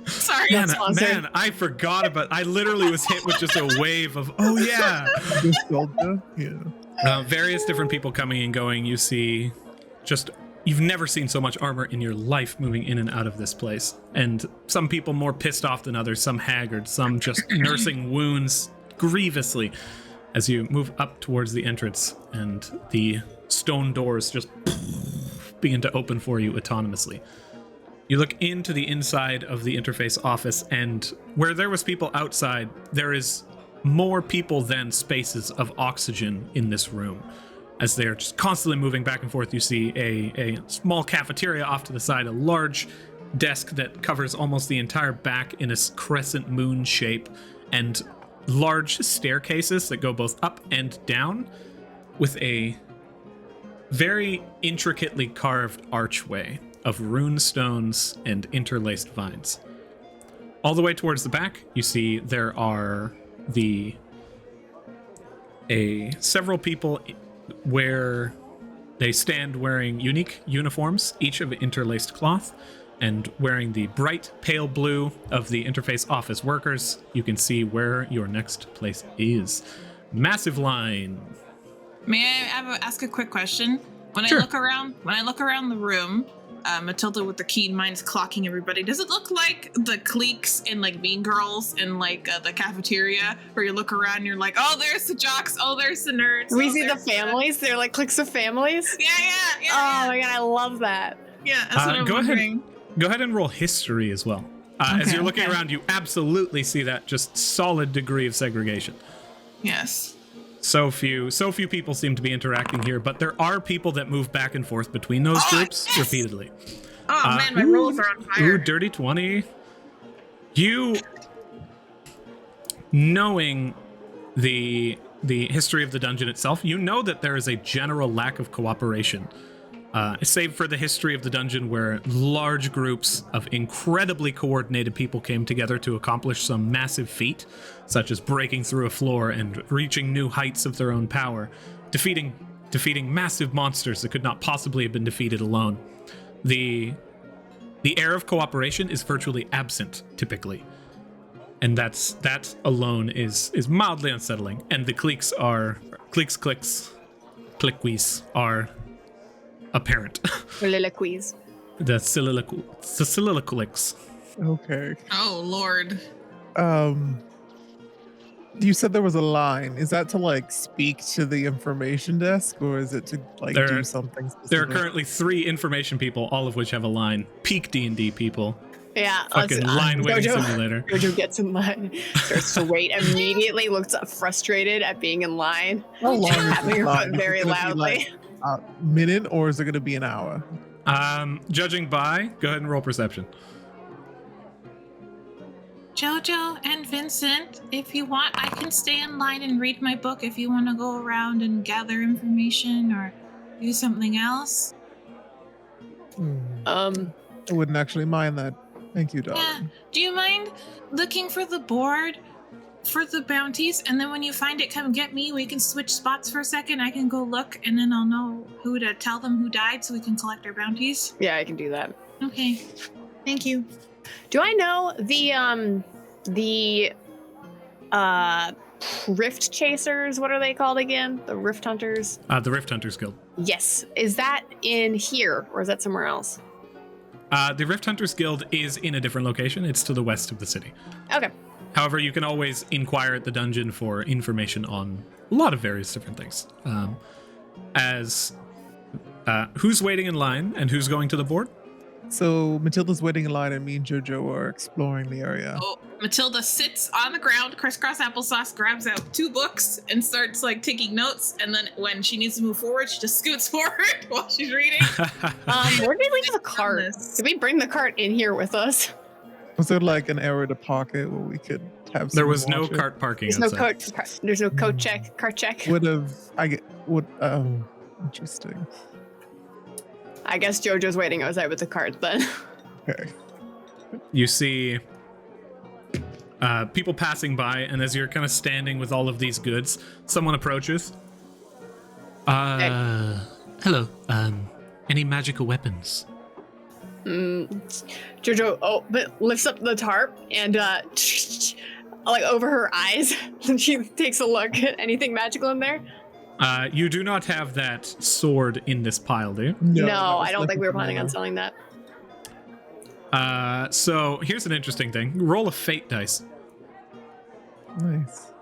Sorry. Man, sponsored. I forgot about. I literally was hit with just a wave of. Oh yeah. Dissolniers? Yeah. Various different people coming and going. You see, you've never seen so much armor in your life moving in and out of this place. And some people more pissed off than others. Some haggard. Some just nursing wounds grievously. As you move up towards the entrance, and the stone doors just begin to open for you autonomously. You look into the inside of the interface office, and where there was people outside, there is more people than spaces of oxygen in this room. As they're just constantly moving back and forth, you see a small cafeteria off to the side, a large desk that covers almost the entire back in a crescent moon shape, and large staircases that go both up and down with a very intricately carved archway of rune stones and interlaced vines. All the way towards the back, you see there are several people where they stand wearing unique uniforms, each of interlaced cloth, and wearing the bright pale blue of the interface office workers. You can see where your next place is. Massive line. May I ask a quick question? When Sure. I look around the room, Matilda with the keen mind's clocking everybody. Does it look like the cliques in like Mean Girls in like the cafeteria, where you look around and you're like, oh, there's the jocks, oh, there's the nerds. We oh, see the there's families. They're like cliques of families. Yeah. Oh my god, I love that. Yeah, that's what I'm go wondering. Go ahead and roll history as well. As you're looking around, you absolutely see that just solid degree of segregation. Yes. So few people seem to be interacting here, but there are people that move back and forth between those groups repeatedly. Oh man, my rolls are on fire. Ooh, dirty 20. You, knowing the history of the dungeon itself, you know that there is a general lack of cooperation. Save for the history of the dungeon, where large groups of incredibly coordinated people came together to accomplish some massive feat, such as breaking through a floor and reaching new heights of their own power, defeating massive monsters that could not possibly have been defeated alone. The air of cooperation is virtually absent, typically. And that alone is mildly unsettling. And the cliques are cliques are apparent. Soliloquies. The soliloquies. Okay. Oh lord. You said there was a line. Is that to like speak to the information desk, or is it to like do something specific? There are currently 3 information people, all of which have a line. Peak D&D people. Yeah. Fucking line waiting simulator. Jojo gets in line, starts to wait immediately, looks up frustrated at being in line. How long is Tapping this her line? foot very Is it gonna be, loudly. like, a minute, or is it going to be an hour? Judging by, go ahead and roll perception. Jojo and Vincent, if you want, I can stay in line and read my book if you want to go around and gather information or do something else. I wouldn't actually mind that. Thank you, darling. Yeah. Do you mind looking for the board for the bounties? And then when you find it, come get me. We can switch spots for a second. I can go look, and then I'll know who to tell them who died so we can collect our bounties. Yeah, I can do that. Okay. Thank you. Do I know the Rift Chasers? What are they called again? The Rift Hunters? The Rift Hunters Guild. Yes. Is that in here, or is that somewhere else? The Rift Hunters Guild is in a different location. It's to the west of the city. Okay. However, you can always inquire at the dungeon for information on a lot of various different things. Who's waiting in line and who's going to the board? So Matilda's waiting in line, and me and Jojo are exploring the area. Oh, Matilda sits on the ground, crisscross applesauce, grabs out 2 books and starts like taking notes. And then when she needs to move forward, she just scoots forward while she's reading. Where did we leave the cart? Did we bring the cart in here with us? Was there like an area to park it where we could have? There was no watch it? cart parking There's no outside. cart. There's no cart check. Interesting. I guess Jojo's waiting outside with the cart then. Okay. You see people passing by, and as you're kind of standing with all of these goods, someone approaches. Hello. Any magical weapons? Jojo but lifts up the tarp and like over her eyes, and she takes a look at anything magical in there. You do not have that sword in this pile, do you? No, I don't think we were planning on selling that. So here's an interesting thing. Roll a fate dice. Nice.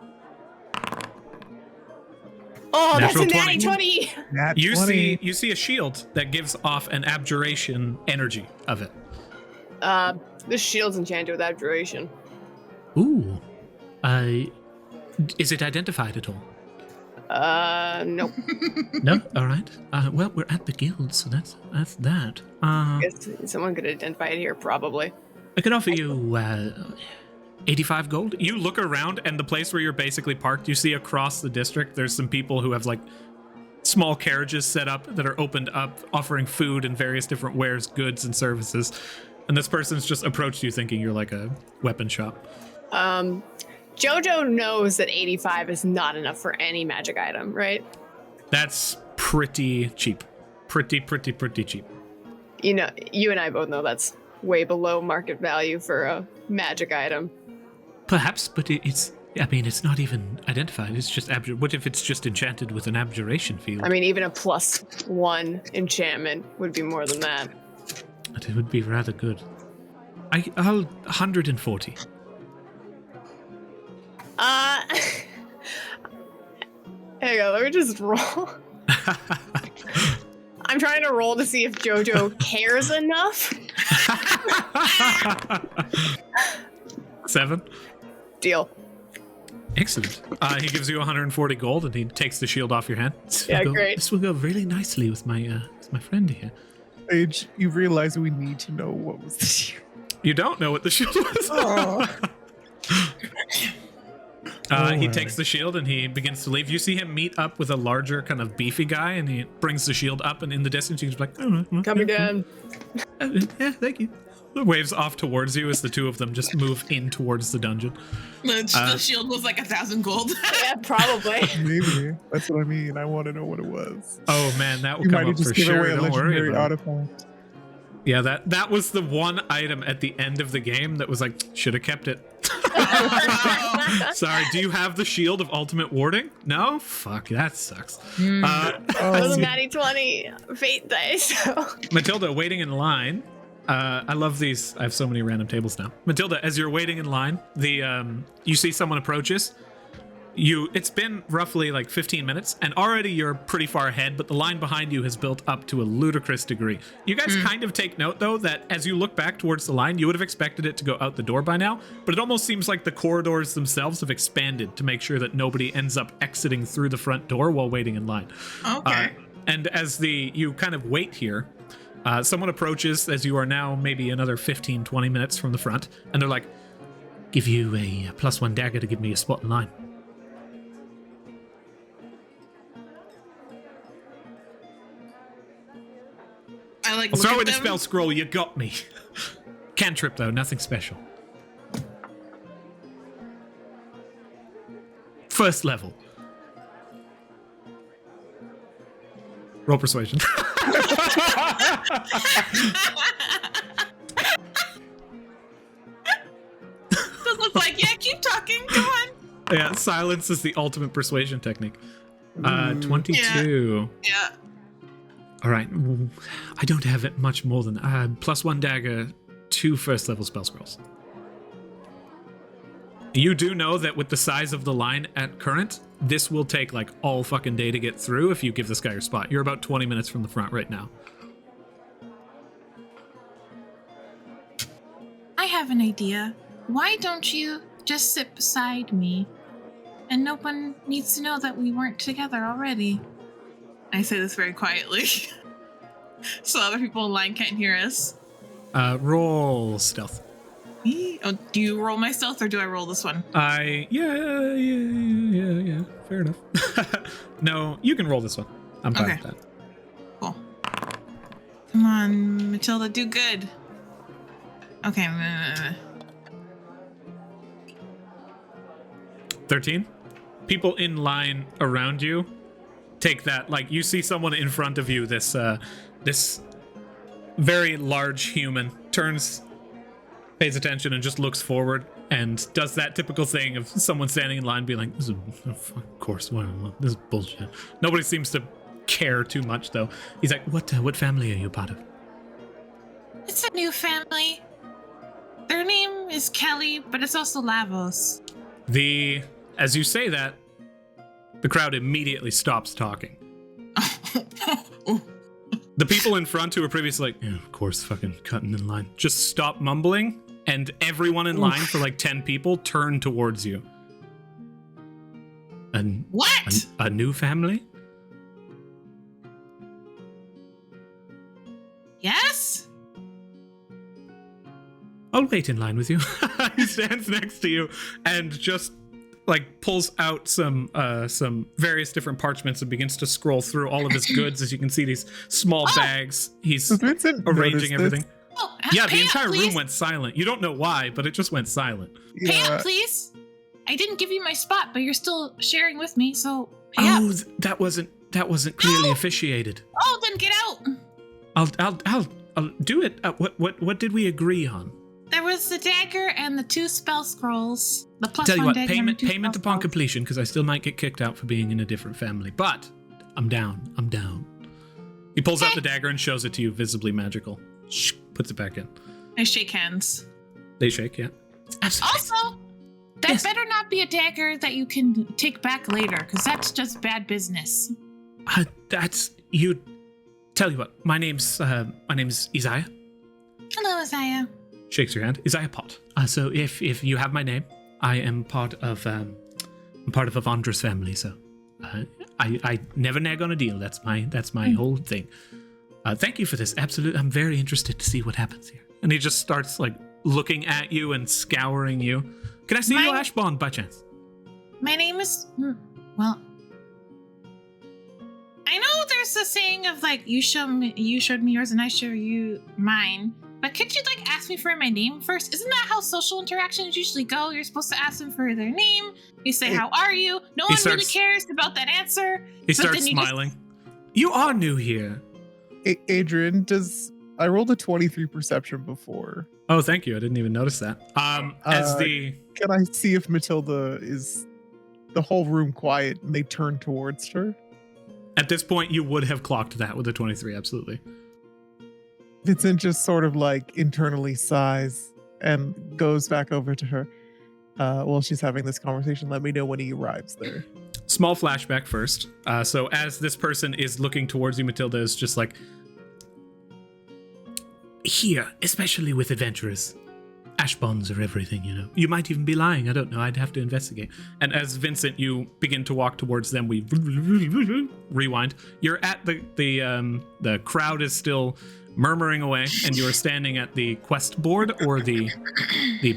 Oh, Natural that's a natty 20. 20. Nat You 20. see a shield that gives off an abjuration energy of it. This shield's enchanted with abjuration. Ooh. Is it identified at all? Nope. No? All right. Well, we're at the guild, so that's that. Guess someone could identify it here, probably. I could offer you 85 gold. You look around, and the place where you're basically parked, you see across the district, there's some people who have like small carriages set up that are opened up, offering food and various different wares, goods, and services. And this person's just approached you thinking you're like a weapon shop. Jojo knows that 85 is not enough for any magic item, right? That's pretty cheap. Pretty cheap. You know, you and I both know that's way below market value for a magic item. Perhaps, but it's not even identified. It's just what if it's just enchanted with an abjuration field? I mean, even a +1 enchantment would be more than that. But it would be rather good. I'll 140. Hang on, let me just roll. I'm trying to roll to see if Jojo cares enough. 7. Deal. Excellent. He gives you 140 gold, and he takes the shield off your hand. Great. This will go really nicely with my friend here. Age, you realize we need to know what was the shield. You don't know what the shield was. He takes the shield and he begins to leave. You see him meet up with a larger, kind of beefy guy, and he brings the shield up, and in the distance, he's like, Coming down. Yeah, thank you. Waves off towards you as the two of them just move in towards the dungeon. The shield was like 1,000 gold. Yeah, probably. Maybe. That's what I mean. I want to know what it was. Oh man, that will You come might up have just for given sure. away a Don't worry legendary about it. artifact. Yeah, that was the one item at the end of the game that was like, should have kept it. Sorry, do you have the shield of ultimate warding? No? Fuck, that sucks. It was a natty 20 fate dice. So. Matilda, waiting in line. I love these. I have so many random tables now. Matilda, as you're waiting in line, you see someone approaches. It's been roughly like 15 minutes, and already you're pretty far ahead, but the line behind you has built up to a ludicrous degree. You guys kind of take note, though, that as you look back towards the line, you would have expected it to go out the door by now, but it almost seems like the corridors themselves have expanded to make sure that nobody ends up exiting through the front door while waiting in line. Okay. And as you kind of wait here, someone approaches as you are now maybe another 15, 20 minutes from the front, and they're like, give you a +1 dagger to give me a spot in line. I I'll throw in a spell scroll, you got me. Cantrip though, nothing special. First level. Roll persuasion. Does look like, yeah, keep talking. Come on. Yeah, silence is the ultimate persuasion technique. 22. Yeah. All right. I don't have it much more than +1 dagger, 2 first level spell scrolls. You do know that with the size of the line at current, this will take like all fucking day to get through if you give this guy your spot. You're about 20 minutes from the front right now. I have an idea. Why don't you just sit beside me? And no one needs to know that we weren't together already. I say this very quietly, so other people in line can't hear us. Roll stealth. Oh, do you roll my stealth or do I roll this one? Yeah. Fair enough. No, you can roll this one. I'm fine with that. Cool. Come on, Matilda, do good. Okay. 13. People in line around you take that, like you see someone in front of you, this very large human turns, pays attention, and just looks forward and does that typical thing of someone standing in line being like, this is, of course, this is bullshit. Nobody seems to care too much though. He's like, what family are you part of? It's a new family. Their name is Kelly, but it's also Lavos. As you say that, The crowd immediately stops talking. The people in front who were previously like, yeah, of course, fucking cutting in line, just stop mumbling, and everyone in line for like 10 people turn towards you. And What? A new family? Yes? I'll wait in line with you. He stands next to you and just like pulls out some various different parchments and begins to scroll through all of his goods. As you can see, these small bags. He's Does Vincent arranging notice everything. this? Oh, Yeah, pay the up, entire please. room went silent. You don't know why, but it just went silent. Pay Yeah, up, please. I didn't give you my spot, but you're still sharing with me, so pay up. Oh, that wasn't clearly No. officiated. Oh, then get out. I'll do it. What did we agree on? There was the dagger and the 2 spell scrolls. The plus Tell you one what, dagger and the payment 2 upon spell scrolls. completion, because I still might get kicked out for being in a different family. But I'm down. He pulls out the dagger and shows it to you, visibly magical. Shh, puts it back in. I shake hands. They shake, yeah. Absolutely. Also, that Yes. better not be a dagger that you can take back later, because that's just bad business. That's you. Tell you what, my name's Isaiah. Hello, Isaiah. Shakes your hand. Isaiah Pot. So if you have my name, I am part of a Vondra's family. So I never nag on a deal. That's my whole thing. Thank you for this. Absolutely, I'm very interested to see what happens here. And he just starts like looking at you and scouring you. Can I see your ash bond by chance? My name is. Well, I know there's a saying of like you showed me yours and I show you mine. But could you like ask me for my name first? Isn't that how social interactions usually go? You're supposed to ask them for their name. You say, "How are you?" No one really cares about that answer. He starts smiling. You are new here. Adrian, I rolled a 23 perception before. Oh, thank you. I didn't even notice that. Can I see if Matilda is the whole room quiet and they turn towards her? At this point, you would have clocked that with a 23, absolutely. Vincent just sort of like internally sighs and goes back over to her. While she's having this conversation, let me know when he arrives there. Small flashback first. So as this person is looking towards you, Matilda is just like, here, especially with adventurers. Ash bonds are everything, you know. You might even be lying. I don't know. I'd have to investigate. And as Vincent, you begin to walk towards them, we rewind. You're at the crowd is still murmuring away, and you are standing at the quest board or the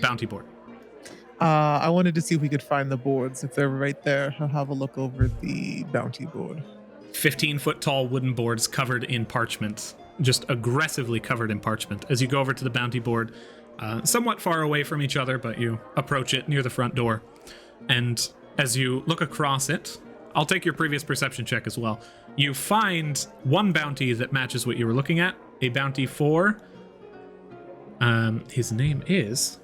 bounty board. I wanted to see if we could find the boards. If they're right there, I'll have a look over the bounty board. 15-foot tall wooden boards covered in parchment, just aggressively covered in parchment. As you go over to the bounty board, somewhat far away from each other, but you approach it near the front door. And as you look across it, I'll take your previous perception check as well. You find one bounty that matches what you were looking at. A bounty for, his name is,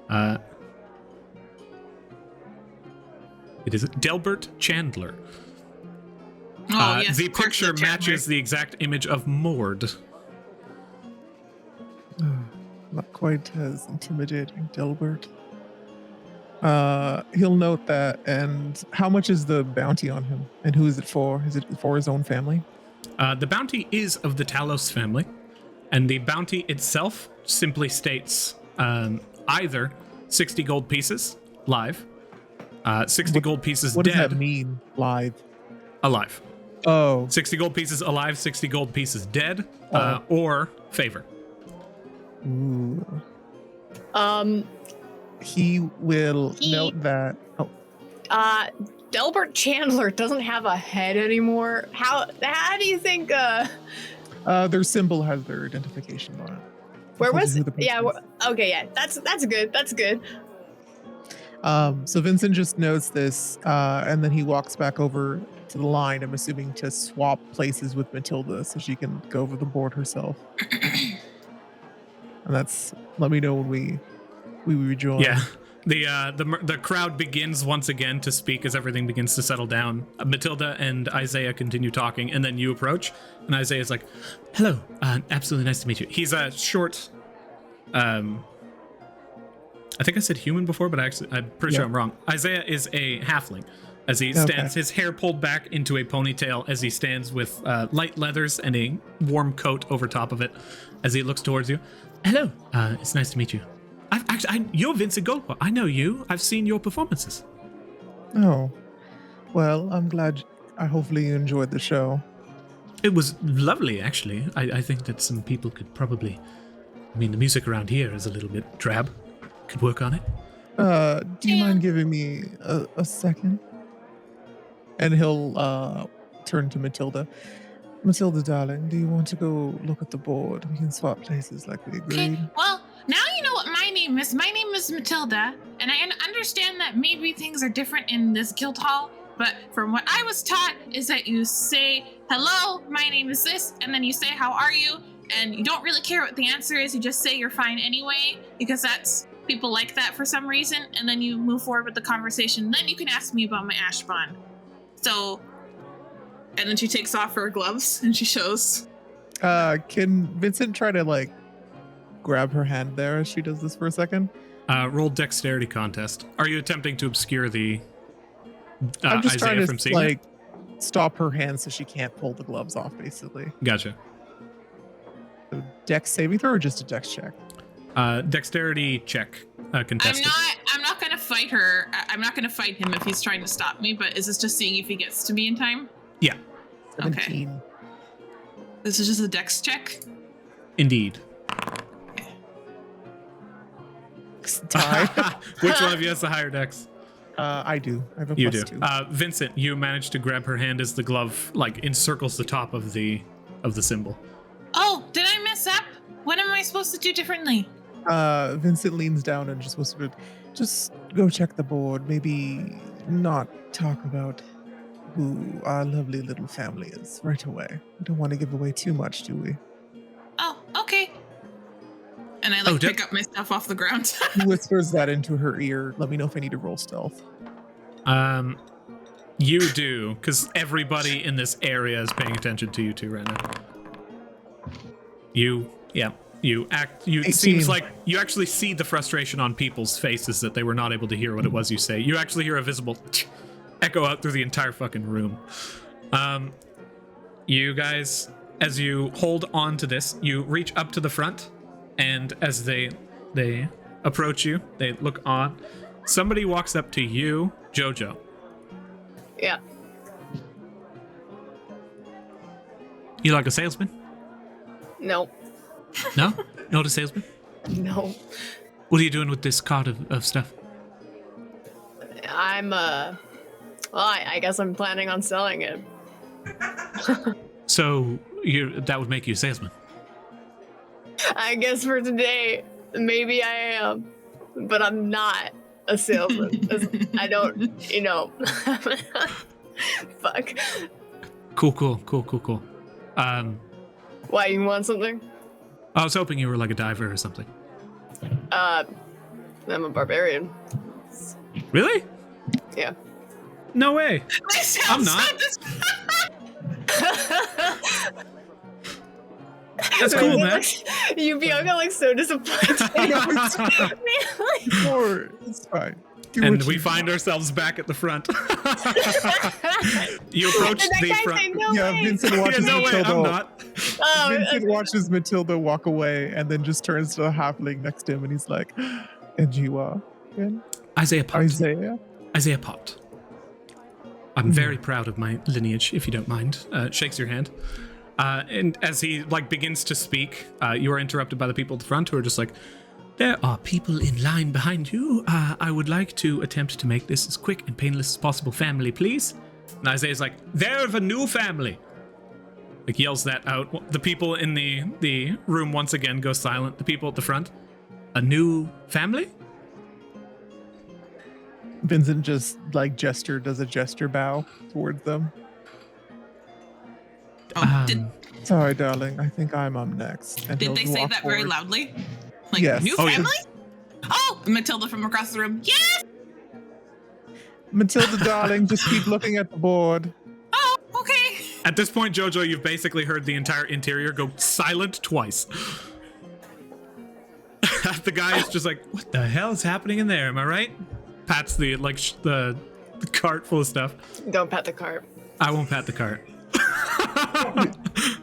it is Delbert Chandler. Oh, yes, the of course, picture Chandler. matches the exact image of Mord. Not quite as intimidating, Delbert. He'll note that. And how much is the bounty on him? And who is it for? Is it for his own family? The bounty is of the Talos family, and the bounty itself simply states either 60 gold pieces live, 60 gold pieces What dead. does that mean, live? Alive. Oh, 60 gold pieces alive, 60 gold pieces dead, Oh. or favor. ooh. He will He- note that. Oh, Delbert Chandler doesn't have a head anymore. How do you think? their symbol has their identification on it. Where Tells was you it? who the Yeah. person is. Okay. Yeah. That's good. That's good. So Vincent just notes this, and then he walks back over to the line, I'm assuming to swap places with Matilda so she can go over the board herself. And that's, let me know when we rejoin. Yeah. The crowd begins once again to speak as everything begins to settle down. Matilda and Isaiah continue talking, and then you approach, and Isaiah's like, hello, absolutely nice to meet you. He's a short, I think I said human before, but I'm pretty sure I'm wrong. Isaiah is a halfling. as he stands, his hair pulled back into a ponytail as he stands with light leathers and a warm coat over top of it as he looks towards you. Hello, it's nice to meet you. You're Vincent Goldpot. I know you. I've seen your performances. Oh, well, I'm glad. Hopefully you enjoyed the show. It was lovely, actually. I think that some people could probably... I mean, the music around here is a little bit drab. Could work on it. Do you mind giving me a second? And he'll turn to Matilda. Matilda, darling, do you want to go look at the board? We can swap places like we agreed. Okay, well, now you know what my name is. My name is Matilda, and I understand that maybe things are different in this guild hall, but from what I was taught is that you say, hello, my name is this, and then you say, how are you? And you don't really care what the answer is, you just say you're fine anyway, because that's, people like that for some reason, and then you move forward with the conversation. Then you can ask me about my ash bond. So, and then she takes off her gloves and she shows. Can Vincent try to like grab her hand there as she does this for a second? Roll dexterity contest. Are you attempting to obscure the I'm just Isaiah trying from to seeing like stop her hand so she can't pull the gloves off, basically. Gotcha. So dex saving throw or just a dex check? Dexterity check contested. I'm not gonna fight her. I'm not gonna fight him if he's trying to stop me, but is this just seeing if he gets to me in time? Yeah. 17. Okay. This is just a dex check? Indeed. Tie. Which one of you has the higher dex? I do. I have a You plus do. 2. Vincent, you manage to grab her hand as the glove like encircles the top of the symbol. Oh, did I mess up? What am I supposed to do differently? Vincent leans down and just whispered, just go check the board. Maybe not talk about who our lovely little family is right away. We don't want to give away too much, do we? Oh, okay. And I pick up my stuff off the ground. He whispers that into her ear. Let me know if I need to roll stealth. You do, because everybody in this area is paying attention to you two right now. It seems like you actually see the frustration on people's faces that they were not able to hear what it was you say. You actually hear a visible echo out through the entire fucking room. You guys, as you hold on to this, you reach up to the front, and as they approach you, they look on. Somebody walks up to you, Jojo. Yeah. You like a salesman? No. No? Not a salesman? No. What are you doing with this cart of stuff? I'm I guess I'm planning on selling it. So that would make you a salesman? I guess for today, maybe I am, but I'm not a salesman. I don't, fuck. Cool. Why, you want something? I was hoping you were like a diver or something. I'm a barbarian. Really? Yeah. No way. I'm not. That's cool, man. Bianca looks so disappointed. Or it's fine. And we find ourselves back at the front. You approach the front. Vincent watches no way, Matilda. I'm not. Vincent watches Matilda walk away and then just turns to the halfling next to him and he's like, and you are? Isaiah Pot. Isaiah? Pot. I'm very proud of my lineage, if you don't mind. Shakes your hand. And as he begins to speak, you are interrupted by the people at the front who are just like, there are people in line behind you. I would like to attempt to make this as quick and painless as possible. Family, please. And Isaiah's like, they're of a new family. Yells that out. The people in the room once again go silent. The people at the front, a new family? Vincent just does a gesture bow towards them. Sorry, darling. I think I'm up next. And Did they say that very loudly? Like, yes. New family? Oh, Matilda from across the room. Yes! Matilda, darling, just keep looking at the board. Oh, okay. At this point, Jojo, you've basically heard the entire interior go silent twice. The guy is just like, what the hell is happening in there? Am I right? Pats the the cart full of stuff. Don't pet the cart. I won't pat the cart.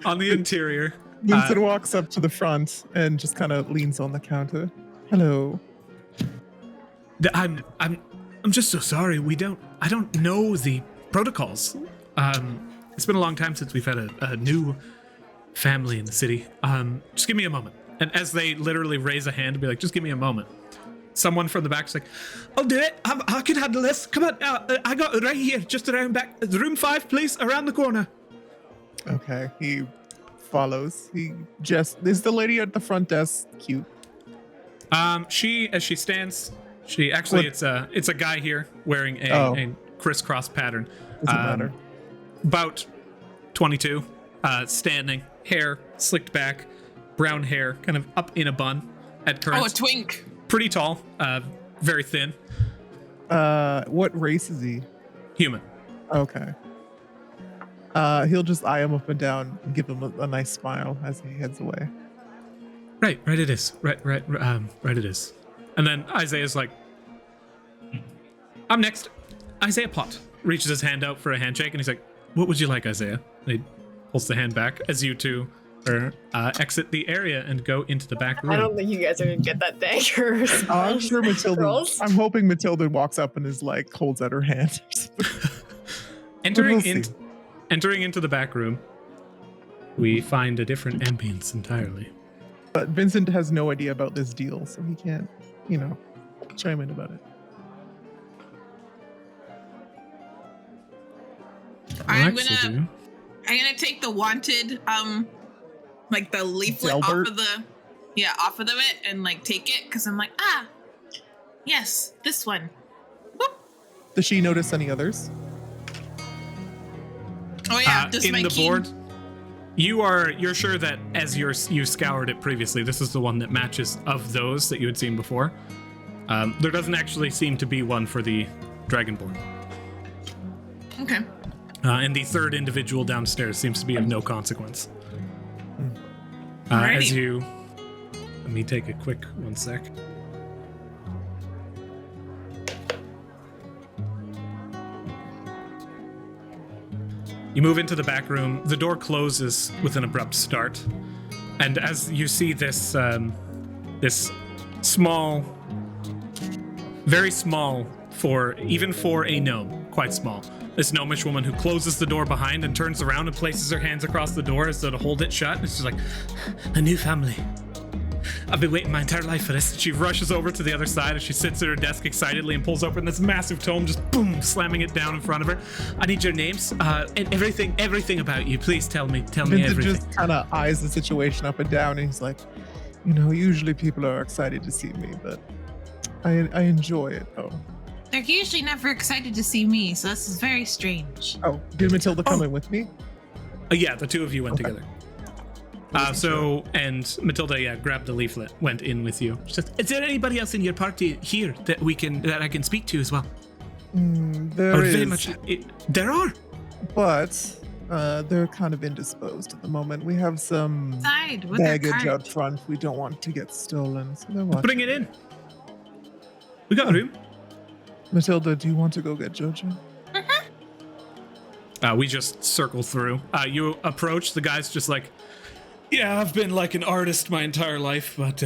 On the interior. Vincent walks up to the front and just kind of leans on the counter. Hello. I'm just so sorry. I don't know the protocols. It's been a long time since we've had a new family in the city. Just give me a moment. And as they literally raise a hand and be like, just give me a moment. Someone from the back's like, I'll do it. I can handle this. Come on. I got it right here, just around back. Room 5, please, around the corner. Okay, he follows. Is the lady at the front desk cute? As she stands, it's a guy here wearing a crisscross pattern. Doesn't matter. About 22, standing, hair slicked back, brown hair, kind of up in a bun at current. Oh, a twink. Pretty tall, very thin. What race is he? Human. Okay. He'll just eye him up and down and give him a nice smile as he heads away. Right it is. Right it is. And then Isaiah's like, I'm next. Isaiah Pott reaches his hand out for a handshake, and he's like, what would you like, Isaiah? And he pulls the hand back as you two exit the area and go into the back room. I don't think you guys are gonna get that dagger. I'm sure Matilda. Girls? I'm hoping Matilda walks up and is like holds out her hand. Entering We'll into the back room, we find a different ambience entirely. But Vincent has no idea about this deal, so he can't, chime in about it. I'm Alexa, gonna take the wanted, like the leaflet Delbert? off of it and like take it because I'm like, yes, this one. Does she notice any others? Oh yeah, just in my the key. board. You're sure that as you scoured it previously, this is the one that matches of those that you had seen before. There doesn't actually seem to be one for the Dragonborn. Okay. And the third individual downstairs seems to be of no consequence. Alrighty. Let me take a quick 1 sec. You move into the back room. The door closes with an abrupt start, and as you see this, this small, very small for a gnome, quite small. This gnomish woman who closes the door behind and turns around and places her hands across the door as though to hold it shut. And she's like, a new family. I've been waiting my entire life for this. She rushes over to the other side as she sits at her desk excitedly and pulls open this massive tome, just boom, slamming it down in front of her. I need your names, and everything about you. Please tell me Vincent everything. just kind of eyes the situation up and down, and he's like, usually people are excited to see me, but I enjoy it, though. They're usually never excited to see me, so this is very strange. Oh, did Matilda come in with me? Yeah, the two of you went together. And Matilda, grabbed the leaflet, went in with you. She said, is there anybody else in your party here that I can speak to as well? There is. There are. But they're kind of indisposed at the moment. We have some Side with their baggage cart. out front we don't want to get stolen, so they're watching. Bring it in. We got room. Matilda, do you want to go get Jojo? We just circle through. You approach, the guy's just like, yeah, I've been like an artist my entire life, but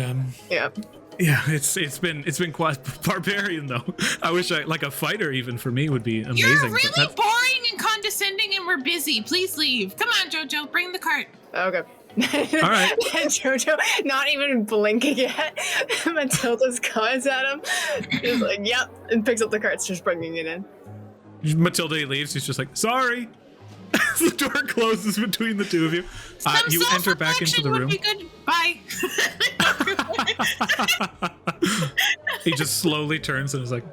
Yeah. yeah, it's been quite barbarian though. I wish like a fighter even for me would be amazing. You're but really that's- boring and condescending, and we're busy. Please leave. Come on, Jojo, bring the cart. Okay. All right. Jojo, not even blinking yet. Matilda's guns at him. He's like, yep, and picks up the carts, just bringing it in. Matilda leaves. He's just like, sorry. The door closes between the two of you. You enter back into the room. Would be good. Bye. He just slowly turns and is like,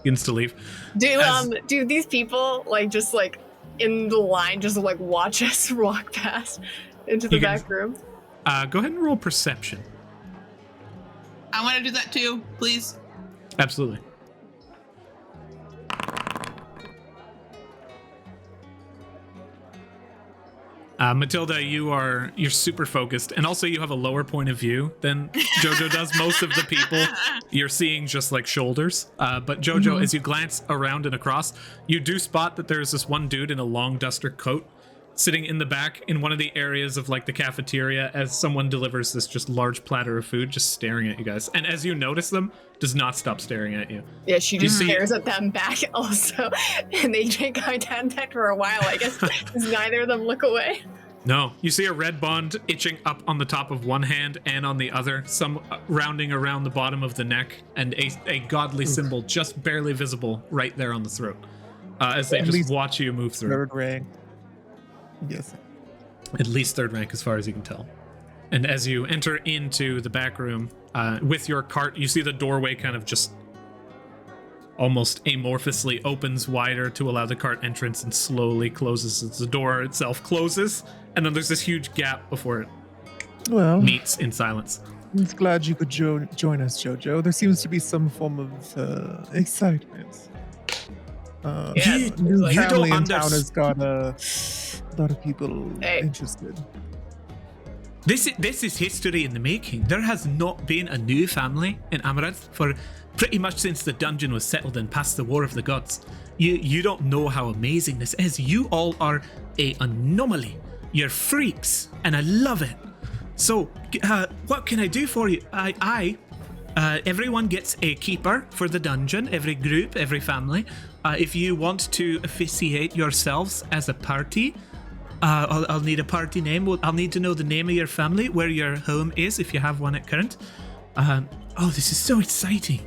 begins to leave. Do these people just in the line just watch us walk past into the You can- back room? Go ahead and roll perception. I want to do that too, please. Absolutely. Matilda, you're super focused, and also you have a lower point of view than Jojo does. Most of the people you're seeing just like shoulders. But Jojo, as you glance around and across, you do spot that there's this one dude in a long duster coat sitting in the back in one of the areas of like the cafeteria as someone delivers this just large platter of food, just staring at you guys. And as you notice them, does not stop staring at you. Yeah, she just stares at them back also. And they make eye contact for a while, I guess, because neither of them look away. No, you see a red bond itching up on the top of one hand and on the other, some rounding around the bottom of the neck, and a godly symbol just barely visible right there on the throat, as they just watch you move through. Third rank. Yes. At least third rank, as far as you can tell. And as you enter into the back room with your cart, you see the doorway kind of just almost amorphously opens wider to allow the cart entrance and slowly closes as the door itself closes. And then there's this huge gap before it meets in silence. I'm glad you could join us, Jojo. There seems to be some form of excitement. New family in town has got a lot of people interested. This is history in the making. There has not been a new family in Amaranth for pretty much since the dungeon was settled and past the War of the Gods. You don't know how amazing this is. You all are an anomaly. You're freaks, and I love it. So, what can I do for you? Everyone gets a keeper for the dungeon, every group, every family. If you want to officiate yourselves as a party, I'll need a party name. I'll need to know the name of your family, where your home is, if you have one at current. This is so exciting.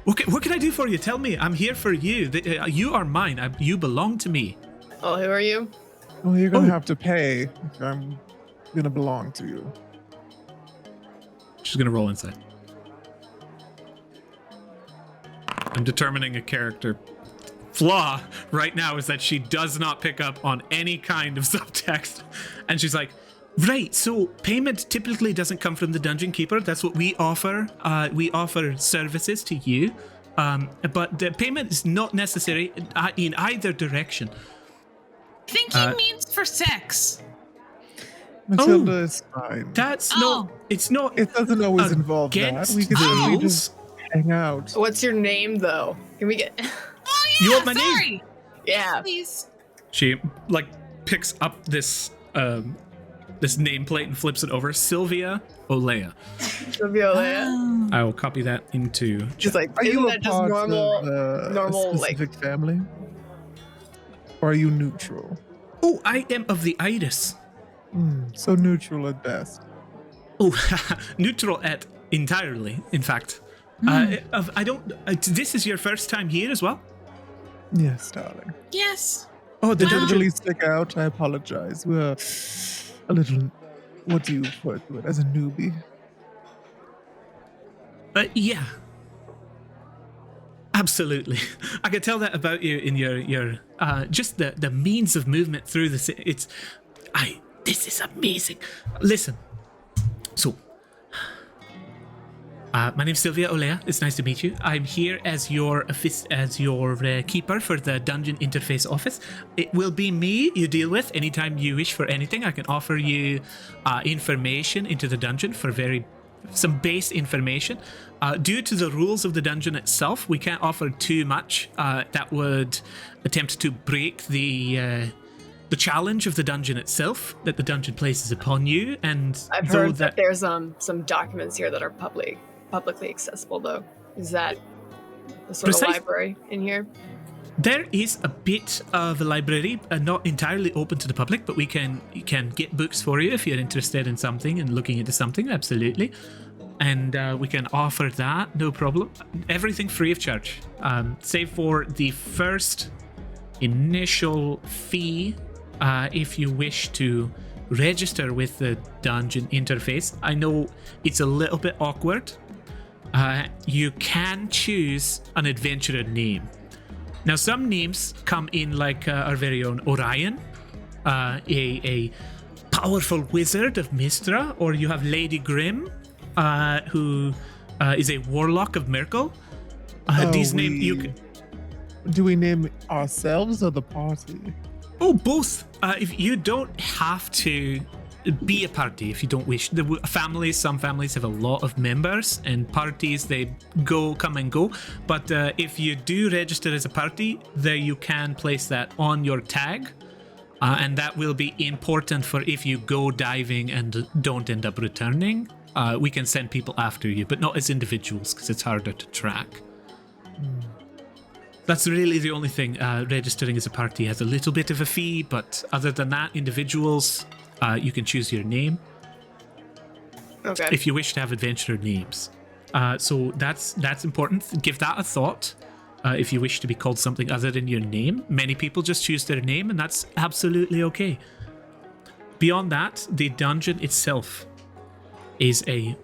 What can I do for you? Tell me. I'm here for you. You are mine. You belong to me. Oh, who are you? Well, you're going to have to pay if I'm going to belong to you. She's going to roll inside. I'm determining a character flaw right now is that she does not pick up on any kind of subtext. And she's like, right, so payment typically doesn't come from the dungeon keeper. That's what we offer. We offer services to you. But the payment is not necessary in either direction. I think he means for sex. Matilda is fine. That's no, it's not. It doesn't always involve that. We could simply just hang out. What's your name, though? Can we get... Oh, yeah, You want my sorry. name? Yeah. Please. She picks up this this nameplate and flips it over. Sylvia Olea. Sylvia Olea. I will copy that into. Just like, Are isn't you that a just part normal, of a specific family? Or are you neutral? Oh, I am of the Iris. So neutral at best. Oh, neutral at entirely. In fact, I don't. This is your first time here as well. Yes, darling. Yes. Oh, the Did it dungeon. really stick out? I apologize. We're a little. What do you refer to it as, a newbie? Yeah. Absolutely. I can tell that about you in your just the means of movement through the city. This is amazing. Listen. So, my name's Sylvia Olea. It's nice to meet you. I'm here as your keeper for the dungeon interface office. It will be me you deal with anytime you wish for anything. I can offer you information into the dungeon for some base information. Due to the rules of the dungeon itself, we can't offer too much that would attempt to break the challenge of the dungeon itself that the dungeon places upon you. And I've heard that there's some documents here that are publicly accessible, though. Is that the sort of library in here? There is a bit of a library, not entirely open to the public, but you can get books for you if you're interested in something and looking into something, absolutely. And we can offer that, no problem. Everything free of charge, save for the first initial fee if you wish to register with the dungeon interface. I know it's a little bit awkward. You can choose an adventurer name. Now, some names come in like our very own Orion, a powerful wizard of Mistra, or you have Lady Grimm, who is a warlock of Merkel. These names you can. Do we name ourselves or the party? Oh, both. If you don't have to be a party if you don't wish. Some families have a lot of members, and parties they come and go. But if you do register as a party, there you can place that on your tag, and that will be important for if you go diving and don't end up returning. We can send people after you, but not as individuals because it's harder to track. That's really the only thing. Registering as a party has a little bit of a fee, but other than that, individuals, you can choose your name. Okay. If you wish to have adventurer names. So that's important. Give that a thought. If you wish to be called something other than your name. Many people just choose their name, and that's absolutely okay. Beyond that, the dungeon itself is a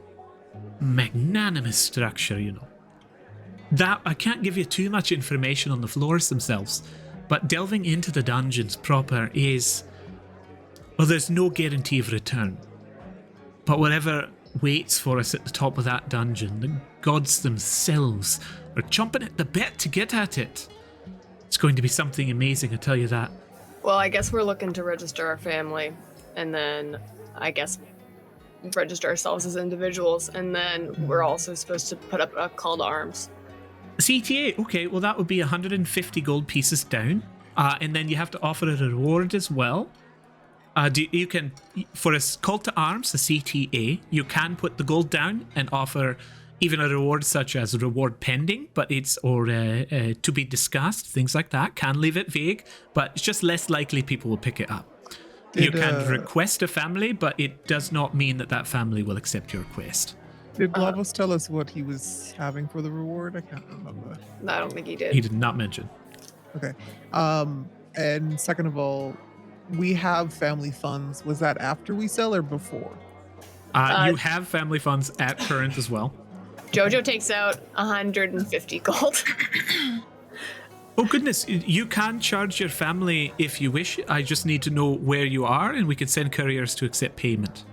magnanimous structure, you know. That I can't give you too much information on the floors themselves, but delving into the dungeons proper is, well, there's no guarantee of return. But whatever waits for us at the top of that dungeon, the gods themselves are chomping at the bit to get at it. It's going to be something amazing, I tell you that. Well, I guess we're looking to register our family, and then I guess register ourselves as individuals, and then we're also supposed to put up a call to arms. CTA, okay, well that would be 150 gold pieces down, and then you have to offer a reward as well. You can, for a call to arms, a CTA, you can put the gold down and offer even a reward such as reward pending, but it's to be discussed, things like that. Can leave it vague, but it's just less likely people will pick it up. You can request a family, but it does not mean that family will accept your request. Did Lavos tell us what he was having for the reward? I can't remember. I don't think he did. He did not mention. Okay. And second of all, we have family funds. Was that after we sell or before? You have family funds at current as well. Jojo takes out 150 gold. Oh goodness, you can charge your family if you wish. I just need to know where you are, and we can send couriers to accept payment.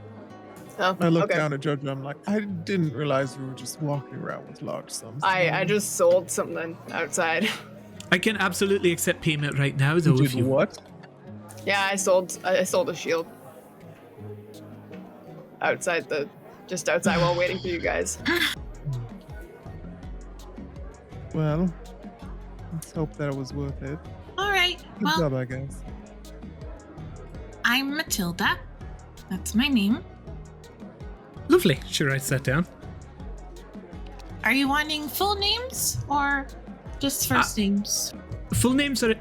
Oh, I look okay. down at Jojo. I'm like, I didn't realize you were just walking around with large sums. I just sold something outside. I can absolutely accept payment right now, though. You If did you what? Yeah, I sold a shield outside while waiting for you guys. Well, let's hope that it was worth it. All right. Good Well, job, I guess. I'm Matilda. That's my name. Lovely. She writes that down. Are you wanting full names or just first names? Full names are.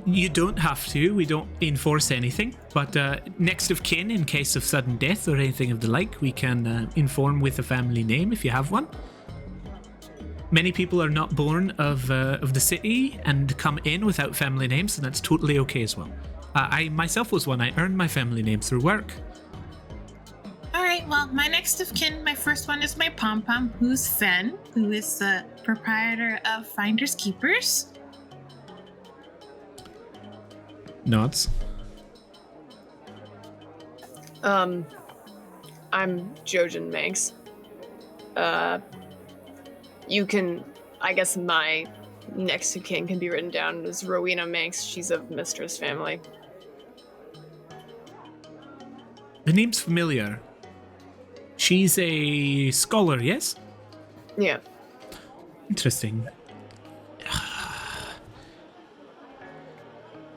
You don't have to. We don't enforce anything. But next of kin, in case of sudden death or anything of the like, we can inform with a family name if you have one. Many people are not born of the city and come in without family names, and that's totally okay as well. I myself was one. I earned my family name through work. All right. Well, my next of kin, my first one is my pom-pom, who's Fen, who is the proprietor of Finders Keepers. Nods. I'm Jojen Manx. You can, I guess my next of kin can be written down as Rowena Manx. She's of Mistress family. The name's familiar. She's a scholar, yes? Yeah. Interesting.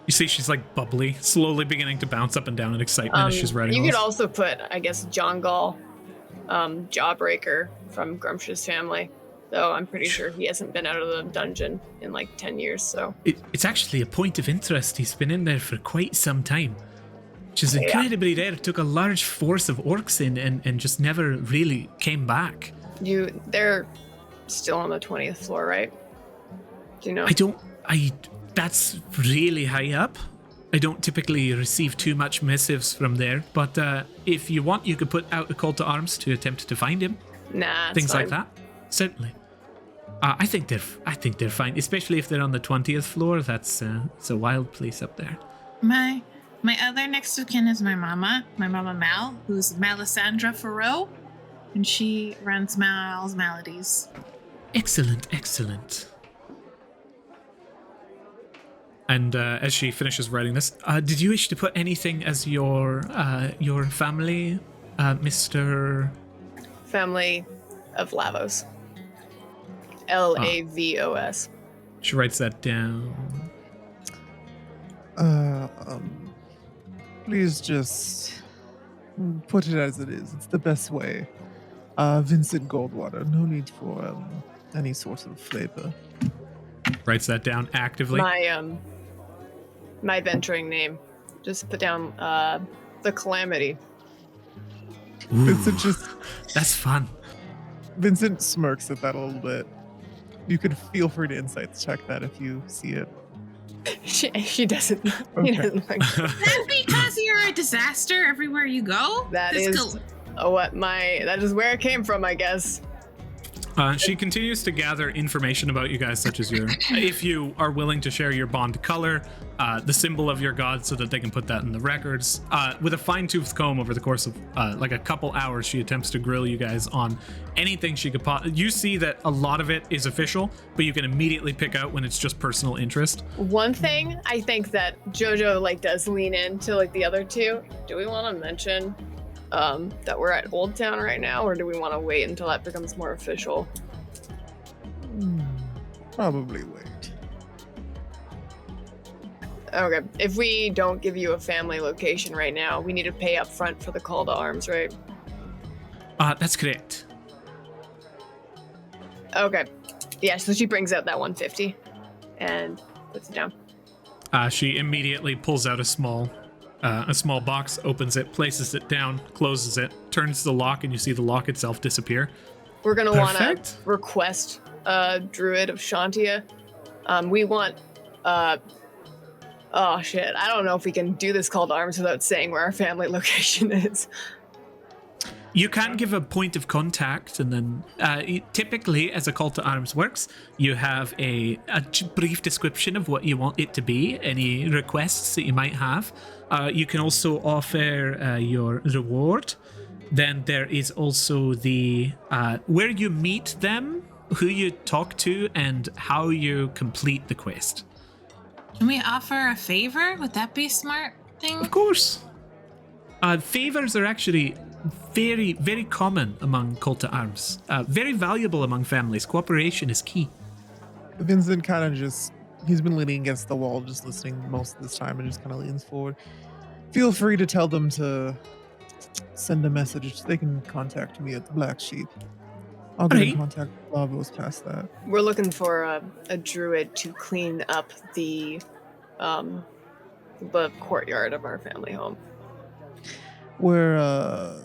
You see she's like bubbly, slowly beginning to bounce up and down in excitement as she's writing You this. could also put, I guess, John Gall, Jawbreaker from Grumptious family. Though I'm pretty sure he hasn't been out of the dungeon in like 10 years, so. It's actually a point of interest. He's been in there for quite some time, which is incredibly rare. It took a large force of orcs in and just never really came back. They're still on the 20th floor, right? Do you know? That's really high up. I don't typically receive too much missives from there, but if you want, you could put out a call to arms to attempt to find him. Nah, it's Things fine. like that. Certainly. I think they're fine, especially if they're on the 20th floor. That's it's a wild place up there. My other next of kin is my mama Mal, who's Melisandra Farrow, and she runs Mal's Maladies. Excellent. And as she finishes writing this, did you wish to put anything as your family, Mr. Family of Lavos. Lavos. She writes that down. Please just put it as it is. It's the best way. Vincent Goldwater. No need for any sort of flavor. Writes that down actively. My venturing name. Just put down the Calamity. Ooh, Vincent just that's fun. Vincent smirks at that a little bit. You could feel free to insights check that if you see it. She doesn't. Okay. He doesn't like That's because you're a disaster everywhere you go. that. This Is that is where it came from, I guess. She continues to gather information about you guys, such as if you are willing to share your bond color, the symbol of your god, so that they can put that in the records. With a fine-tooth comb over the course of like a couple hours, she attempts to grill you guys on anything she could. You see that a lot of it is official, but you can immediately pick out when it's just personal interest. One thing I think that JoJo does lean into the other two. Do we want to mention that we're at Old Town right now, or do we want to wait until that becomes more official? Probably wait. Okay, if we don't give you a family location right now, we need to pay up front for the call to arms, right? That's correct. Okay. Yeah, so she brings out that 150 and puts it down. She immediately pulls out a small box, opens it, places it down, closes it, turns the lock, and you see the lock itself disappear. We're gonna want to Perfect. request a druid of Shantia. We want oh shit, I don't know if we can do this call to arms without saying where our family location is. You can give a point of contact, and then typically, as a call to arms works, you have a brief description of what you want it to be, any requests that you might have. You can also offer your reward. Then there is also the where you meet them, who you talk to, and how you complete the quest. Can we offer a favor? Would that be a smart thing? Of course. Favors are actually very, very common among call to arms. Very valuable among families. Cooperation is key. Vincent kind of he's been leaning against the wall, just listening most of this time, and just kind of leans forward. Feel free to tell them to send a message. They can contact me at the Black Sheep. I'll get in contact with Lavos past that. We're looking for a druid to clean up the courtyard of our family home. We're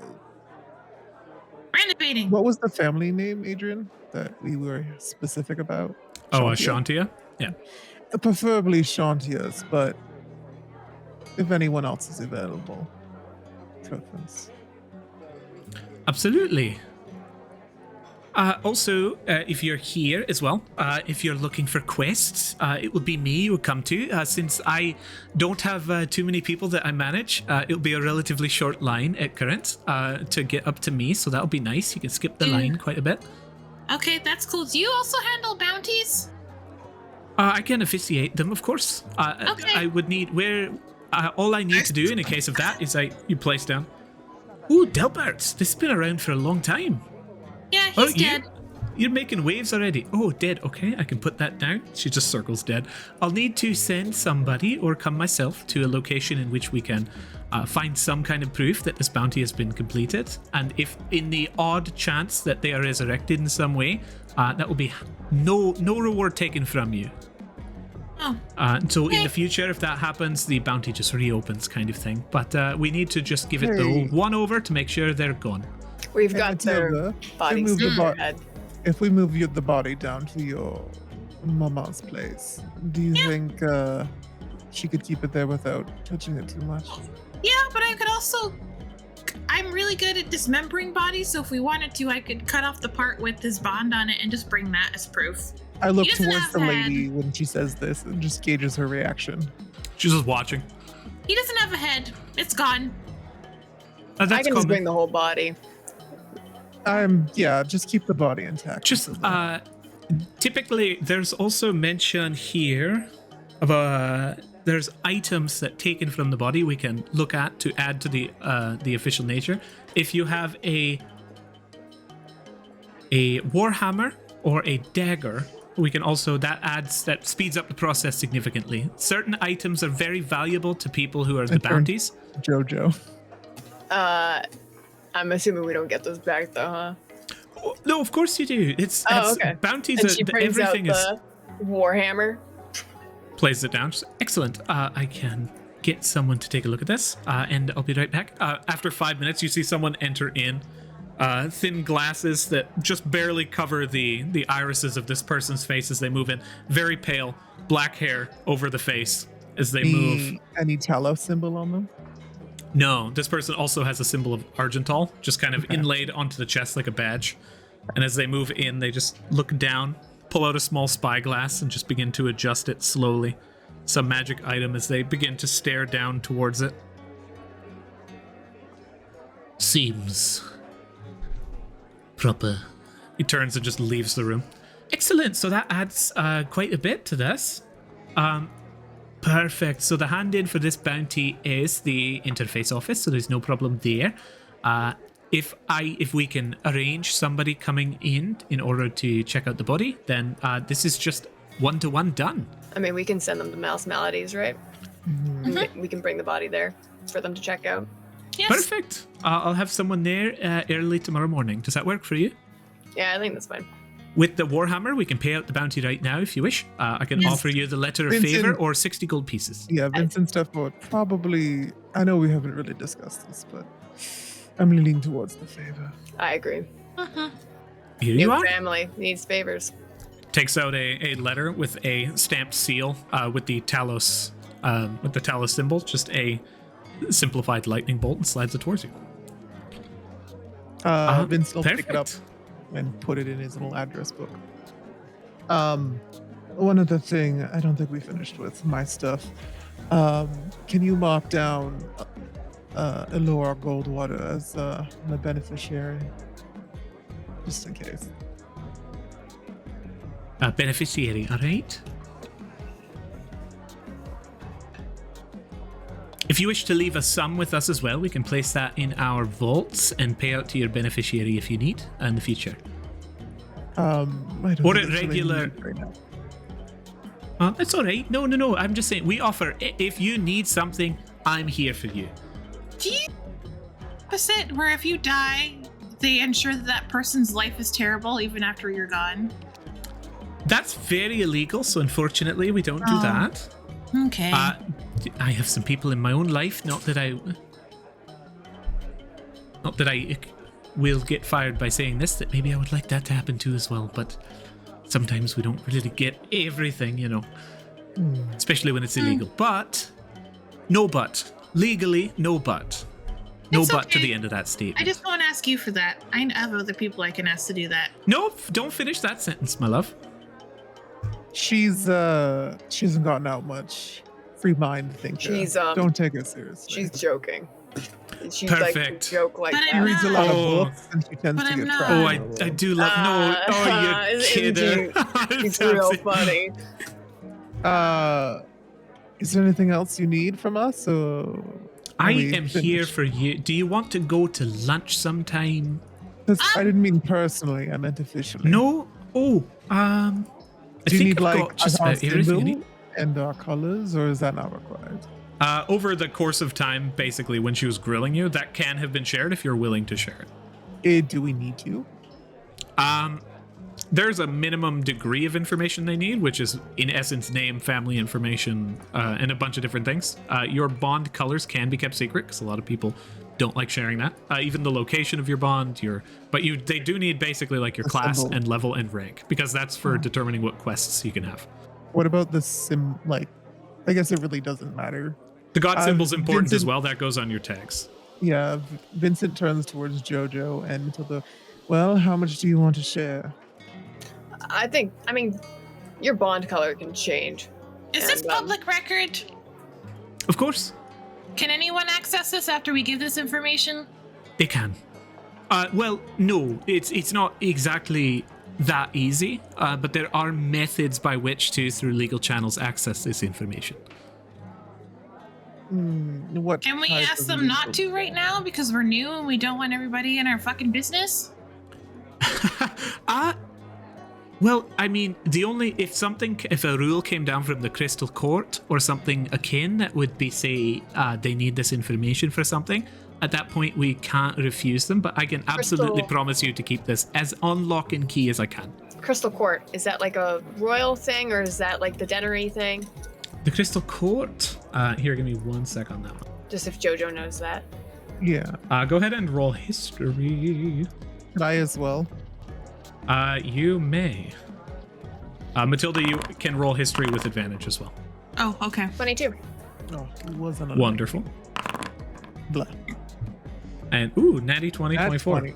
Renovating. what was the family name, Adrian, that we were specific about? Shantia? Yeah. Preferably Shantia's, but if anyone else is available, preference. Absolutely. Also, if you're here as well, if you're looking for quests, it will be me you will come to. Since I don't have too many people that I manage, it'll be a relatively short line at current to get up to me, so that'll be nice. You can skip the line quite a bit. Okay, that's cool. Do you also handle bounties? I can officiate them, of course. Okay. I would need all I need to do in a case of that is you place down. Ooh, Delberts. This has been around for a long time. Yeah, he's dead. You're making waves already. Oh, dead. Okay, I can put that down. She just circles dead. I'll need to send somebody or come myself to a location in which we can find some kind of proof that this bounty has been completed. And if in the odd chance that they are resurrected in some way, that will be no reward taken from you. Oh. So in the future, if that happens, the bounty just reopens kind of thing. But we need to just give it the old one over to make sure they're gone. We've Hey, got their Matilda, bodies remove the in bo- their head. If we move the body down to your mama's place, do you think she could keep it there without touching it too much? Yeah, but I could also. I'm really good at dismembering bodies, so if we wanted to, I could cut off the part with his bond on it and just bring that as proof. I look He doesn't towards have the a lady when she says this and just gauges her reaction. She's just watching. He doesn't have a head. It's gone. I That's can just common. bring the whole body. Just keep the body intact. Just typically, there's also mention here. there's items that taken from the body we can look at to add to the official nature. If you have a warhammer or a dagger, we can also that speeds up the process significantly. Certain items are very valuable to people who are the bounties. Jojo. I'm assuming we don't get those back though, huh? Oh, no, of course you do. It's okay. Bounties. And she brings Everything out is the warhammer. plays it down. Excellent. I can get someone to take a look at this, and I'll be right back. After 5 minutes, you see someone enter in. Thin glasses that just barely cover the irises of this person's face as they move in. Very pale, black hair over the face as they move. Any Talos symbol on them? No, this person also has a symbol of Argental, just kind of inlaid onto the chest like a badge. And as they move in, they just look down, pull out a small spyglass, and just begin to adjust it slowly. Some magic item as they begin to stare down towards it. Seems proper. He turns and just leaves the room. Excellent. So that adds quite a bit to this. Perfect. So the hand-in for this bounty is the interface office, so there's no problem there. If we can arrange somebody coming in order to check out the body, then this is just 1-to-1 done. I mean, we can send them to Mouse Maladies, right? Mm-hmm. We can bring the body there for them to check out. Yes. Perfect. I'll have someone there early tomorrow morning. Does that work for you? Yeah, I think that's fine. With the Warhammer, we can pay out the bounty right now if you wish. I can offer you the letter of favor or 60 gold pieces. Yeah, Vincent Stefford, probably. I know we haven't really discussed this, but I'm leaning towards the favor. I agree. Here you New are. family needs favors. Takes out a letter with a stamped seal with the Talos symbol, just a simplified lightning bolt, and slides it towards you. Vince will pick it up Perfect. and put it in his little address book. One other thing I don't think we finished with my stuff. Can you mark down Elora Goldwater as my beneficiary? Just in case. Beneficiary, all right? If you wish to leave a sum with us as well, we can place that in our vaults and pay out to your beneficiary if you need in the future. I don't Or think at that's what I regular- need right now. That's all right. No. I'm just saying, we offer, if you need something, I'm here for you. Do you opposite where if you die, they ensure that person's life is terrible even after you're gone? That's very illegal, so unfortunately, we don't do Oh. that. Okay. I have some people in my own life, not that I will get fired by saying this, that maybe I would like that to happen too as well, but sometimes we don't really get everything, especially when it's illegal. But, no but. Legally, no but. No It's but to okay. the end of that statement. I just won't ask you for that. I have other people I can ask to do that. No, don't finish that sentence, my love. She hasn't gotten out much. Free mind thinker. She's, don't take it seriously. She's joking. She's Perfect. like to joke like But that. She reads a lot Oh. of books and she tends But to I'm get not. trapped. Oh, I do love... No. Oh, you isn't kidder. It's real funny. Is there anything else you need from us? Or I are we am here finished? for you. Do you want to go to lunch sometime? 'Cause I didn't mean personally. I meant officially. No? Oh, I Do you think need I've like got just our about everything you symbol need. and our colors, or is that not required? Over the course of time, basically, when she was grilling you, that can have been shared if you're willing to share it. Do we need to? There's a minimum degree of information they need, which is, in essence, name, family information, and a bunch of different things. Your bond colors can be kept secret, because a lot of people don't like sharing that. Even the location of your bond, they do need basically like your A class symbol. and level and rank, because that's for determining what quests you can have. What about the I guess it really doesn't matter. The god symbol's important as Vincent- well. That goes on your tags. Yeah, Vincent turns towards Jojo and well, how much do you want to share? I mean, your bond color can change. Is this And, public record? Of course, Can anyone access this after we give this information? they can. Well, no, it's not exactly that easy, but there are methods by which to, through legal channels, access this information. What Can we type ask of them not legal- to right now because we're new and we don't want everybody in our fucking business? Well, I mean, if a rule came down from the Crystal Court or something akin that would be say they need this information for something, at that point we can't refuse them, but I can absolutely promise you to keep this as on lock and key as I can. Crystal Court, is that like a royal thing or is that like the Deanery thing? The Crystal Court? Here, give me 1 sec on that one. Just if Jojo knows that. Yeah. Go ahead and roll history. Could I as well? You may. Matilda, you can roll history with advantage as well. Oh, okay. 22. Oh, it wasn't a Wonderful. Blah. And natty 20, That's 24. 20.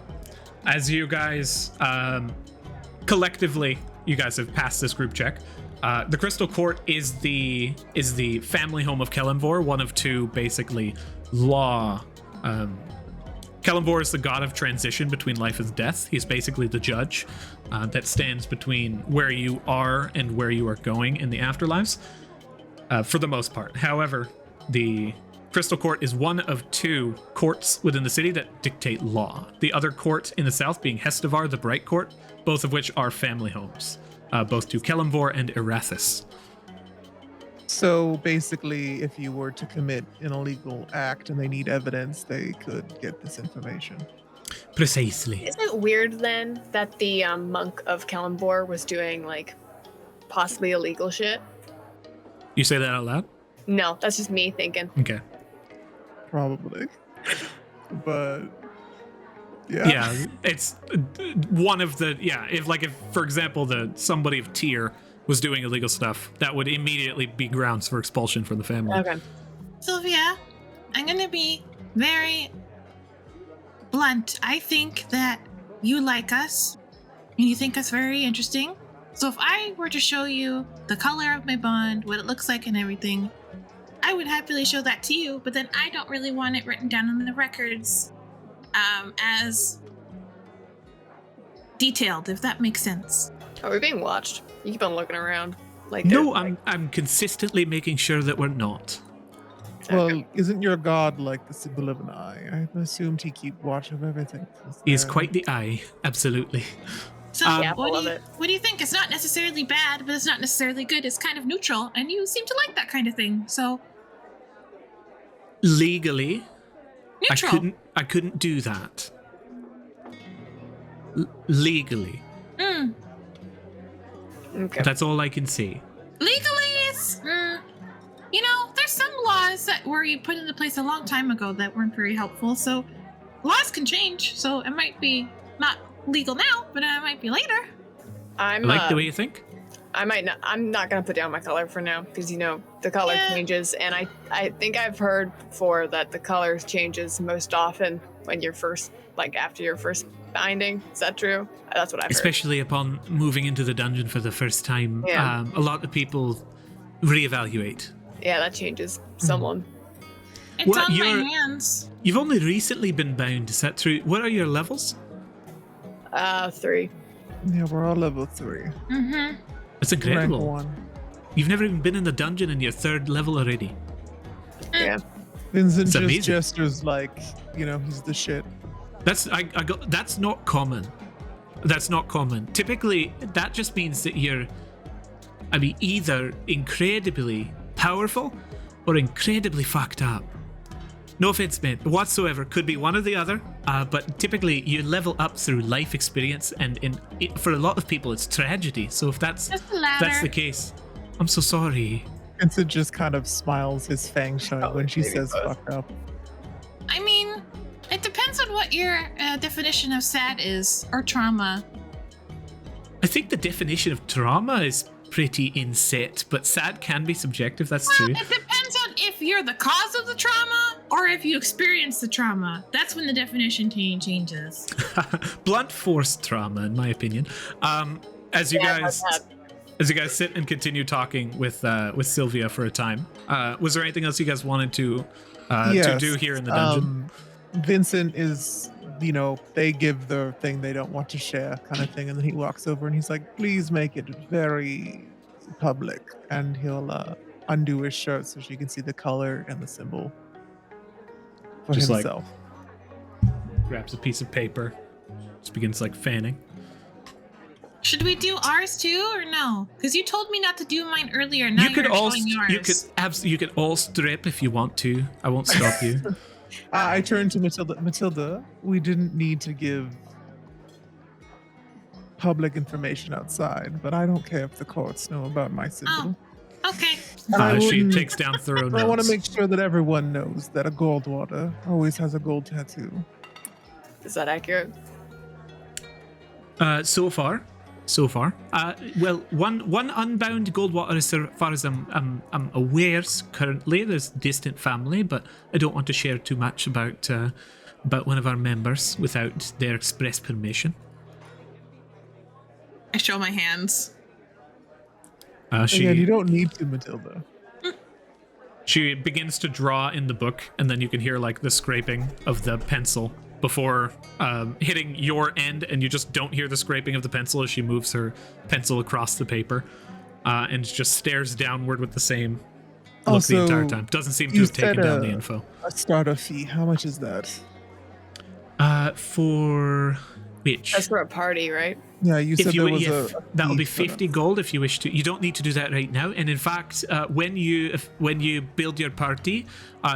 As you guys collectively, you guys have passed this group check. The Crystal Court is the family home of Kellenvor, one of two basically law. Kellenvor is the god of transition between life and death. He's basically the judge that stands between where you are and where you are going in the afterlives, for the most part. However, the Crystal Court is one of two courts within the city that dictate law. The other court in the south being Hestevar, the Bright Court, both of which are family homes, both to Kellenvor and Erathis. So basically, if you were to commit an illegal act and they need evidence, they could get this information. Precisely. Is it weird then that the monk of Kellenbor was doing like possibly illegal shit? You say that out loud? No, that's just me thinking. Okay. Probably. But yeah. Yeah, it's one of the if for example somebody of tier was doing illegal stuff, that would immediately be grounds for expulsion from the family. Okay. Sylvia, I'm going to be very blunt. I think that you like us and you think us very interesting. So if I were to show you the color of my bond, what it looks like and everything, I would happily show that to you, but then I don't really want it written down in the records as detailed, if that makes sense. Are we being watched? You keep on looking around. Like No, they're, I'm consistently making sure that we're not. Well, isn't your god like the symbol of an eye? I assumed he keep watch of everything. He is quite the eye, absolutely. So Yeah, I what love do you, it. what do you think? It's not necessarily bad, but it's not necessarily good. It's kind of neutral, and you seem to like that kind of thing. So Legally, neutral. I couldn't do that. Legally. Mm. okay. That's all I can say. Legally, it's there's some laws that were put into place a long time ago that weren't very helpful. So laws can change. So it might be not legal now, but it might be later. I I'm like the way you think. I might not. I'm not gonna put down my color for now because the color Yeah. changes, and I think I've heard before that the color changes most often when you're first after your first binding. Is that true? That's what I've heard. Especially upon moving into the dungeon for the first time, Yeah. a lot of people reevaluate. Yeah, that changes someone. It's Well, on my you're- hands. You've only recently been bound. Is that true? What are your levels? 3. Yeah, we're all level 3. Mm-hmm. That's Rank incredible. 1. You've never even been in the dungeon and you're 3rd level already. Yeah. Vincent It's just amazing. gestures like, he's the shit. That's not common. That's not common. Typically, that just means that you're, either incredibly powerful or incredibly fucked up. No offense meant whatsoever. Could be one or the other. But typically, you level up through life experience, and for a lot of people, it's tragedy. So if that's Just the ladder. the case, I'm so sorry. Vincent just kind of smiles his fang shine when she maybe says both. fucked up. I mean, it depends on what your definition of sad is, or trauma. I think the definition of trauma is pretty inset, but sad can be subjective. That's Well, true. it depends on if you're the cause of the trauma or if you experience the trauma. That's when the definition changes. Blunt force trauma, in my opinion. As you Yeah, guys that's as you guys sit and continue talking with Sylvia for a time, was there anything else you guys wanted to Yes, do here in the dungeon? Vincent is they give the thing they don't want to share kind of thing. And then he walks over and he's like, please make it very public. And he'll undo his shirt so she can see the color and the symbol for Just like- himself. Grabs a piece of paper, just begins like fanning. Should we do ours too, or no? Because you told me not to do mine earlier. Now You could you're all showing yours. you could all strip if you want to. I won't stop you. I turned to Matilda. Matilda, we didn't need to give public information outside, but I don't care if the courts know about my symbol. Okay. And I She wouldn't- takes down thorough I want notes. to make sure that everyone knows that a Goldwater always has a gold tattoo. Is that accurate? So far. Well, one unbound Goldwater, as far as I'm aware currently. There's distant family, but I don't want to share too much about one of our members without their express permission. I show my hands. Again, you don't need to, Matilda. She begins to draw in the book, and then you can hear like the scraping of the pencil before hitting your end, and you just don't hear the scraping of the pencil as she moves her pencil across the paper and just stares downward with the same look Also, the entire time. Doesn't seem to you have taken said, down the info. A starter fee. How much is that? For which? That's for a party, right? Yeah, you said there was a that'll be fee for 50 gold if you wish to. You don't need to do that right now. And in fact, when you build your party,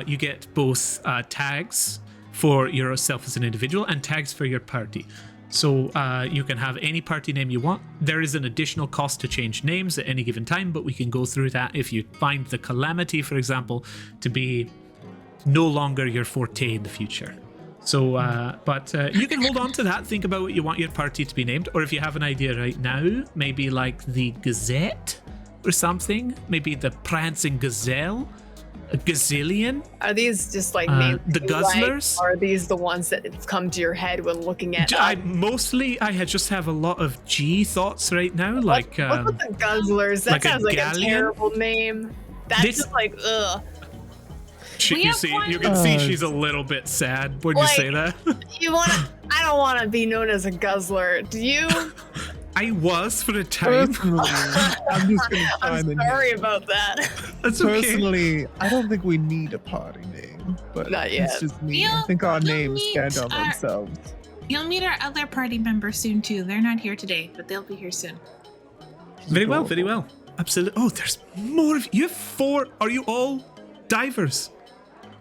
you get both tags for yourself as an individual and tags for your party. So you can have any party name you want. There is an additional cost to change names at any given time, but we can go through that if you find the Calamity, for example, to be no longer your forte in the future. So, but you can hold on to that. Think about what you want your party to be named, or if you have an idea right now, maybe like the Gazette or something. Maybe the Prancing Gazelle, a Gazillion. Are these just like names the you like, Guzzlers? or are these the ones that come to your head when looking at? I just have a lot of G thoughts right now, like what's with the Guzzlers? That like a sounds like galleon? a terrible name. That's This- just like ugh. We have one- you can see she's a little bit sad when you say that. You wanna? I don't want to be known as a guzzler. Do you? I was for a time. Personally, I'm just gonna I'm chime in sorry here. about that. That's okay. Personally, I don't think we need a party name, but Not yet. it's just me. I You'll- think our you'll names meet stand on our- themselves. You'll meet our other party members soon too. They're not here today, but they'll be here soon. Very well, very well. Absolutely. Oh, there's more of you. You have 4. Are you all divers?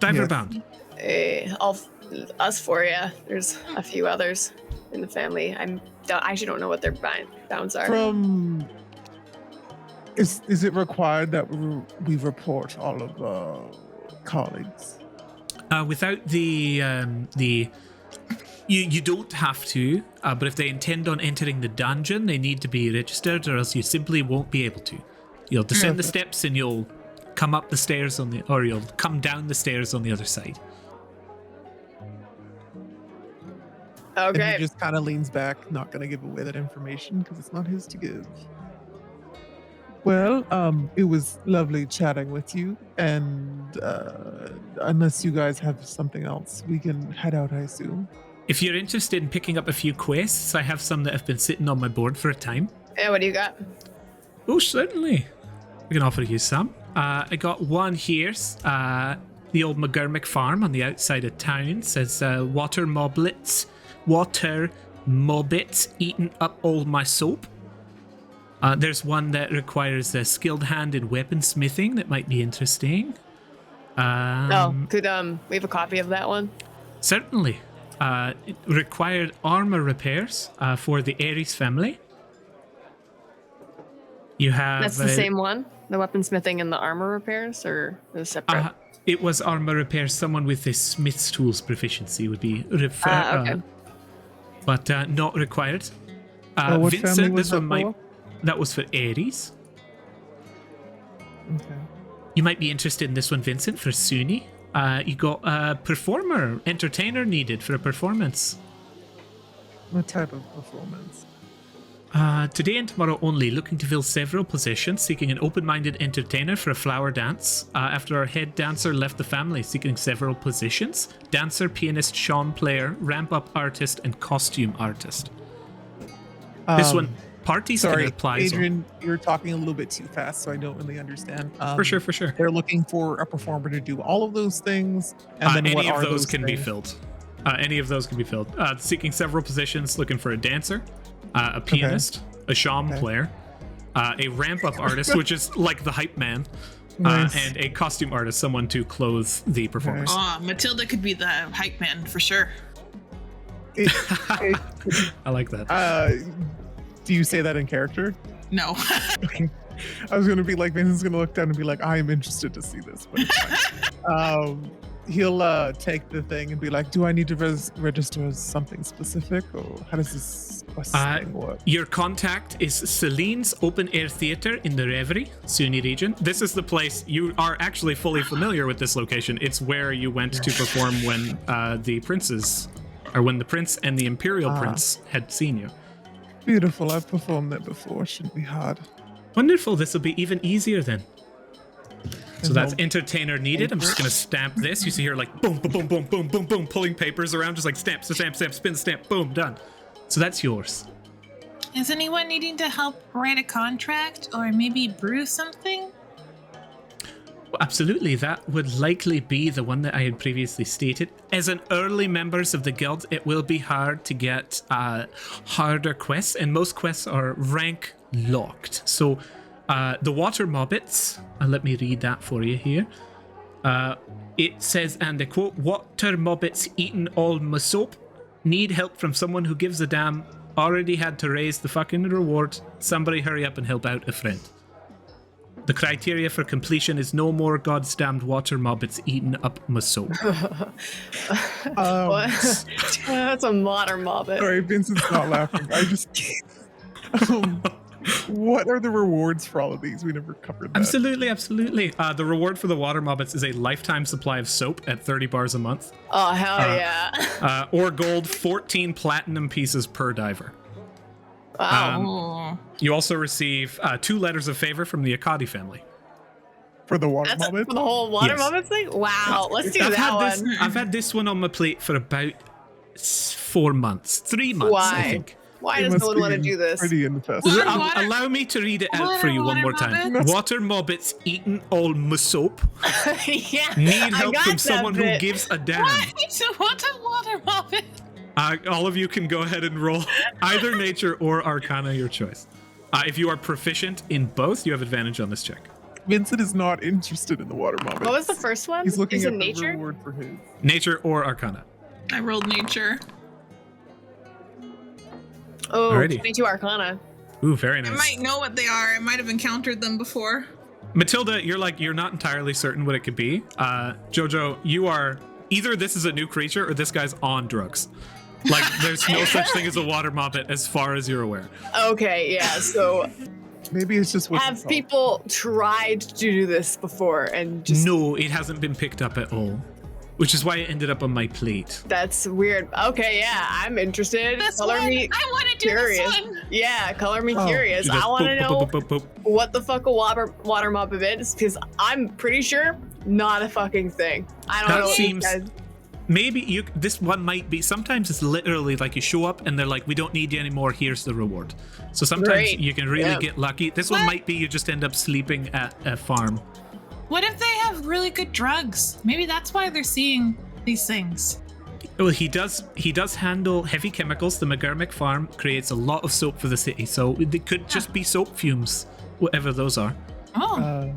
Diver Yes. bound. All us four, yeah. There's a few others in the family. I actually don't know what their bounds are. From is it required that we report all of our colleagues? Without the you don't have to, but if they intend on entering the dungeon, they need to be registered, or else you simply won't be able to. You'll descend the steps and you'll come up the stairs or you'll come down the stairs on the other side. And Okay. he just kind of leans back, not going to give away that information because it's not his to give. Well, it was lovely chatting with you, and unless you guys have something else, we can head out, I assume. If you're interested in picking up a few quests, I have some that have been sitting on my board for a time. Yeah, what do you got? Oh, certainly. I can offer you some. I got one here. The old McGurmick farm on the outside of town says water moblets eaten up all my soap. There's one that requires a skilled hand in weaponsmithing that might be interesting. Could we have a copy of that one? Certainly. It required armor repairs for the Ares family. You have That's the same one? The weaponsmithing and the armor repairs, or is it separate? It was armor repairs. Someone with a smith's tools proficiency would be Okay. but not required. What family was this one that for? that was for Ares. Okay. You might be interested in this one, Vincent, for Suni. You got a entertainer needed for a performance. What type of performance? Today and tomorrow only, looking to fill several positions, seeking an open-minded entertainer for a flower dance. After our head dancer left the family, seeking several positions. Dancer, pianist, Sean player, ramp-up artist, and costume artist. This one, parties can Sorry, apply. Adrian, you're talking a little bit too fast, so I don't really understand. For sure. They're looking for a performer to do all of those things, and then what any of are those can be things? filled. Any of those can be filled. Seeking several positions, looking for a dancer, a pianist, a sham player, a ramp-up artist, which is like the hype man, Nice. and a costume artist, someone to clothe the performers. Oh, Matilda could be the hype man for sure. It- I like that. do you say that in character? No. I was gonna be like, Vincent's gonna look down and be like, I am interested to see this. But it's fine. He'll take the thing and be like, do I need to register as something specific, or how does this quest thing work? Your contact is Celine's Open Air Theatre in the Reverie, SUNY region. This is the place, you are actually fully familiar with this location. It's where you went to perform when the prince and the Imperial Prince had seen you. Beautiful. I've performed there before. Shouldn't be hard. Wonderful, this will be even easier then. So And that's they'll- entertainer needed. I'm just gonna stamp this. You see here like boom, boom, boom, boom, boom, boom, boom, pulling papers around, just like stamp, spin, stamp, boom, done. So that's yours. Is anyone needing to help write a contract or maybe brew something? Well, absolutely, that would likely be the one that I had previously stated. As an early members of the guild, it will be hard to get harder quests, and most quests are rank locked. So the water mobbits, let me read that for you here. It says, and I quote, water mobbits eaten all my soap. Need help from someone who gives a damn. Already had to raise the fucking reward. Somebody hurry up and help out a friend. The criteria for completion is no more God's damned water mobbits eaten up my soap. What? That's a modern mobbit. Sorry, Vincent's not laughing. I just. What are the rewards for all of these? We never covered that. Absolutely. The reward for the water mobbits is a lifetime supply of soap at 30 bars a month. Oh, hell yeah. Or gold, 14 platinum pieces per diver. Wow. You also receive 2 letters of favor from the Akkadi family. For the water That's mobbit? for the whole water Yes. mobbits thing? Wow. Let's do I've that had one. I've had this one on my plate for about 4 months, 3 months, Why? I think. Why It does must no one want to be do this? Pretty infested. Water- Allow me to read it out for you one more time. mobbits? Water mobbits eaten all my soap. Yeah. Need I help got from that someone who bit. gives a damn. What a water mobbit! All of you can go ahead and roll either nature or arcana, your choice. If you are proficient in both, you have advantage on this check. Vincent is not interested in the water mobbit. What was the first one? He's looking Is at it the nature? reward for his. Nature or arcana. I rolled nature. Oh, Alrighty. 22 Arcana. Ooh, very I nice. might know what they are. I might have encountered them before. Matilda, you're not entirely certain what it could be. Jojo, you are either this is a new creature or this guy's on drugs. Like there's no such thing as a water mobbit as far as you're aware. Okay, yeah. So Maybe it's just what have people tried to do this before and just No, it hasn't been picked up at all. Which is why it ended up on my plate. that's weird. Okay, yeah, I'm interested. This Color one! me I want to do curious. this one! Yeah, color me Oh. curious. You I just want to boop, know boop, boop, boop, boop. what the fuck a water mob is because I'm pretty sure not a fucking thing. I don't That know. What seems- these guys- Maybe this one might be. Sometimes it's literally like you show up and they're like, "We don't need you anymore. Here's the reward." So sometimes Great. you can really Yeah. get lucky. This one What? might be you just end up sleeping at a farm. What if they have really good drugs? Maybe that's why they're seeing these things. Well, he does handle heavy chemicals. The McGurmick farm creates a lot of soap for the city, so it could just be soap fumes, whatever those are. Oh,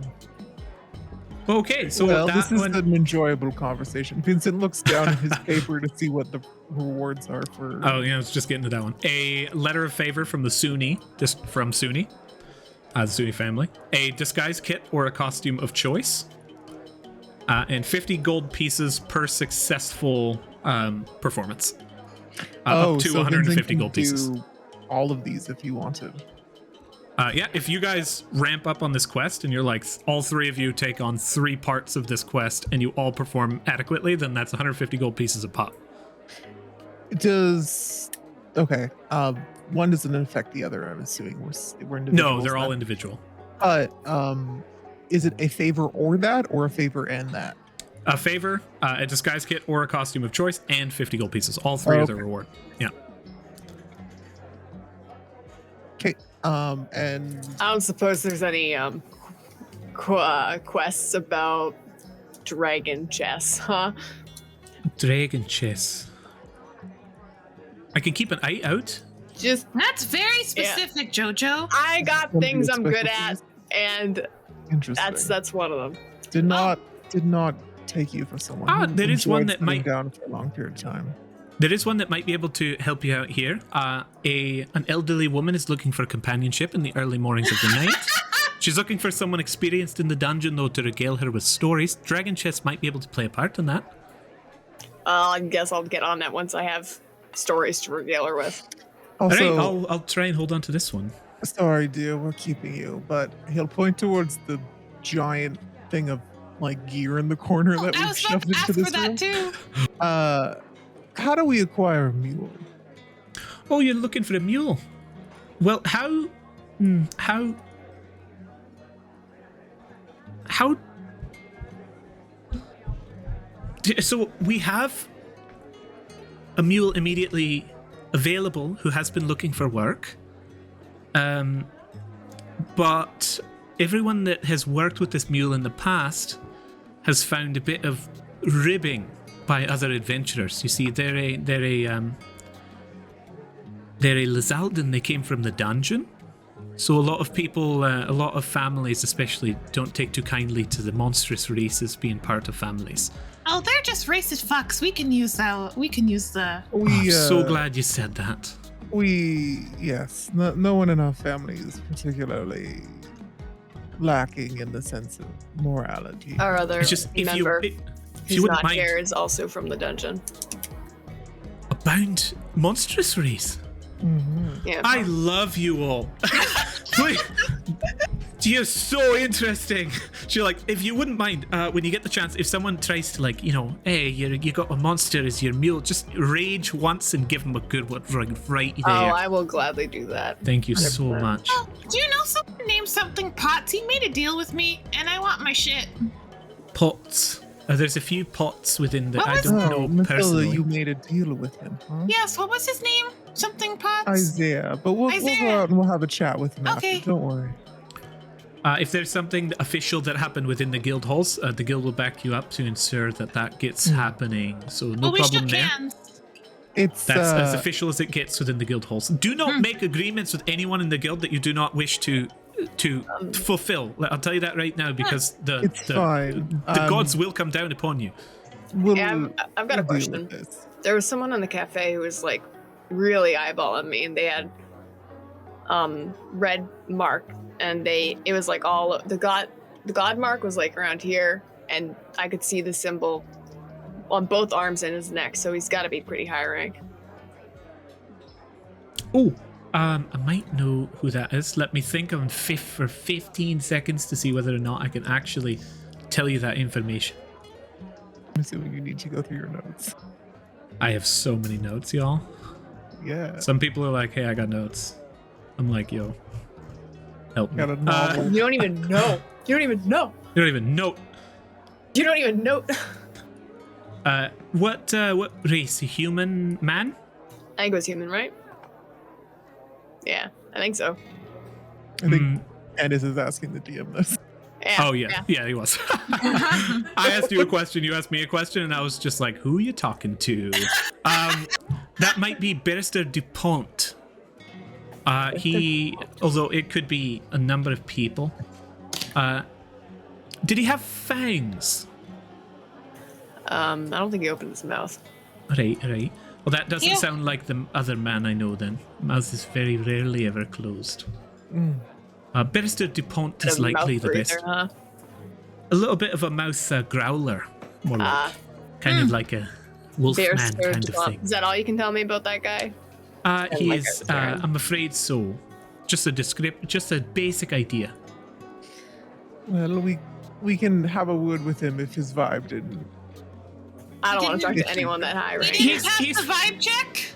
Okay, so well, that this is one. an enjoyable conversation. Vincent looks down at his paper to see what the rewards are for. Oh, yeah, let's just get into that one. A letter of favor from the SUNY, just from SUNY, the SUNY family. A disguise kit or a costume of choice. And 50 gold pieces per successful performance. Up to so 150 Vincent can gold pieces. do all of these if you wanted. Yeah, if you guys ramp up on this quest and you're like, all 3 of you take on 3 parts of this quest and you all perform adequately, then that's 150 gold pieces a pop. Does Okay. One doesn't affect the other. I'm assuming we're individuals. No, they're all then. individual. But is it a favor or that, or a favor and that? A favor, a disguise kit, or a costume of choice, and 50 gold pieces. All three are the reward. Yeah. Okay. And I don't suppose there's any quests about dragon chess, huh? Dragon chess. I can keep an eye out. Just That's very specific, Jojo. I got One of things your I'm good at, specialties? and interesting. that's one of them. did not take you for someone. Ah, who there is one enjoyed that sitting might- down for a long period of time. There is one that might be able to help you out here. An elderly woman is looking for companionship in the early mornings of the night. She's looking for someone experienced in the dungeon, though, to regale her with stories. Dragon chess might be able to play a part in that. I guess I'll get on that once I have stories to regale her with. Also, All right, I'll try and hold on to this one. sorry, dear, we're keeping you, but he'll point towards the giant thing of like gear in the corner that I we've was about shoved to into ask this for that room. too. How do we acquire a mule? Oh, you're looking for a mule. Well, how so we have a mule immediately available who has been looking for work. But everyone that has worked with this mule in the past has found a bit of ribbing by other adventurers. You see, they're a lizalden. They came from the dungeon. So a lot of people, a lot of families especially, don't take too kindly to the monstrous races being part of families. Oh, they're just racist fucks. We can use that. We can use the. I'm so glad you said that. Yes, no one in our family is particularly lacking in the sense of morality. Our other It's just if member you who's wouldn't not mind here is also from the dungeon. a bound monstrous race. Mhm. Yeah. I love you all. Please. You're so interesting. She's like, if you wouldn't mind, when you get the chance, if someone tries to hey, you got a monster as your mule, just rage once and give them a good one right there. Oh, I will gladly do that. Thank you so 100%. much. Oh, do you know someone named something Potts? He made a deal with me, and I want my shit. Pots. There's a few pots within the. What I was don't Oh, know Matilda, personally. you made a deal with him, huh? Yes, what was his name? Something Potts? Isaiah, but we'll go Isaiah. out and we'll have a chat with him Okay. after. Don't worry. If there's something official that happened within the guild halls, the guild will back you up to ensure that gets happening. So no well, we problem shook there. hands. It's That's as official as it gets within the guild halls. Do not make agreements with anyone in the guild that you do not wish to fulfill. I'll tell you that right now, because it's fine. the gods will come down upon you. We'll, Yeah, I've got a we'll deal question. with this. There was someone in the cafe who was like really eyeballing me, and they had red mark, and it was like all the god mark was like around here, and I could see the symbol on both arms and his neck, so he's got to be pretty high rank. Oh, I might know who that is. Let me think on for 15 seconds to see whether or not I can actually tell you that information. I'm assuming you need to go through your notes. I have so many notes, y'all. Yeah. Some people are like, hey, I got notes. I'm like, yo, help me. Got a novel. You don't even know. You don't even know. You don't even know. You don't even know. What race? A human man? I think it was human, right? Yeah, I think so. I think Candace is asking the DM this. Yeah, Oh yeah, he was. I asked you a question, you asked me a question, and I was just like, "Who are you talking to?" That might be Barrister Dupont. Although it could be a number of people. Did he have fangs? I don't think he opened his mouth. Right. Well, that doesn't Yeah. sound like the other man I know. Then mouth is very rarely ever closed. Barrister Dupont is Bit of a likely mouth the breather, best. huh? A little bit of a mouth growler, more like. Kind of like a wolfman Barrister kind of Dupont. thing. Is that all you can tell me about that guy? He like is. a Karen. I'm afraid so. Just a basic idea. Well, we can have a word with him if his vibe didn't. I don't want to talk Didn't- to anyone that high He rank. didn't pass the vibe check?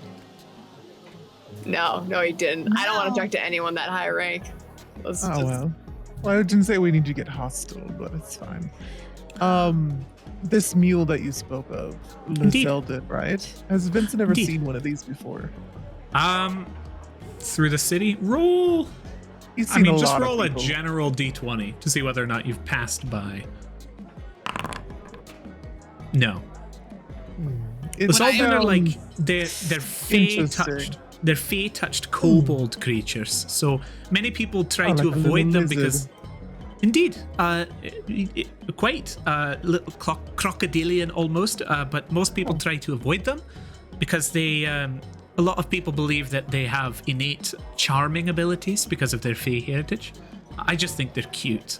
No, he didn't. I don't want to talk to anyone that high rank. Let's Oh, just- well. Well, I didn't say we need to get hostile, but it's fine. This mule that you spoke of, Indeed. lizalden, right? Has Vincent ever Indeed. seen one of these before? Through the city, roll. He's I seen mean, a just lot of roll a people. general d20 to see whether or not you've passed by. No. It's Lizalden are like sounds they're fey interesting. touched. They're fey touched kobold creatures. So many people try Oh, to like a avoid little them because, lizard. indeed, quite little crocodilian almost. But most people try to avoid them because they. A lot of people believe that they have innate charming abilities because of their fey heritage. I just think they're cute.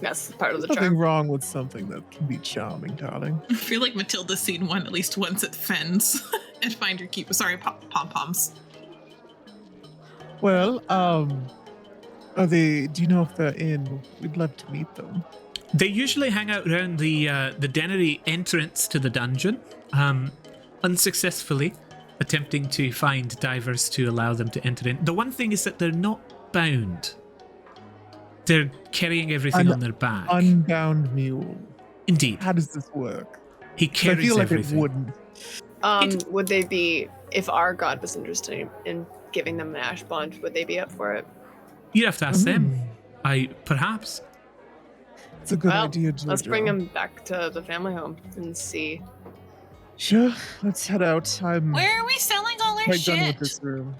That's part of the nothing charm. wrong with something that can be charming, darling. I feel like Matilda's seen one at least once at Fens and Find Your Keeper. Sorry, pom-poms. Well, are they? Do you know if they're in? We'd love to meet them. They usually hang out around the Deanery entrance to the dungeon, unsuccessfully attempting to find divers to allow them to enter in. The one thing is that they're not bound. They're carrying everything on their back. Unbound mule. Indeed. How does this work? He 'Cause I carries feel like everything. it wouldn't. Would they be, if our god was interested in giving them an ash bond, would they be up for it? You'd have to ask them. Mm. Perhaps. It's a good Well, idea, Jojo. Let's bring them back to the family home and see. Sure, let's head out. I'm Where are we selling all our quite done with shit? this room.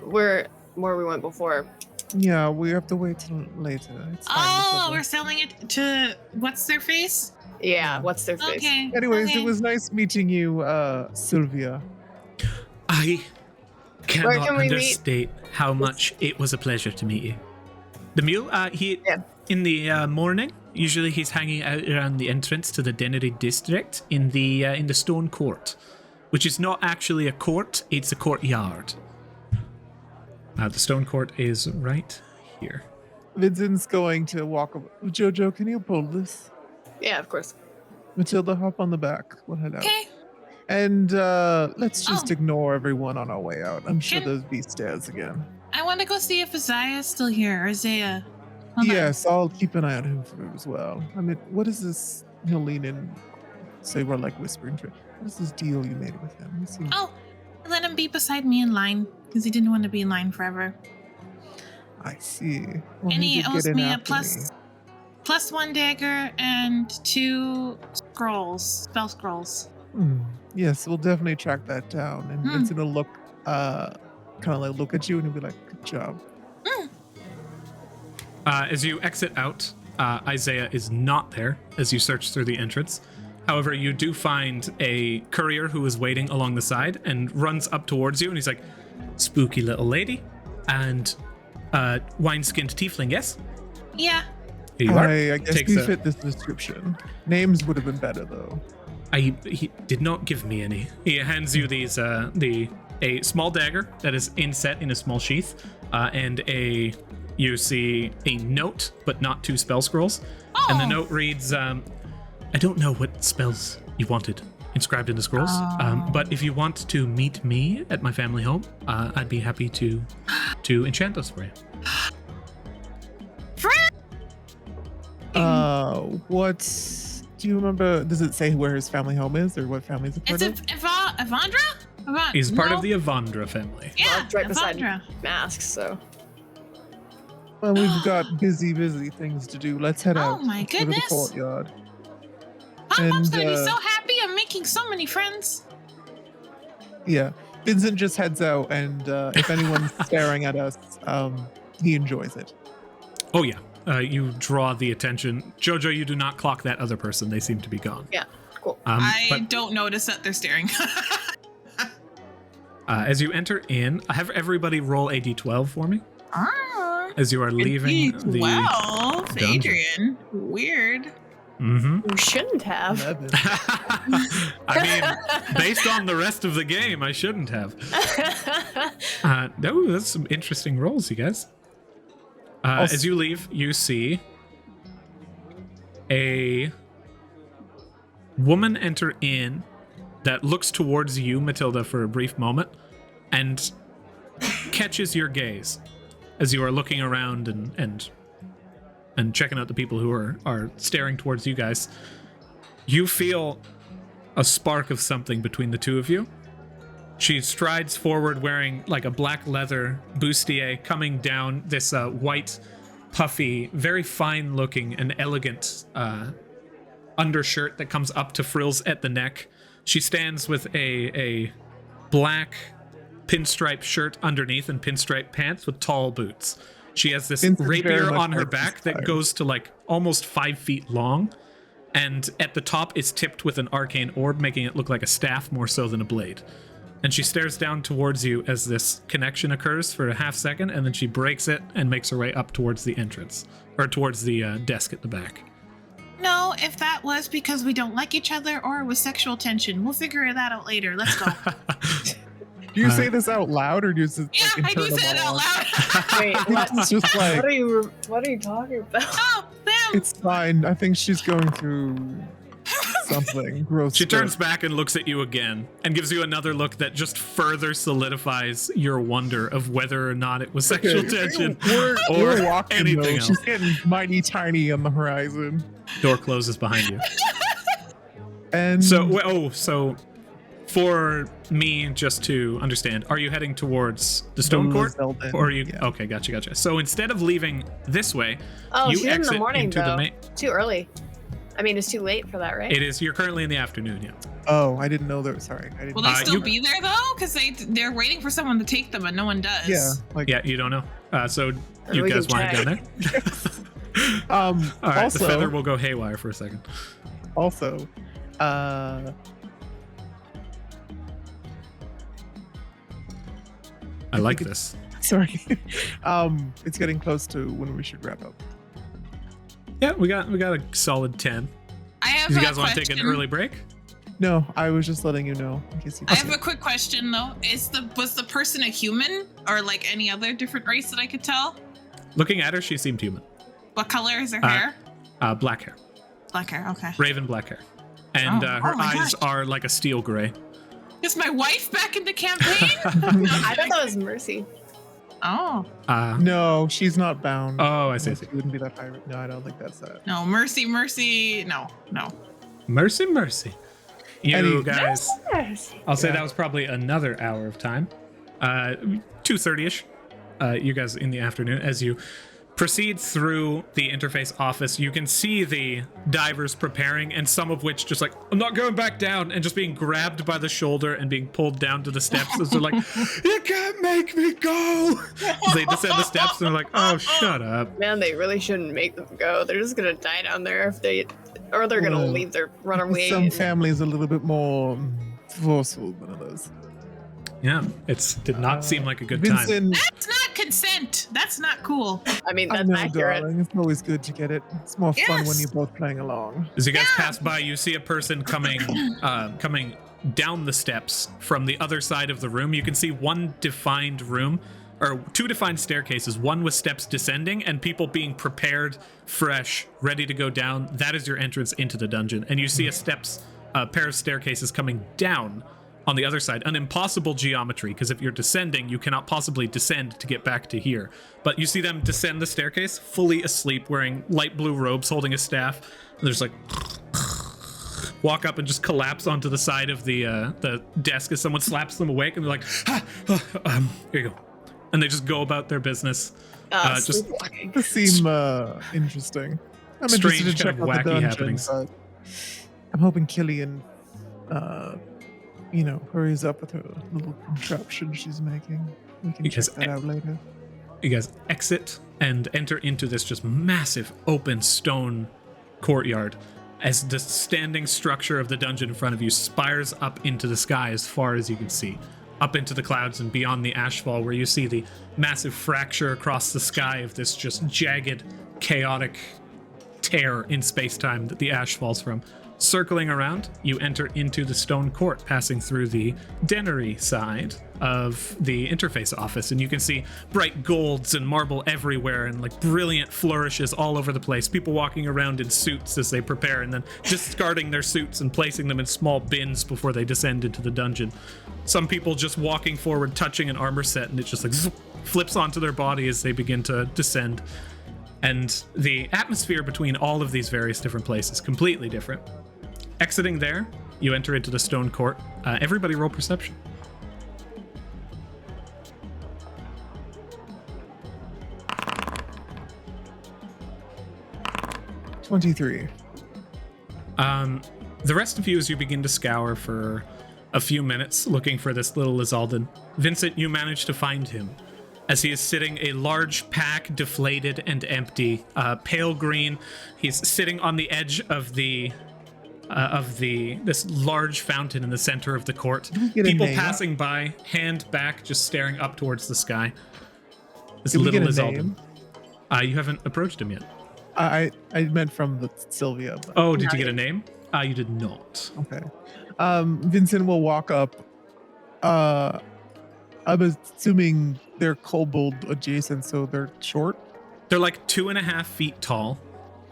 Where we went before. Yeah, we have to wait till later. It's fine, Oh, Matilda. we're selling it to what's their face? Yeah, what's their face? Okay. Anyways, okay. it was nice meeting you, Sylvia. I Where cannot can we meet? understate how much it was a pleasure to meet you. The mule, Yeah. in the morning, usually he's hanging out around the entrance to the Deanery district in the stone court, which is not actually a court, it's a courtyard. The stone court is right here. Vincent's going to walk over. Jojo, can you pull this? Yeah, of course. Matilda, hop on the back. We'll head out. Okay. And let's just Oh. ignore everyone on our way out. I'm sure Can- there'll be stairs again. I want to go see if Isaiah's still here, or Isaiah. Hold on. Yes, I'll keep an eye on him for as well. I mean, what is this? He'll lean in, say we're like whispering to him. What is this deal you made with him? Let's see. Oh, let him be beside me in line because he didn't want to be in line forever. I see. Well, And he did get owes in me a after +1 dagger and 2 scrolls, spell scrolls. Yes, we'll definitely track that down. And Hmm. Vincent will look, kind of like look at you and he'll be like, "Good job." As you exit out, Isaiah is not there as you search through the entrance. However, you do find a courier who is waiting along the side and runs up towards you, and he's like, "Spooky little lady," and wine-skinned tiefling. Yes, Yeah. here you are. I guess Takes you a- fit this description. Names would have been better though. He did not give me any. He hands you these a small dagger that is inset in a small sheath, and you see a note, but not 2 spell scrolls. And the Oh. note reads, I don't know what spells you wanted inscribed in the scrolls, but if you want to meet me at my family home, I'd be happy to enchant those for you. What do you remember? Does it say where his family home is or what family's a part Is of? it Evandra? He's part No. of the Avandra family. Yeah, It's right beside Evandra. masks, so. Well, we've got busy things to do. Let's head Oh out. my Let's go to the goodness. courtyard. Mom's And, gonna be uh, so happy. I'm making so many friends. Yeah, Vincent just heads out, and if anyone's staring at us, he enjoys it. Oh yeah, you draw the attention. Jojo, you do not clock that other person. They seem to be gone. Yeah, cool. I But don't notice that they're staring. as you enter in, have everybody roll a d12 for me Ah. as you are leaving the. 12, dungeon. Adrian. Weird. Mm-hmm. You shouldn't have. 11. I mean, based on the rest of the game, I shouldn't have. No, that's some interesting rolls, you guys. As you leave, you see a woman enter in that looks towards you, Matilda, for a brief moment, and catches your gaze as you are looking around and checking out the people who are staring towards you guys. You feel a spark of something between the two of you. She strides forward wearing like a black leather bustier, coming down this white, puffy, very fine looking and elegant undershirt that comes up to frills at the neck. She stands with a black pinstripe shirt underneath and pinstripe pants with tall boots. She has this Vince is very rapier much on her like back this that style. goes to like almost 5 feet long, and at the top is tipped with an arcane orb, making it look like a staff more so than a blade. And she stares down towards you as this connection occurs for a half second, and then she breaks it and makes her way up towards the entrance, or towards the desk at the back. No, if that was because we don't like each other or it was sexual tension, we'll figure that out later. Let's go. Do you say this out loud or do you just Yeah, I do say it out loud. Wait, what? It's just like, What are you talking about? Oh, them. it's fine. I think she's going through something gross. She turns back and looks at you again and gives you another look that just further solidifies your wonder of whether or not it was sexual tension We're or walking anything though. else. She's getting mighty tiny on the horizon. Door closes behind you. And So for me, just to understand, are you heading towards the stone court? lizalden, Or are you? yeah. Okay, gotcha. So instead of leaving this way, Oh, you she's in exit the morning into though. the main. Too early. I mean, it's too late for that, right? It is. You're currently in the afternoon. Yeah. Oh, I didn't know that. Sorry, I didn't. Will they still you- be there though? Because they're waiting for someone to take them and no one does. Yeah, like Yeah, you don't know. So you we guys can want to go check. there? All All right. also, The feather will go haywire for a second. also, I like this. sorry. It's getting close to when we should wrap up. Yeah, we got a solid 10. I have Do you a guys want to take question. an early break? No, I was just letting you know in case you. I have a quick question though. Was the person a human or like any other different race that I could tell? Looking at her, she seemed human. What color is her Uh, hair? Black hair, Black hair. Okay. raven black hair, and Oh, her oh my eyes gosh. are like a steel gray. Is my wife back in the campaign? I thought that was Mercy. Oh No, she's not bound. Oh, I see. She wouldn't be that high. No, I don't think that's that. no, mercy. No. Mercy. You Any- guys, Yes. I'll say Yeah. that was probably another hour of time. 2:30ish. You guys in the afternoon as you proceed through the interface office. You can see the divers preparing, and some of which just like, I'm not going back down, and just being grabbed by the shoulder and being pulled down to the steps as they're like, you can't make me go. As they descend the steps and they're like, oh, shut up. Man, they really shouldn't make them go. They're just gonna die down there if they, or they're gonna Well, leave their run away. Some and- families a little bit more forceful than others. Yeah, did not seem like a good time. Vincent, That's not consent. That's not cool. I mean, I that's know, accurate. darling. It's always good to get it. It's more fun when Yes. you're both playing along. As you guys pass by, you see a person coming down the steps from the other side of the room. You can see one defined room, or two defined staircases, one with steps descending and people being prepared, fresh, ready to go down. That is your entrance into the dungeon. And you see a pair of staircases coming down on the other side, an impossible geometry, because if you're descending, you cannot possibly descend to get back to here. But you see them descend the staircase, fully asleep, wearing light blue robes, holding a staff. And there's like walk up and just collapse onto the side of the desk as someone slaps them awake, and they're like, here you go. And they just go about their business. Just sleepwalking. This seem interesting. I'm Strange interested to check kind of out the wacky dungeon, happenings. but I'm hoping Killian, hurries up with her little contraption she's making. We can Because check that out later. You guys exit and enter into this just massive open stone courtyard as the standing structure of the dungeon in front of you spires up into the sky as far as you can see, up into the clouds and beyond the Ashfall, where you see the massive fracture across the sky of this just jagged, chaotic tear in space-time that the ash falls from. Circling around, you enter into the stone court, passing through the dennery side of the interface office, and you can see bright golds and marble everywhere and like brilliant flourishes all over the place. People walking around in suits as they prepare and then discarding their suits and placing them in small bins before they descend into the dungeon. Some people just walking forward, touching an armor set, and it's just like zoop, flips onto their body as they begin to descend. And the atmosphere between all of these various different places completely different. Exiting there, you enter into the stone court. Everybody roll perception. 23. The rest of you, as you begin to scour for a few minutes looking for this little lizalden, Vincent, you manage to find him as he is sitting, a large pack, deflated and empty, pale green. He's sitting on the edge of this large fountain in the center of the court. People passing by, hand back, just staring up towards the sky. This little lizalden. You haven't approached him yet. I meant from the Sylvia. But oh, did you get a name? You did not. Okay. Vincent will walk up. I'm assuming they're kobold adjacent, so they're short. They're like 2.5 feet tall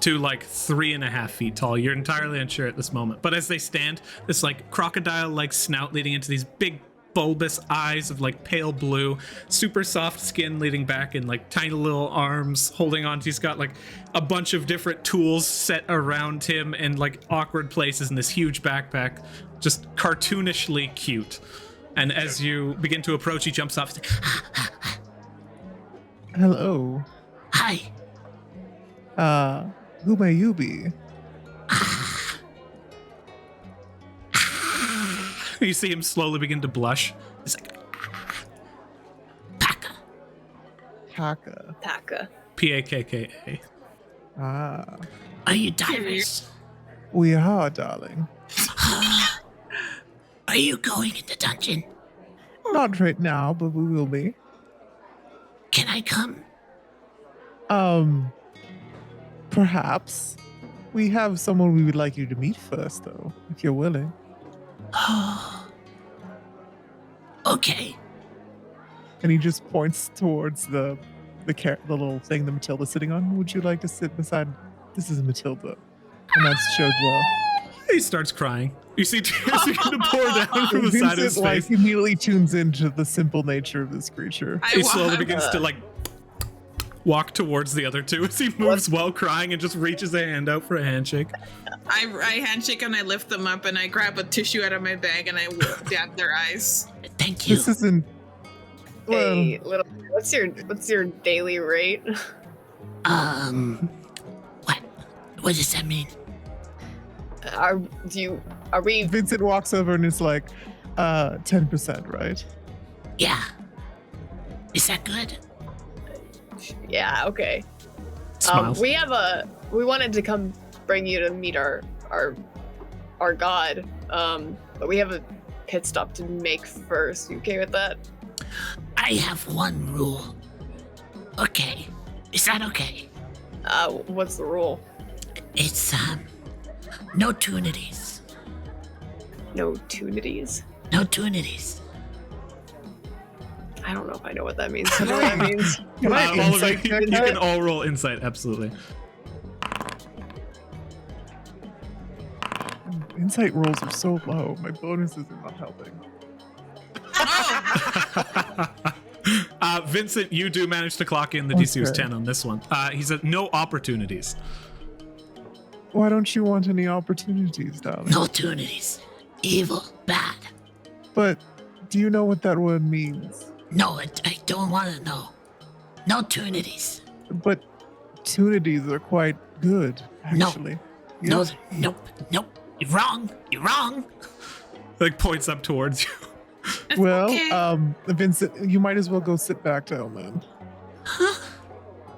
to like 3.5 feet tall. You're entirely unsure at this moment. But as they stand, this like crocodile-like snout leading into these big bulbous eyes of like pale blue, super soft skin leading back, and like tiny little arms holding on. He's got like a bunch of different tools set around him in like awkward places in this huge backpack. Just cartoonishly cute. And as you begin to approach, he jumps off. Hello. Hi. Who may you be? You see him slowly begin to blush. He's like, Paka. Taka. Taka. P-A-K-K-A. Ah. Are you divers? We are, darling. Are you going in the dungeon? Not right now, but we will be. Can I come? Perhaps. We have someone we would like you to meet first, though, if you're willing. Oh. Okay. And he just points towards the little thing that Matilda's sitting on. Would you like to sit beside? This is Matilda, and that's Jojo. He starts crying. You see tears begin to pour down from the side of his face. Immediately tunes into the simple nature of this creature. He slowly begins to like walk towards the other two as he moves while crying and just reaches a hand out for a handshake. I handshake and I lift them up and I grab a tissue out of my bag and I dab their eyes. Thank you. This isn't. Well, Hey, little. What's your daily rate? What does that mean? Are we? Vincent walks over and is like, 10%, right? Yeah. Is that good? Yeah. Okay. Smiles. We wanted to come bring you to meet our god. But we have a pit stop to make first. You okay with that? I have one rule. Okay. Is that okay? What's the rule? It's, no tunities. No tunities. No tunities. I don't know if I know what that means. I know what that means. Can I All of insight you, check you that? can all roll insight, absolutely. Insight rolls are so low. My bonuses are not helping. Vincent, you do manage to clock in the DC was Okay. 10 on this one. He said no opportunities. Why don't you want any opportunities, darling? No tunities. Evil. Bad. But do you know what that word means? No, I don't want to know. No tunities. But tunities are quite good, No. actually. No, Yes. nope. You're wrong. You're wrong. Like points up towards you. It's Well, okay. Vincent, you might as well go sit back down then.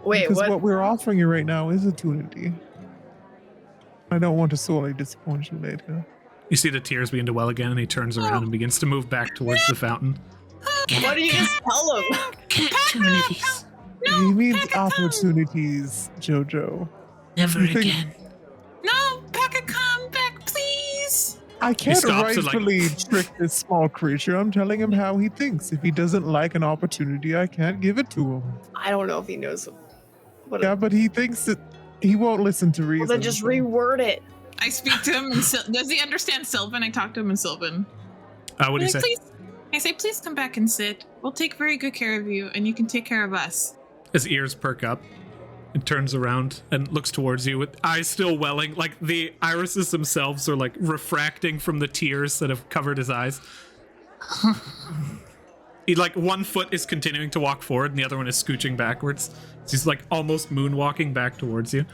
Wait, Because what? we're offering you right now is a tunity. I don't want to sorely disappoint you later. You see the tears begin to well again, and he turns around and begins to move back towards the fountain. What do you just tell him? Tunities. He means opportunities, Jojo. Never You think- again. No, Becca, come back, please. I can't stops and, like- rightfully trick this small creature. I'm telling him how he thinks. If he doesn't like an opportunity, I can't give it to him. I don't know if he knows. What? Yeah, but he thinks that he won't listen to reason. Well, then just so- reword it. I speak to him. Does he understand Sylvan? I talk to him in Sylvan. What do you say? Please, I say, please come back and sit. We'll take very good care of you, and you can take care of us. His ears perk up and turns around and looks towards you with eyes still welling. Like the irises themselves are like refracting from the tears that have covered his eyes. He like one foot is continuing to walk forward and the other one is scooching backwards. So he's like almost moonwalking back towards you.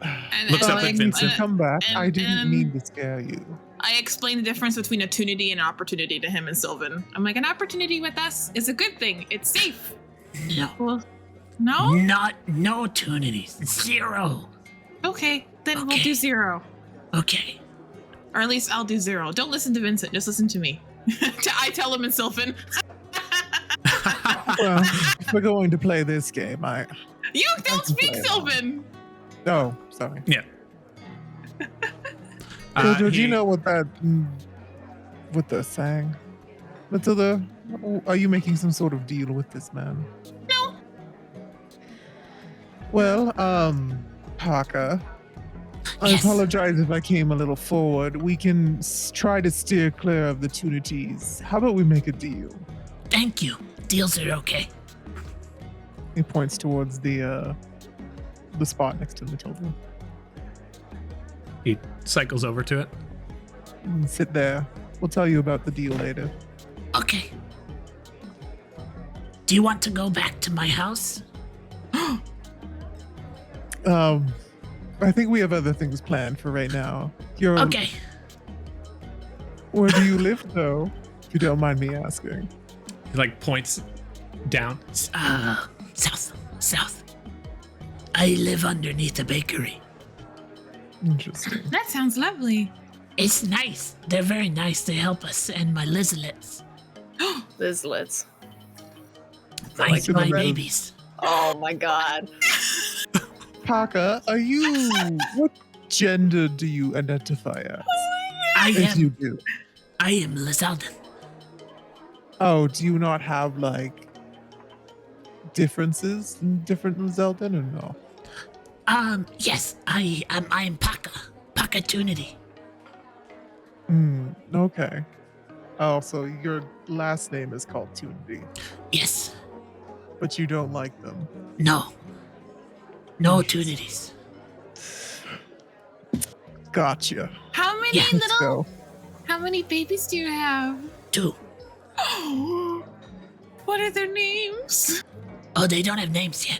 And, Looks up at Vincent. Come back. and- I didn't and- mean to scare you. I explain the difference between a tunity and an opportunity to him and Sylvan. I'm like, an opportunity with us is a good thing. It's safe. No. Well, no? No opportunities. 0. Okay, then we'll Okay. do 0. Okay. Or at least I'll do 0. Don't listen to Vincent, just listen to me. I tell him in Sylvan. Well, if we're going to play this game, You don't can speak play Sylvan! Oh, sorry. Yeah. Jojo, do you He- know what the saying? Matilda, are you making some sort of deal with this man? No. Well, Parker, I Yes. apologize if I came a little forward. We can try to steer clear of the tunities. How about we make a deal? Thank you. Deals are okay. He points towards the spot next to Matilda. He cycles over to it. Sit there. We'll tell you about the deal later. Okay. Do you want to go back to my house? I think we have other things planned for right now. Okay. Where do you live, though? If you don't mind me asking. He like points down. South. I live underneath a bakery. Interesting. That sounds lovely. It's nice. They're very nice. They help us and my lizalets. Lizlets. My Like the- babies. Oh my god. Parker, what gender do you identify as? I If you am do. lizalden. Oh, do you not have like differences in different Zelda or no? Yes, I'm Paka Tunity. Okay. Oh, so your last name is called Tunity, Yes. but you don't like them. No tunities. Gotcha. How many Yeah. Let's go. How many babies do you have? 2. What are their names? Oh, they don't have names yet.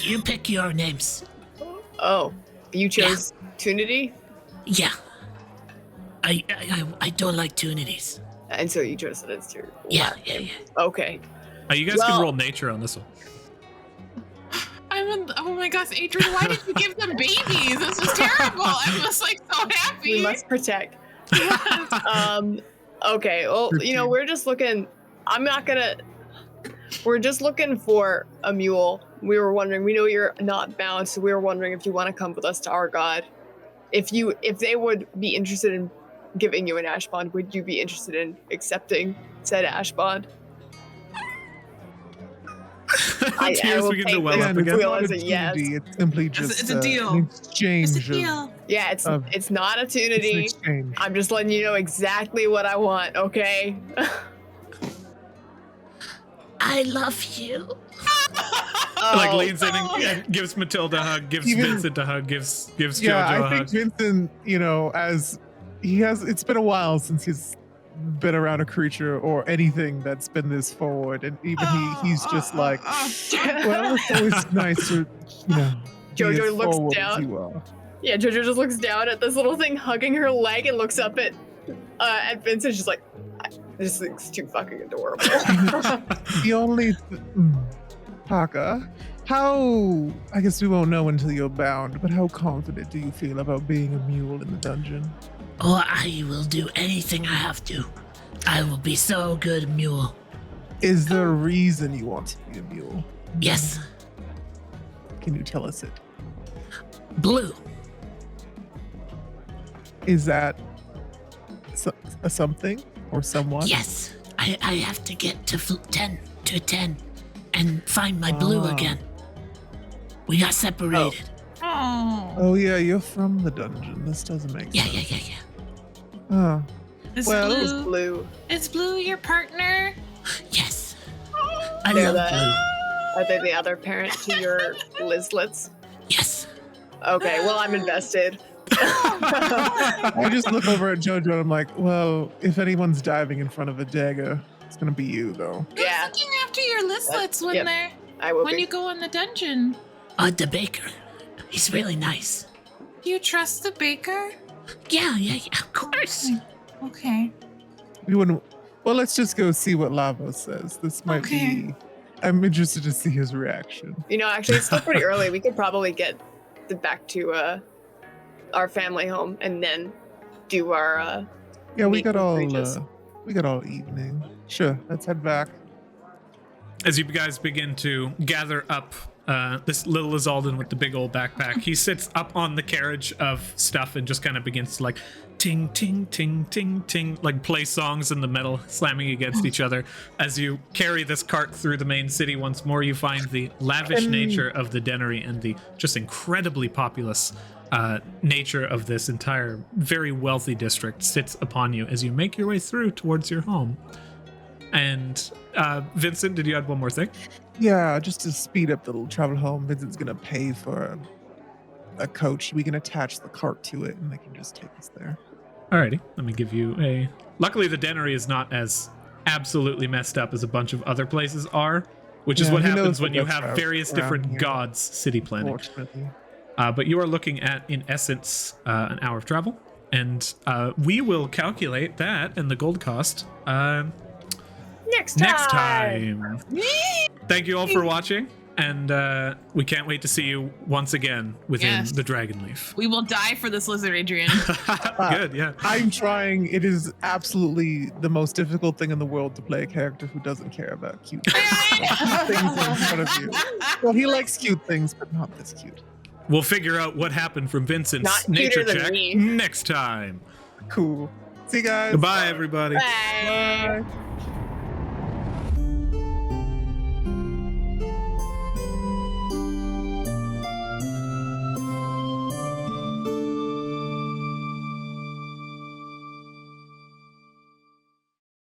You pick your names. Oh, you chose Tunity? Yeah. I don't like tunities. And so you chose it as your Yeah. Okay. You guys Well- can roll nature on this one. Oh my gosh, Adrian, why did you give them babies? This is terrible. I was like so happy. We must protect. Okay, well, we're just looking. We're just looking for a mule. We were wondering, we know you're not bound, so we were wondering if you want to come with us to our god. If they would be interested in giving you an ash bond, would you be interested in accepting said ash bond? Tears will begin to take well this up it's again. wheel not as a a yes. tunity, it's simply just it's a deal. an exchange. It's a deal. Yeah, Of- it's not a It's an tunity. exchange. I'm just letting you know exactly what I want, okay? I love you. Like Oh, leans in and gives Matilda a hug, gives Even- Vincent a hug, gives Jojo Yeah, a I think hug. Vincent, as it's been a while since he's been around a creature or anything that's been this forward, and even he's just like, well, it's always nice to, be Jojo as looks forward as down. you are. Yeah, Jojo just looks down at this little thing hugging her leg and looks up at Vincent. She's like, this thing's too fucking adorable. The only Parker, I guess we won't know until you're bound, but how confident do you feel about being a mule in the dungeon? Oh, I will do anything I have to. I will be so good, mule. Is there a reason you want to be a mule? Yes. Can you tell us it? Blue. Is that a something or someone? Yes. I have to get to 10 and find my blue Ah. again. We got separated. Oh. Oh yeah, you're from the dungeon. This doesn't make Yeah. sense. Oh. Is Well- It's Blue blue. is Blue your partner? Yes. I They're love the- blue. Are they the other parent to your Lizlets? Yes. Okay, well, I'm invested. I just look over at Jojo and I'm like, well, if anyone's diving in front of a dagger, it's gonna be you though. Yeah. Who's looking after your listlets when Yep. they're I will when be. you go in the dungeon? DeBacker. He's really nice. Do you trust the baker? Yeah, of course. Okay. We wouldn't. Well, let's just go see what Lavo says. This might Okay. be. I'm interested to see his reaction. Actually, it's still pretty early. We could probably get back to our family home and then do our. Yeah, we Meet got with all. Regis. We got all evening. Sure, let's head back. As you guys begin to gather up this little lizalden with the big old backpack, he sits up on the carriage of stuff and just kind of begins to like ting, ting, ting, ting, ting, like play songs in the metal slamming against each other. As you carry this cart through the main city once more, you find the lavish nature of the denery and the just incredibly populous nature of this entire very wealthy district sits upon you as you make your way through towards your home. And Vincent, did you add one more thing? Yeah, just to speed up the little travel home, Vincent's gonna pay for a coach. We can attach the cart to it, and they can just take us there. Alrighty, let me give you a. Luckily, the denery is not as absolutely messed up as a bunch of other places are, which is Yeah, what he knows happens what when you that's have around- various around different here. gods city planning. Fortunately. But you are looking at, in essence, an hour of travel, and we will calculate that and the gold cost Next time. next time. Thank you all for watching, and we can't wait to see you once again within Yes. the Dragonleaf. We will die for this lizard, Adrian. Good, yeah. I'm trying. It is absolutely the most difficult thing in the world to play a character who doesn't care about cute things in front of you. Well, he likes cute things, but not this cute. We'll figure out what happened from Vincent's Not nature cuter than check me. next time. Cool. See you guys. Goodbye, everybody. Bye. Bye.